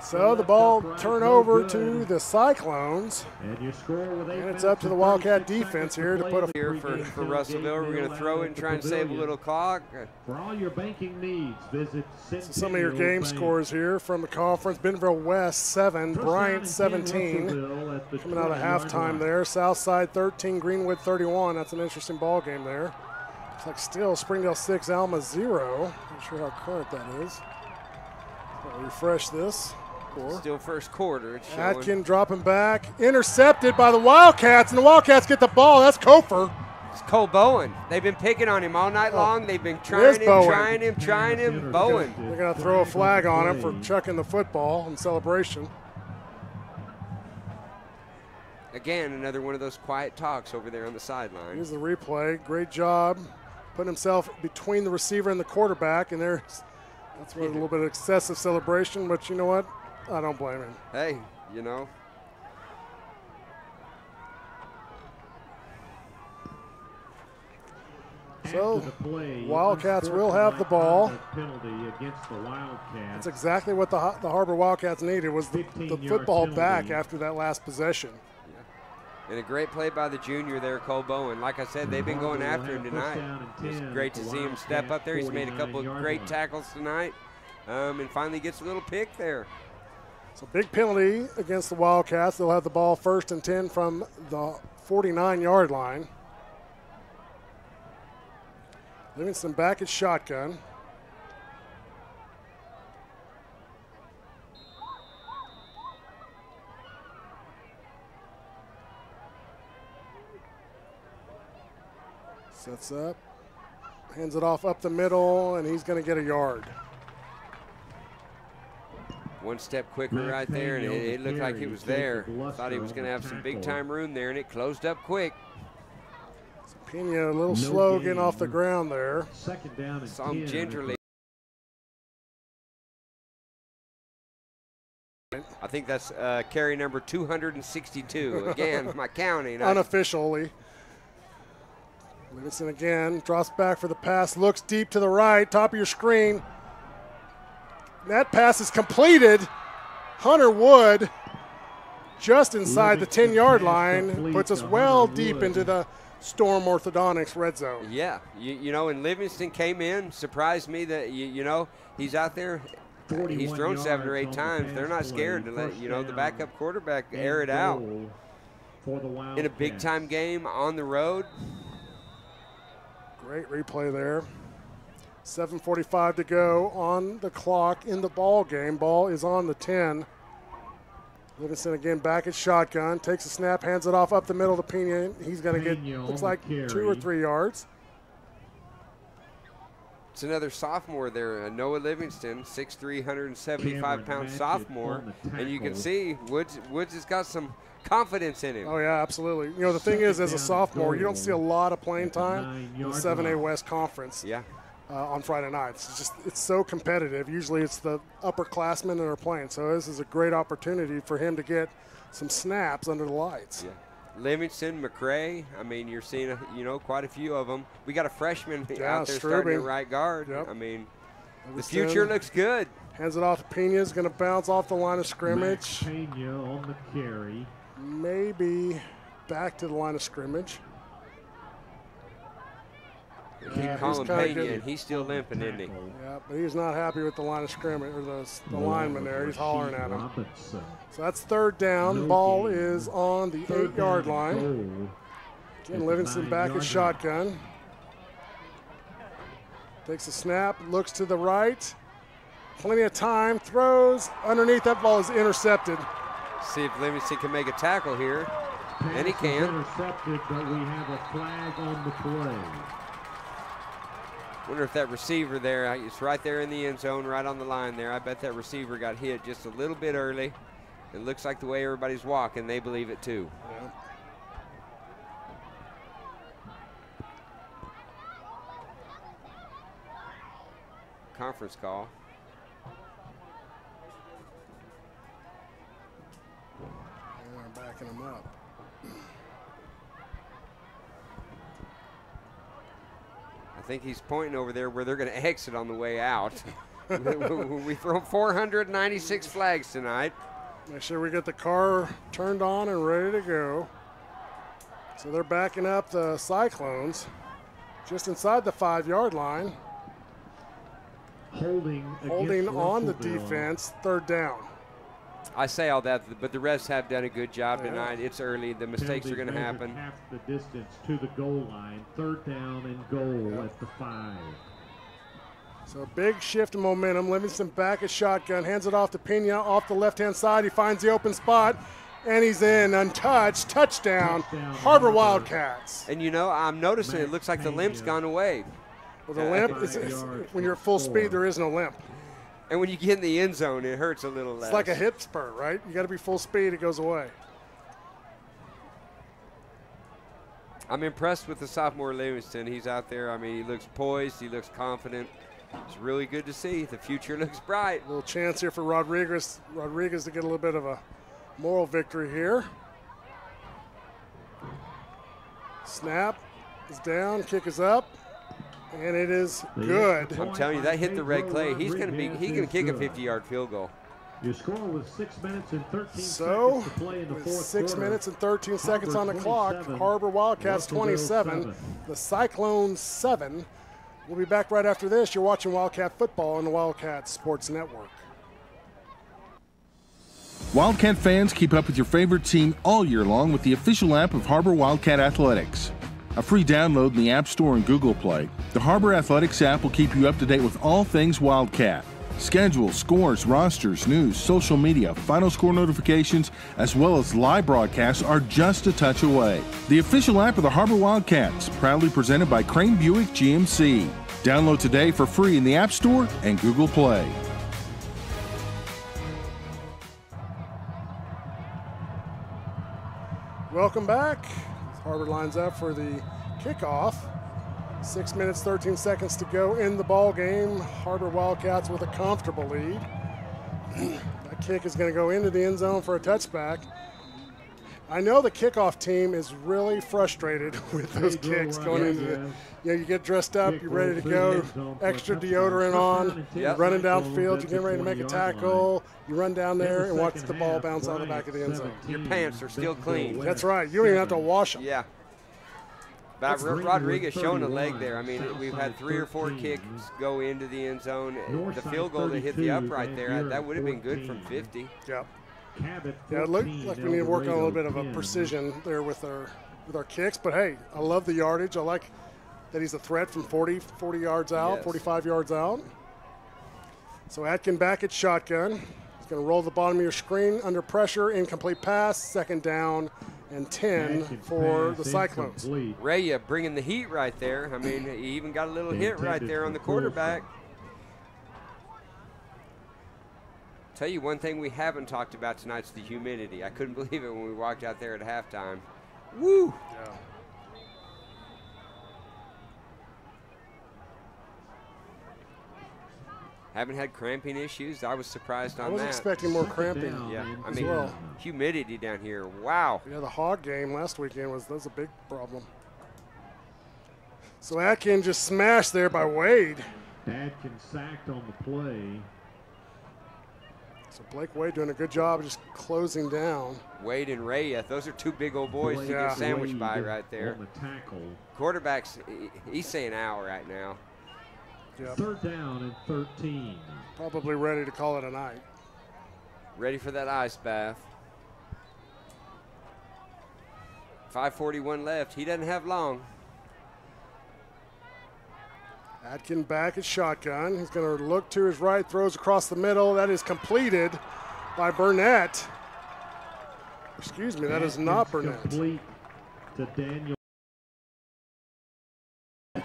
[SPEAKER 12] So the ball turn over to the Cyclones. And it's up to the Wildcat defense here to put a
[SPEAKER 33] here for Russellville. We're going to throw it and try and save a little clock.
[SPEAKER 1] For all your banking needs, visit
[SPEAKER 12] so some of your game scores here from the conference. Bentonville West 7, Bryant 17. Coming out of halftime there. Southside 13, Greenwood 31. That's an interesting ball game there. Looks like still Springdale 6, Alma 0. Not sure how current that is. I'll refresh this.
[SPEAKER 33] Still first quarter. It's showing.
[SPEAKER 12] Atkin dropping back. Intercepted by the Wildcats, and the Wildcats get the ball. That's Kofer.
[SPEAKER 33] It's Cole Bowen. They've been picking on him all night long. They've been trying him. Bowen.
[SPEAKER 12] They're going to throw a flag on him for chucking the football in celebration.
[SPEAKER 33] Again, another one of those quiet talks over there on the sideline.
[SPEAKER 12] Here's the replay. Great job putting himself between the receiver and the quarterback, and that's a little bit of excessive celebration, but you know what? I don't blame him.
[SPEAKER 33] Hey, you know.
[SPEAKER 12] So, Wildcats will have the ball. That's exactly what the Har-Ber Wildcats needed, was the football back after that last possession.
[SPEAKER 33] And a great play by the junior there, Cole Bowen. Like I said, they've been going after him tonight. It's great to see him step up there. He's made a couple of great tackles tonight, and finally gets a little pick there.
[SPEAKER 12] So big penalty against the Wildcats. They'll have the ball 1st and 10 from the 49-yard line. Livingston back at shotgun. Sets up, hands it off up the middle, and he's going to get a yard.
[SPEAKER 33] One step quicker right there, and it looked like it was there. Thought he was going to have some big-time room there, and it closed up quick.
[SPEAKER 12] So Pena a little slow getting off the ground there.
[SPEAKER 1] Second down and
[SPEAKER 33] saw him gingerly. I think that's carry number 262. Again, my counting.
[SPEAKER 12] Unofficially. Livingston again, drops back for the pass, looks deep to the right, top of your screen. That pass is completed. Hunter Wood, just inside the 10-yard line, puts us well deep into the Storm Orthodontics red zone.
[SPEAKER 33] Yeah, you know, and Livingston came in, surprised me that, you know, he's out there. He's thrown 7 or 8 times. They're not scared to let, you know, the backup quarterback air it out. In a big-time game on the road.
[SPEAKER 12] Great replay there. 7:45 to go on the clock in the ball game. Ball is on the 10. Livingston again back at shotgun. Takes a snap, hands it off up the middle to Pena. He's going to get, looks like 2 or 3 yards.
[SPEAKER 33] It's another sophomore there, Noah Livingston, 6'3", 175-pound sophomore. And you can see Woods has got some confidence in him.
[SPEAKER 12] Oh, yeah, absolutely. You know, the thing is, as a sophomore, you don't see a lot of playing time in the 7A West Conference on Friday nights. It's so competitive. Usually it's the upperclassmen that are playing. So this is a great opportunity for him to get some snaps under the lights.
[SPEAKER 33] Yeah. Livingston, McRae, I mean, you're seeing, you know, quite a few of them. We got a freshman out there starting at right guard.
[SPEAKER 12] Yep.
[SPEAKER 33] I mean, the future looks good.
[SPEAKER 12] Hands it off to Pena. Is going to bounce off the line of scrimmage.
[SPEAKER 1] Pena on the carry.
[SPEAKER 12] Maybe back to the line of scrimmage.
[SPEAKER 33] Keep calling Pena, and he's still limping, isn't he?
[SPEAKER 12] Yeah, but he's not happy with the line of scrimmage, or the lineman there. He's hollering at him. So that's 3rd down. Ball is on the 8-yard line. Again, Livingston back at shotgun. Takes a snap, looks to the right. Plenty of time, throws underneath. That ball is intercepted.
[SPEAKER 33] See if Livingston can make a tackle here. And he can.
[SPEAKER 1] Intercepted, but we have a flag on the play.
[SPEAKER 33] Wonder if that receiver there, it's right there in the end zone, right on the line there. I bet that receiver got hit just a little bit early. It looks like the way everybody's walking, they believe it too.
[SPEAKER 12] Yeah.
[SPEAKER 33] Conference call.
[SPEAKER 12] And they're backing him up.
[SPEAKER 33] I think he's pointing over there where they're going to exit on the way out. We throw 496 flags tonight.
[SPEAKER 12] Make sure we get the car turned on and ready to go. So they're backing up the Cyclones just inside the 5-yard line.
[SPEAKER 1] Holding
[SPEAKER 12] on the defense, 3rd down.
[SPEAKER 33] I say all that, but the refs have done a good job tonight. It's early. The mistakes are going to happen.
[SPEAKER 1] Half the distance to the goal line. 3rd down and goal at the 5.
[SPEAKER 12] So a big shift in momentum. Livingston back at shotgun, hands it off to Pena off the left-hand side. He finds the open spot, and he's in, untouched. Touchdown, Har-Ber Wildcats.
[SPEAKER 33] And you know, I'm noticing it looks like the limp's gone away.
[SPEAKER 12] Well, the limp, when you're at full speed, there is no limp.
[SPEAKER 33] And when you get in the end zone, it hurts a little less.
[SPEAKER 12] It's like a hip spur, right? You got to be full speed, it goes away.
[SPEAKER 33] I'm impressed with the sophomore Livingston. He's out there. I mean, he looks poised. He looks confident. It's really good to see. The future looks bright.
[SPEAKER 12] A little chance here for Rodriguez to get a little bit of a moral victory here. Snap is down, kick is up, and it is good.
[SPEAKER 33] I'm telling you, that hit the red clay. He can kick a 50-yard field goal.
[SPEAKER 1] Your score was 6 minutes and 13 seconds
[SPEAKER 12] So,
[SPEAKER 1] to play in the
[SPEAKER 12] with
[SPEAKER 1] 4th
[SPEAKER 12] 6
[SPEAKER 1] quarter.
[SPEAKER 12] minutes and 13 seconds on the clock,
[SPEAKER 1] 27,
[SPEAKER 12] Har-Ber Wildcats 27, the Cyclones 7. We'll be back right after this. You're watching Wildcat Football on the Wildcat Sports Network.
[SPEAKER 19] Wildcat fans, keep up with your favorite team all year long with the official app of Har-Ber Wildcat Athletics. A free download in the App Store and Google Play, the Har-Ber Athletics app will keep you up to date with all things Wildcat. Schedules, scores, rosters, news, social media, final score notifications, as well as live broadcasts are just a touch away. The official app of the Har-Ber Wildcats, proudly presented by Crane Buick GMC. Download today for free in the App Store and Google Play.
[SPEAKER 12] Welcome back. Har-Ber lines up for the kickoff. 6 minutes, 13 seconds to go in the ball game. Har-Ber Wildcats with a comfortable lead. That kick is going to go into the end zone for a touchback. I know the kickoff team is really frustrated with those kicks going into the, you get dressed up, you're ready to go, extra deodorant on, running downfield, you're getting ready to make a tackle, you run down there and watch the ball bounce out the back of the end zone.
[SPEAKER 33] Your pants are still clean.
[SPEAKER 12] That's right. You don't even have to wash them.
[SPEAKER 33] Yeah. But Rodriguez showing a leg there. I mean, we've had 3 or 4 kicks go into the end zone. The field goal that hit the upright there, that would have been good from 50.
[SPEAKER 12] Yep. Yeah, it looked like we need to work on a little bit of a precision there with our kicks. But hey, I love the yardage. I like that he's a threat from 40 yards out, yes. 45 yards out. So Atkin back at shotgun. He's going to roll the bottom of your screen under pressure, incomplete pass, 2nd down and 10 for the Cyclones.
[SPEAKER 33] Raya bringing the heat right there. I mean, he even got a little hit right there on the quarterback. Tell you one thing we haven't talked about tonight is the humidity. I couldn't believe it when we walked out there at halftime. Woo!
[SPEAKER 12] Yeah.
[SPEAKER 33] Haven't had cramping issues. I was surprised on that.
[SPEAKER 12] I was expecting more cramping.
[SPEAKER 33] Yeah, I mean, humidity down here. Wow.
[SPEAKER 12] Yeah, the Hog game last weekend was a big problem. So Atkin just smashed there by Wade.
[SPEAKER 1] Atkin sacked on the play.
[SPEAKER 12] So Blake Wade doing a good job of just closing down.
[SPEAKER 33] Wade and Raya, those are 2 big old boys to get sandwiched by right there.
[SPEAKER 1] On the tackle.
[SPEAKER 33] Quarterback's, he's saying ow right now.
[SPEAKER 12] Yep.
[SPEAKER 1] 3rd down and 13.
[SPEAKER 12] Probably ready to call it a night.
[SPEAKER 33] Ready for that ice bath. 5:41 left. He doesn't have long.
[SPEAKER 12] Atkin back at shotgun. He's going to look to his right, throws across the middle. That is completed by Burnett. Excuse me, that is not Burnett.
[SPEAKER 1] Complete to Daniel.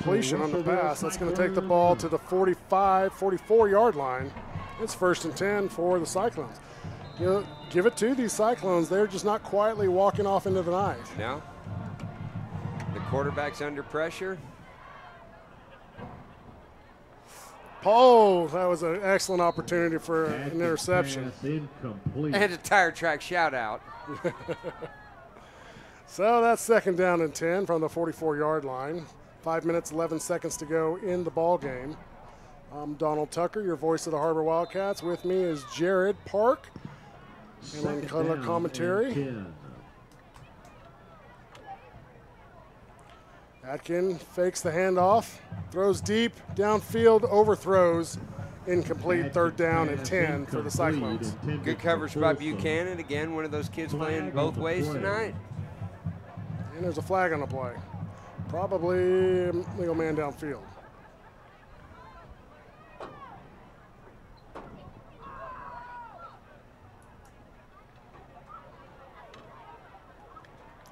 [SPEAKER 12] completion on the pass. That's going to take the ball to the 45, 44-yard line. It's 1st and 10 for the Cyclones. You know, give it to these Cyclones. They're just not quietly walking off into the night.
[SPEAKER 33] No. The quarterback's under pressure.
[SPEAKER 12] Oh, that was an excellent opportunity for an interception.
[SPEAKER 1] Incomplete.
[SPEAKER 33] And a tire track shout out.
[SPEAKER 12] So that's 2nd down and 10 from the 44-yard line. 5 minutes, 11 seconds to go in the ball game. I'm Donald Tucker, your voice of the Har-Ber Wildcats. With me is Jared Park. And then color commentary. Atkin fakes the handoff, throws deep, downfield, overthrows, incomplete, 3rd down and 10 for the Cyclones.
[SPEAKER 33] Good coverage by Buchanan. Again, one of those kids playing both ways tonight.
[SPEAKER 12] And there's a flag on the play. Probably legal man downfield.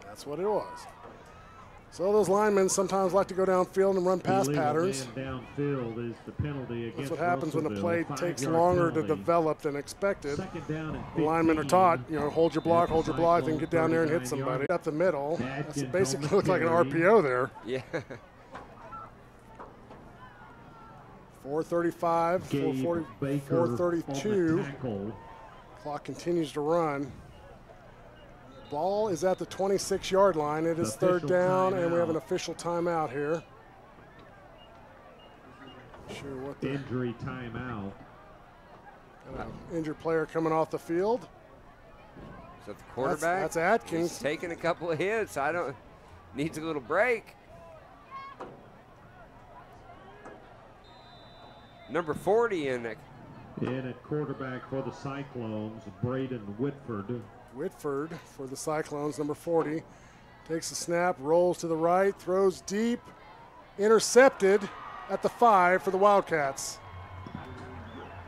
[SPEAKER 12] That's what it was. So those linemen sometimes like to go downfield and run pass patterns.
[SPEAKER 1] Downfield is the penalty against
[SPEAKER 12] That's what happens when the play
[SPEAKER 1] 5-yard
[SPEAKER 12] takes longer
[SPEAKER 1] penalty.
[SPEAKER 12] to develop than expected.
[SPEAKER 1] 2nd down and
[SPEAKER 12] The linemen are
[SPEAKER 1] 15.
[SPEAKER 12] taught, you know, hold your block, then get down there and hit somebody. Up the middle. That's basically looked like an RPO there.
[SPEAKER 33] Yeah.
[SPEAKER 12] 4:35, 4:32. Clock continues to run. Ball is at the 26-yard line. It is 3rd down, and we have an official timeout here. Sure what the
[SPEAKER 1] injury timeout.
[SPEAKER 12] Injured player coming off the field.
[SPEAKER 33] Is that the quarterback?
[SPEAKER 12] That's Atkins.
[SPEAKER 33] He's taking a couple of hits. Needs a little break. Number 40 in it.
[SPEAKER 1] In at quarterback for the Cyclones, Braden Whitford.
[SPEAKER 12] Whitford for the Cyclones, number 40. Takes the snap, rolls to the right, throws deep, intercepted at the 5 for the Wildcats.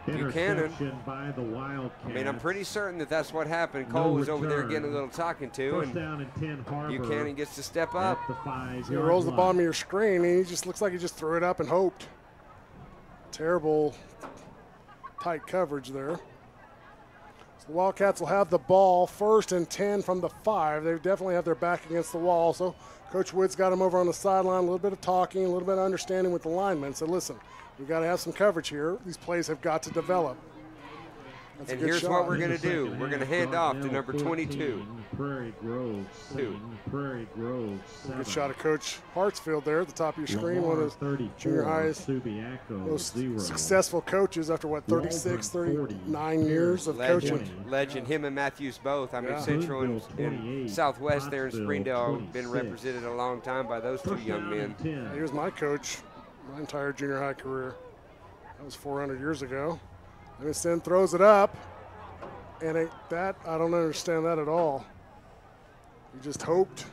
[SPEAKER 33] Buchanan.
[SPEAKER 1] By the Wildcats.
[SPEAKER 33] I mean, I'm pretty certain that that's what happened. Cole was over there getting a little talking to,
[SPEAKER 1] 1st
[SPEAKER 33] and
[SPEAKER 1] down and 10 Har-Ber
[SPEAKER 33] Buchanan gets to step up.
[SPEAKER 1] at the 5-yard
[SPEAKER 12] He rolls the
[SPEAKER 1] line.
[SPEAKER 12] bottom of your screen, and he just looks like he just threw it up and hoped. Terrible tight coverage there. So the Wildcats will have the ball 1st and 10 from the 5. They definitely have their back against the wall. So Coach Wood's got them over on the sideline, a little bit of talking, a little bit of understanding with the linemen. So listen, we've got to have some coverage here. These plays have got to develop. That's
[SPEAKER 33] And
[SPEAKER 12] a good
[SPEAKER 33] here's
[SPEAKER 12] shot.
[SPEAKER 33] what we're going to do. We're going to hand off to number 22.
[SPEAKER 1] Prairie Grove 7. Prairie Grove 7.
[SPEAKER 12] Good shot of Coach Hartsfield there at the top of your screen. One of those junior highs, most successful coaches after, what, 36, 39 years of coaching.
[SPEAKER 33] Legend, him and Matthews both. I mean, Central and Southwest there in Springdale have been represented a long time by those two young men.
[SPEAKER 12] He was my coach my entire junior high career. That was 400 years ago. And instead throws it up, and I don't understand that at all. He just hoped.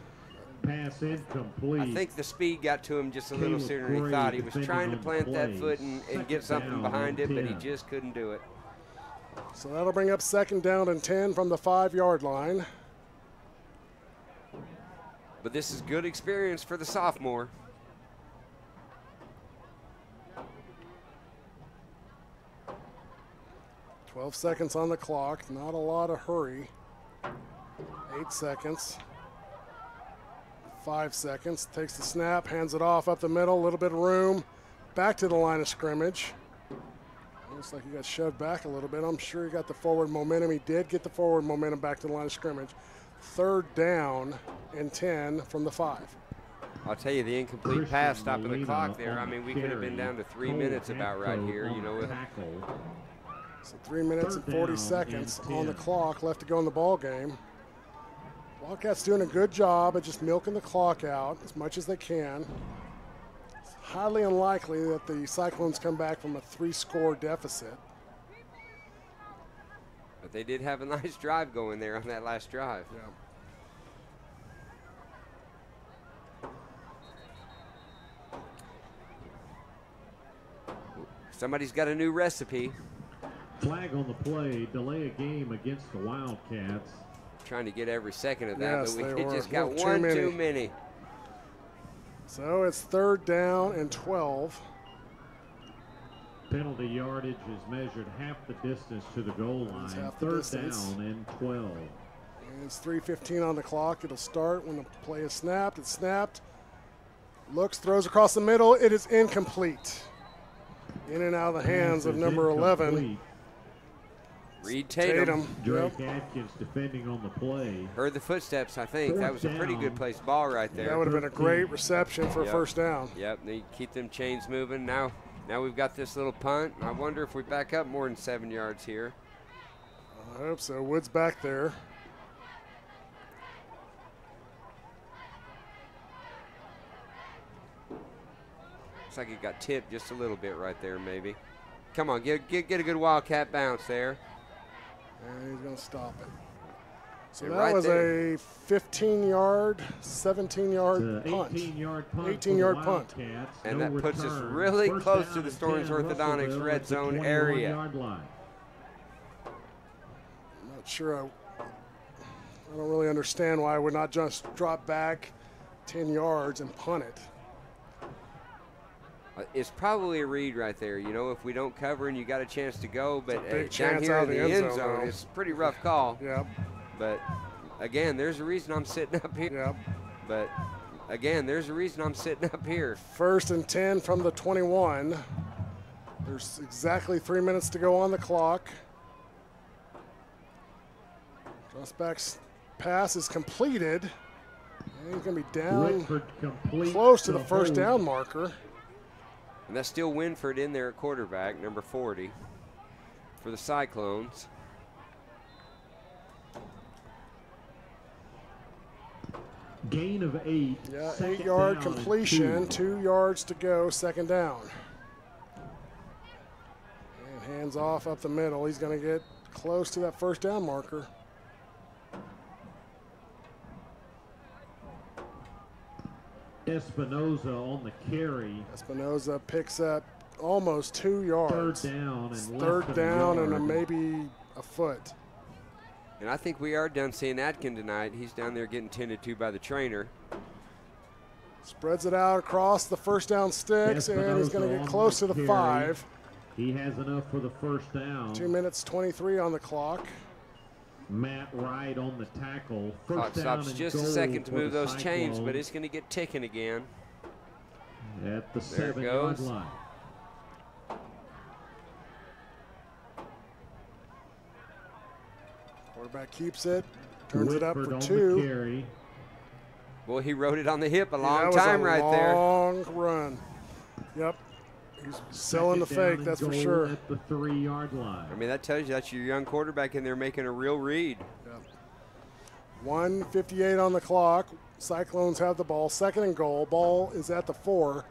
[SPEAKER 1] Pass incomplete.
[SPEAKER 33] I think the speed got to him just a little sooner than he thought. He was trying to plant that foot and get something behind it, but he just couldn't do it.
[SPEAKER 12] So that'll bring up 2nd down and 10 from the 5-yard line.
[SPEAKER 33] But this is good experience for the sophomore.
[SPEAKER 12] 12 seconds on the clock, not a lot of hurry. 8 seconds. 5 seconds, takes the snap, hands it off up the middle, a little bit of room, back to the line of scrimmage. Looks like he got shoved back a little bit. I'm sure he got the forward momentum. He did get the forward momentum back to the line of scrimmage. 3rd down and 10 from the 5.
[SPEAKER 33] I'll tell you, the incomplete pass stopping the clock there. I mean, we could have been down to 3 minutes about right here, you know.
[SPEAKER 12] So 3 minutes and 40 seconds on the clock left to go in the ball game. Wildcats doing a good job of just milking the clock out as much as they can. It's highly unlikely that the Cyclones come back from a 3-score deficit.
[SPEAKER 33] But they did have a nice drive going there on that last drive.
[SPEAKER 12] Yeah.
[SPEAKER 33] Somebody's got a new recipe.
[SPEAKER 1] Flag on the play, delay a game against the Wildcats.
[SPEAKER 33] Trying to get every second of that,
[SPEAKER 12] Yes,
[SPEAKER 33] but
[SPEAKER 12] they
[SPEAKER 33] we
[SPEAKER 12] were.
[SPEAKER 33] just got
[SPEAKER 12] Too
[SPEAKER 33] one
[SPEAKER 12] many.
[SPEAKER 33] too many.
[SPEAKER 12] So it's 3rd down and 12.
[SPEAKER 1] Penalty yardage is measured half the distance to the goal line.
[SPEAKER 12] Half the
[SPEAKER 1] 3rd
[SPEAKER 12] distance.
[SPEAKER 1] down and 12.
[SPEAKER 12] And it's 3:15 on the clock. It'll start when the play is snapped. It's snapped. Looks, throws across the middle. It is incomplete. In and out of the hands of number 11.
[SPEAKER 33] Reed Tatum.
[SPEAKER 1] Drake Atkins defending on the play.
[SPEAKER 33] Heard the footsteps, I think. That was a pretty good placed ball right there.
[SPEAKER 12] That would have been a great reception for a first down.
[SPEAKER 33] Yep, they keep them chains moving. Now we've got this little punt. I wonder if we back up more than 7 yards here.
[SPEAKER 12] I hope so. Wood's back there.
[SPEAKER 33] Looks like it got tipped just a little bit right there, maybe. Come on, get a good Wildcat bounce there.
[SPEAKER 12] And he's going to stop it. So
[SPEAKER 33] And
[SPEAKER 12] that
[SPEAKER 33] right
[SPEAKER 12] was
[SPEAKER 33] there.
[SPEAKER 12] a 15-yard, 17-yard punt.
[SPEAKER 1] 18-yard punt.
[SPEAKER 12] 18-yard punt.
[SPEAKER 33] And that puts us really close to the Storms Orthodontics red zone area.
[SPEAKER 12] I'm not sure. I don't really understand why I would not just drop back 10 yards and punt it.
[SPEAKER 33] It's probably a read right there. You know, if we don't cover and you got a chance to go, but
[SPEAKER 12] big
[SPEAKER 33] down
[SPEAKER 12] chance
[SPEAKER 33] here
[SPEAKER 12] out
[SPEAKER 33] in
[SPEAKER 12] of
[SPEAKER 33] the
[SPEAKER 12] the
[SPEAKER 33] end
[SPEAKER 12] end
[SPEAKER 33] zone,
[SPEAKER 12] zone.
[SPEAKER 33] it's a pretty rough call.
[SPEAKER 12] Yep.
[SPEAKER 33] But again, there's a reason I'm sitting up here.
[SPEAKER 12] Yep.
[SPEAKER 33] But again, there's a reason I'm sitting up here.
[SPEAKER 12] 1st and 10 from the 21. There's exactly 3 minutes to go on the clock. Back's pass is completed. And he's going to be down close to the first down marker.
[SPEAKER 33] And that's still Winford in there at quarterback, number 40, for the Cyclones.
[SPEAKER 1] Gain of 8.
[SPEAKER 12] Yeah, 8-yard completion, 2 yards to go, 2nd down. And hands off up the middle. He's going to get close to that first down marker.
[SPEAKER 1] Espinoza on the carry.
[SPEAKER 12] Espinoza picks up almost 2 yards.
[SPEAKER 1] 3rd down and
[SPEAKER 12] It's
[SPEAKER 1] less
[SPEAKER 12] 3rd
[SPEAKER 1] than
[SPEAKER 12] down
[SPEAKER 1] a
[SPEAKER 12] and
[SPEAKER 1] yard.
[SPEAKER 12] maybe a foot.
[SPEAKER 33] And I think we are done seeing Atkin tonight. He's down there getting tended to by the trainer.
[SPEAKER 12] Spreads it out across the first down sticks, and he's going to get close to the
[SPEAKER 1] carry.
[SPEAKER 12] 5.
[SPEAKER 1] He has enough for the first down.
[SPEAKER 12] 2 minutes 23 on the clock.
[SPEAKER 1] Matt Wright on the tackle.
[SPEAKER 33] Clock
[SPEAKER 1] First down
[SPEAKER 33] stops
[SPEAKER 1] and
[SPEAKER 33] just a
[SPEAKER 1] goal
[SPEAKER 33] second to
[SPEAKER 1] for
[SPEAKER 33] move
[SPEAKER 1] the
[SPEAKER 33] those chains, but
[SPEAKER 1] Cyclones
[SPEAKER 33] it's going to get ticking again.
[SPEAKER 1] at the
[SPEAKER 33] There it
[SPEAKER 1] 7-yard
[SPEAKER 33] goes.
[SPEAKER 1] line.
[SPEAKER 12] Quarterback keeps it, turns it up
[SPEAKER 1] Whitford
[SPEAKER 12] for
[SPEAKER 1] on
[SPEAKER 12] 2.
[SPEAKER 1] the carry.
[SPEAKER 33] Boy, he rode it on the hip a
[SPEAKER 12] Yeah,
[SPEAKER 33] long
[SPEAKER 12] that was
[SPEAKER 33] time
[SPEAKER 12] a
[SPEAKER 33] right there.
[SPEAKER 12] long run. Yep. He's selling the
[SPEAKER 1] Second down
[SPEAKER 12] fake,
[SPEAKER 1] and
[SPEAKER 12] that's for
[SPEAKER 1] goal
[SPEAKER 12] sure.
[SPEAKER 1] At the 3-yard line.
[SPEAKER 33] I mean, that tells you that's your young quarterback in there making a real read.
[SPEAKER 12] 1:58 on the clock. Cyclones have the ball. 2nd and goal. Ball is at the 4.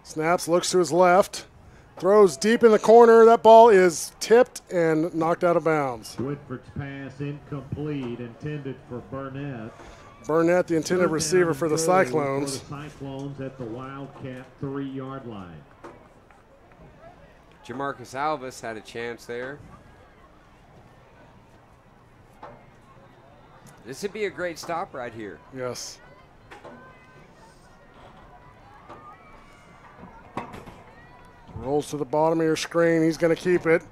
[SPEAKER 12] Snaps, looks to his left. Throws deep in the corner. That ball is tipped and knocked out of bounds.
[SPEAKER 1] Whitford's pass incomplete, intended for Burnett.
[SPEAKER 12] Burnett, the intended
[SPEAKER 1] 3rd down
[SPEAKER 12] receiver
[SPEAKER 1] and
[SPEAKER 12] for the
[SPEAKER 1] goal
[SPEAKER 12] Cyclones.
[SPEAKER 1] For the Cyclones at the Wildcat 3-yard line.
[SPEAKER 33] Jamarcus Alvis had a chance there. This would be a great stop right here.
[SPEAKER 12] Yes. Rolls to the bottom of your screen. He's going to keep it.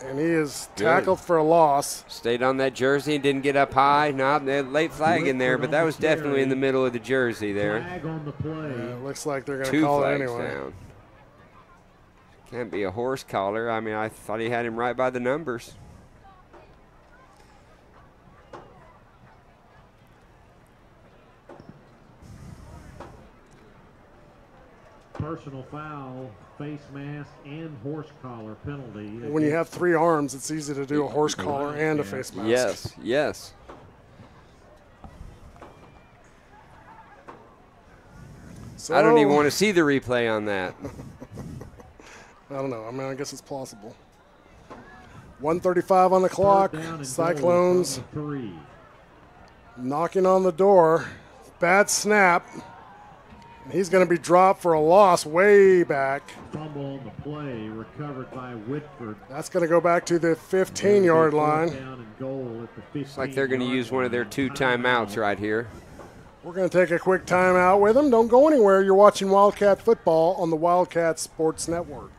[SPEAKER 12] And he is tackled for a loss.
[SPEAKER 33] Stayed on that jersey and didn't get up high. No, late flag in there, but that was definitely in the middle of the jersey there.
[SPEAKER 1] Flag on the play.
[SPEAKER 12] It looks like they're going to
[SPEAKER 33] 2
[SPEAKER 12] call it
[SPEAKER 33] flags
[SPEAKER 12] anyway.
[SPEAKER 33] down. Can't be a horse collar. I mean, I thought he had him right by the numbers.
[SPEAKER 1] Personal foul, face mask, and horse collar penalty.
[SPEAKER 12] When you have 3 arms, it's easy to do a horse collar and a face mask.
[SPEAKER 33] Yes, yes.
[SPEAKER 12] So,
[SPEAKER 33] I don't even want to see the replay on that.
[SPEAKER 12] I don't know. I mean, I guess it's plausible. 1:35 on the clock. Cyclones knocking on the door. Bad snap. He's going to be dropped for a loss way back.
[SPEAKER 1] Fumble on the play, recovered by Whitford.
[SPEAKER 12] That's going to go back to the 15-yard line.
[SPEAKER 33] Looks like they're going to use one of their 2 timeouts right here.
[SPEAKER 12] We're going to take a quick timeout with them. Don't go anywhere. You're watching Wildcat football on the Wildcat Sports Network.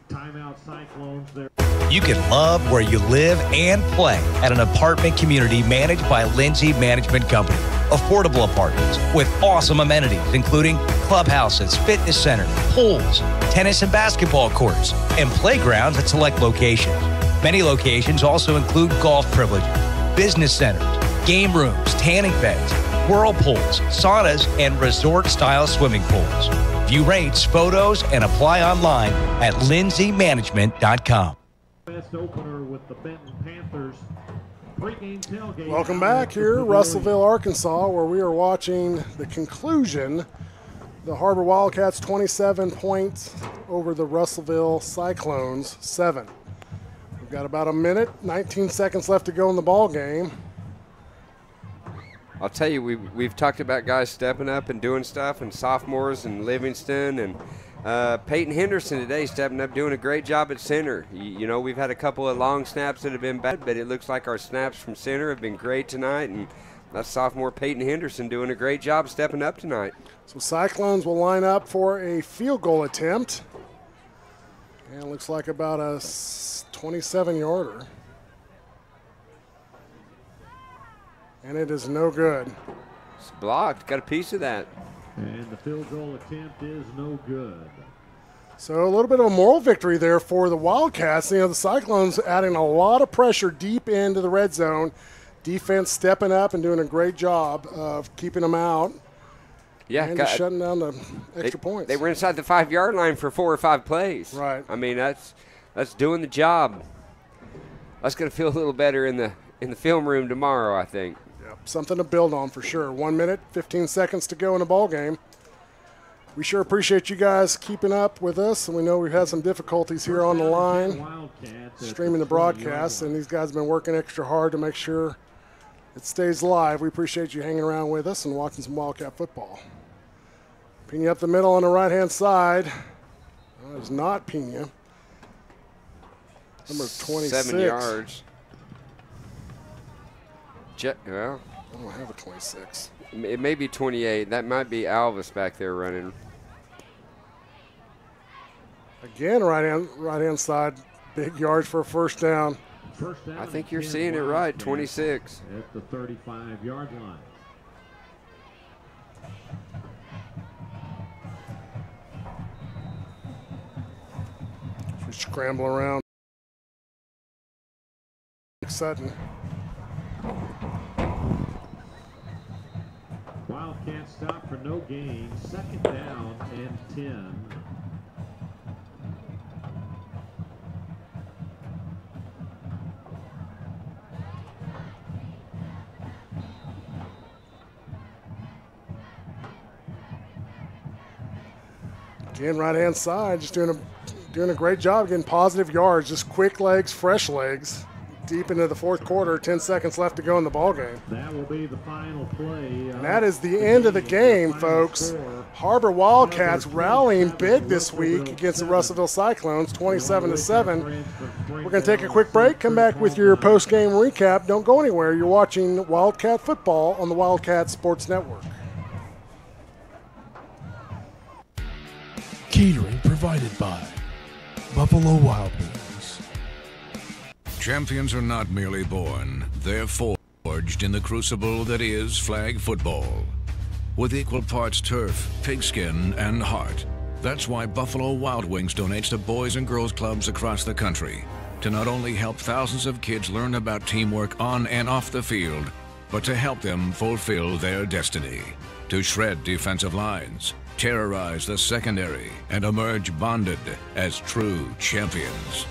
[SPEAKER 1] Timeout Cyclones there.
[SPEAKER 6] You can love where you live and play at an apartment community managed by Lindsay Management Company. Affordable apartments with awesome amenities, including clubhouses, fitness centers, pools, tennis and basketball courts, and playgrounds at select locations. Many locations also include golf privileges, business centers, game rooms, tanning beds, whirlpools, saunas, and resort-style swimming pools. View rates, photos, and apply online at lindsaymanagement.com.
[SPEAKER 1] Best opener with the Benton Panthers.
[SPEAKER 12] Welcome back here, Russellville, Arkansas, where we are watching the conclusion. The Har-Ber Wildcats 27 points over the Russellville Cyclones 7. We've got about a minute, 19 seconds left to go in the ball game.
[SPEAKER 33] I'll tell you, we've talked about guys stepping up and doing stuff, and sophomores and Livingston and Peyton Henderson today stepping up, doing a great job at center. You know, we've had a couple of long snaps that have been bad, but it looks like our snaps from center have been great tonight, and that's sophomore Peyton Henderson doing a great job stepping up tonight.
[SPEAKER 12] So Cyclones will line up for a field goal attempt. And it looks like about a 27-yarder. And it is no good.
[SPEAKER 33] It's blocked. Got a piece of that.
[SPEAKER 1] And the field goal attempt is no good.
[SPEAKER 12] So a little bit of a moral victory there for the Wildcats. You know, the Cyclones adding a lot of pressure deep into the red zone. Defense stepping up and doing a great job of keeping them out.
[SPEAKER 33] Yeah,
[SPEAKER 12] and just shutting down the extra points.
[SPEAKER 33] They were inside the 5-yard line for 4 or 5 plays.
[SPEAKER 12] Right.
[SPEAKER 33] I mean, that's doing the job. That's going to feel a little better in the film room tomorrow, I think.
[SPEAKER 12] Yep, something to build on for sure. 1 minute, 15 seconds to go in the ball game. We sure appreciate you guys keeping up with us, and we know we've had some difficulties here on the line streaming the broadcast, and these guys have been working extra hard to make sure it stays live. We appreciate you hanging around with us and watching some Wildcat football. Pena up the middle on the right-hand side. That is not Pena. Number 26.
[SPEAKER 33] 7 yards. Well,
[SPEAKER 12] I don't have a 26.
[SPEAKER 33] It may be 28. That might be Alvis back there running.
[SPEAKER 12] Again, right-hand side, big yards for a first down.
[SPEAKER 33] I think you're seeing it right, 26.
[SPEAKER 1] At the 35-yard line.
[SPEAKER 12] We scramble around. Sutton.
[SPEAKER 1] Wildcats stop for no gain. 2nd down and 10.
[SPEAKER 12] Again, right-hand side, just doing a great job getting positive yards, just quick legs, fresh legs, deep into the 4th quarter. 10 seconds left to go in the ball game.
[SPEAKER 1] That will be the final play.
[SPEAKER 12] And that is the end of the game, folks. Har-Ber Wildcats rallying big this week against the Russellville Cyclones, 27-7. We're going to take a quick break, come back with your post-game recap. Don't go anywhere. You're watching Wildcat football on the Wildcat Sports Network.
[SPEAKER 13] Catering provided by Buffalo Wild Wings.
[SPEAKER 10] Champions are not merely born, they're forged in the crucible that is flag football. With equal parts turf, pigskin, and heart. That's why Buffalo Wild Wings donates to boys and girls clubs across the country to not only help thousands of kids learn about teamwork on and off the field, but to help them fulfill their destiny. To shred defensive lines, terrorize the secondary, and emerge bonded as true champions.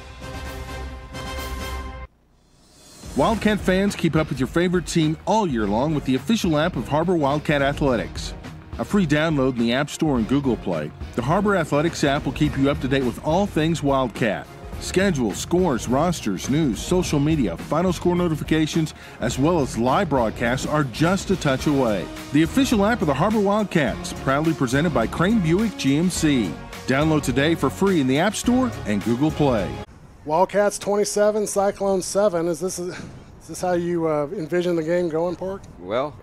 [SPEAKER 19] Wildcat fans, keep up with your favorite team all year long with the official app of Har-Ber Wildcat Athletics. A free download in the App Store and Google Play, the Har-Ber Athletics app will keep you up to date with all things Wildcat. Schedules, scores, rosters, news, social media, final score notifications, as well as live broadcasts are just a touch away. The official app of the Har-Ber Wildcats, proudly presented by Crane Buick GMC. Download today for free in the App Store and Google Play.
[SPEAKER 12] Wildcats 27, Cyclones 7. Is this how you envision the game going, Park?
[SPEAKER 33] Well,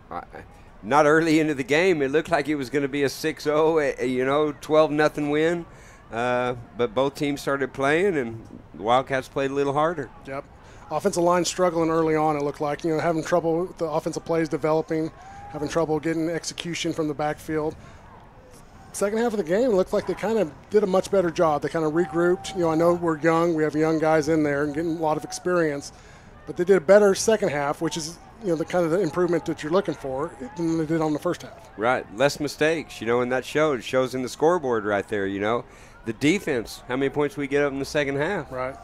[SPEAKER 33] not early into the game. It looked like it was going to be a 6-0, 12-0 win. But both teams started playing, and the Wildcats played a little harder.
[SPEAKER 12] Yep. Offensive line struggling early on, it looked like. Having trouble with the offensive plays developing, having trouble getting execution from the backfield. Second half of the game, it looked like they kind of did a much better job. They kind of regrouped. I know we're young. We have young guys in there and getting a lot of experience. But they did a better second half, which is the kind of the improvement that you're looking for than they did on the first half.
[SPEAKER 33] Right. Less mistakes, and that shows in the scoreboard right there, The defense, how many points we get up in the second half?
[SPEAKER 12] Right.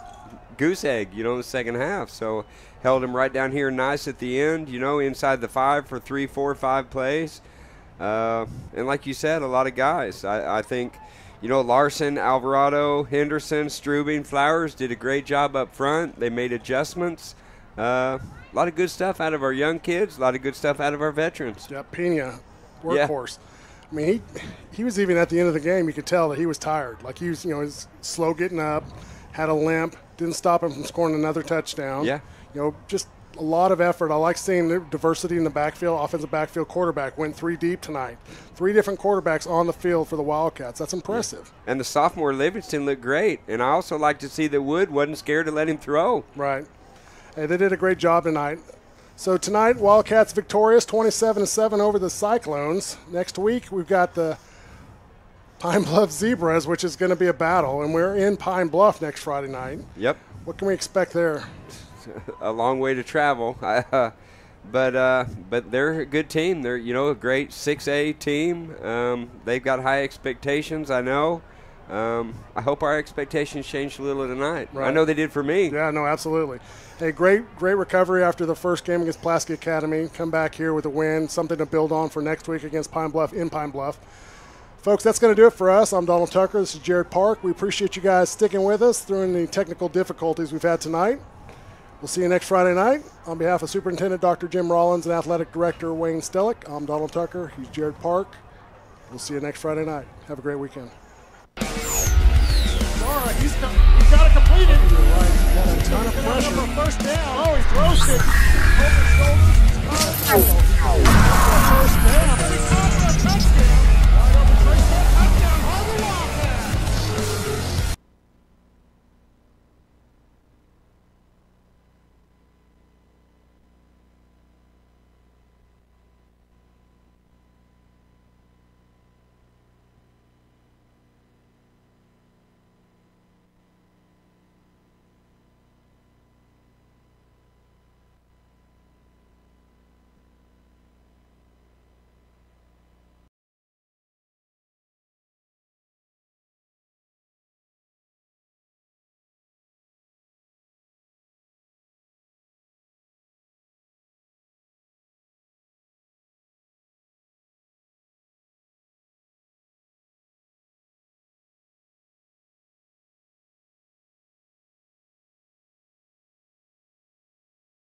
[SPEAKER 33] Goose egg, in the second half. So held them right down here nice at the end, inside the 5 for 3, 4, 5 plays. And like you said, a lot of guys. I think, Larson, Alvarado, Henderson, Strubing, Flowers did a great job up front. They made adjustments. A lot of good stuff out of our young kids, a lot of good stuff out of our veterans.
[SPEAKER 12] Yeah, Pena, workhorse. Yeah. I mean, he was even at the end of the game, you could tell that he was tired. Like he was, was slow getting up, had a limp, didn't stop him from scoring another touchdown.
[SPEAKER 33] Yeah.
[SPEAKER 12] Just a lot of effort. I like seeing the diversity in the backfield. Offensive backfield quarterback went 3 deep tonight. 3 different quarterbacks on the field for the Wildcats. That's impressive.
[SPEAKER 33] Yeah. And the sophomore Livingston looked great. And I also like to see that Wood wasn't scared to let him throw.
[SPEAKER 12] Right. Hey, they did a great job tonight. So tonight, Wildcats victorious, 27-7 over the Cyclones. Next week, we've got the Pine Bluff Zebras, which is going to be a battle, and we're in Pine Bluff next Friday night.
[SPEAKER 33] Yep.
[SPEAKER 12] What can we expect there?
[SPEAKER 33] A long way to travel, but they're a good team. They're a great 6A team. They've got high expectations, I know. I hope our expectations changed a little tonight. Right. I know they did for me.
[SPEAKER 12] Yeah, no, absolutely. Hey, great recovery after the first game against Pulaski Academy. Come back here with a win, something to build on for next week against Pine Bluff in Pine Bluff. Folks, that's going to do it for us. I'm Donald Tucker. This is Jared Park. We appreciate you guys sticking with us through the technical difficulties we've had tonight. We'll see you next Friday night. On behalf of Superintendent Dr. Jim Rollins and Athletic Director Wayne Stellick, I'm Donald Tucker. He's Jared Park. We'll see you next Friday night. Have a great weekend.
[SPEAKER 14] All right, he's got to complete it.
[SPEAKER 12] Got a ton of pressure.
[SPEAKER 14] First down. Oh, he throws it over his shoulders. First down. He's caught for a touchdown.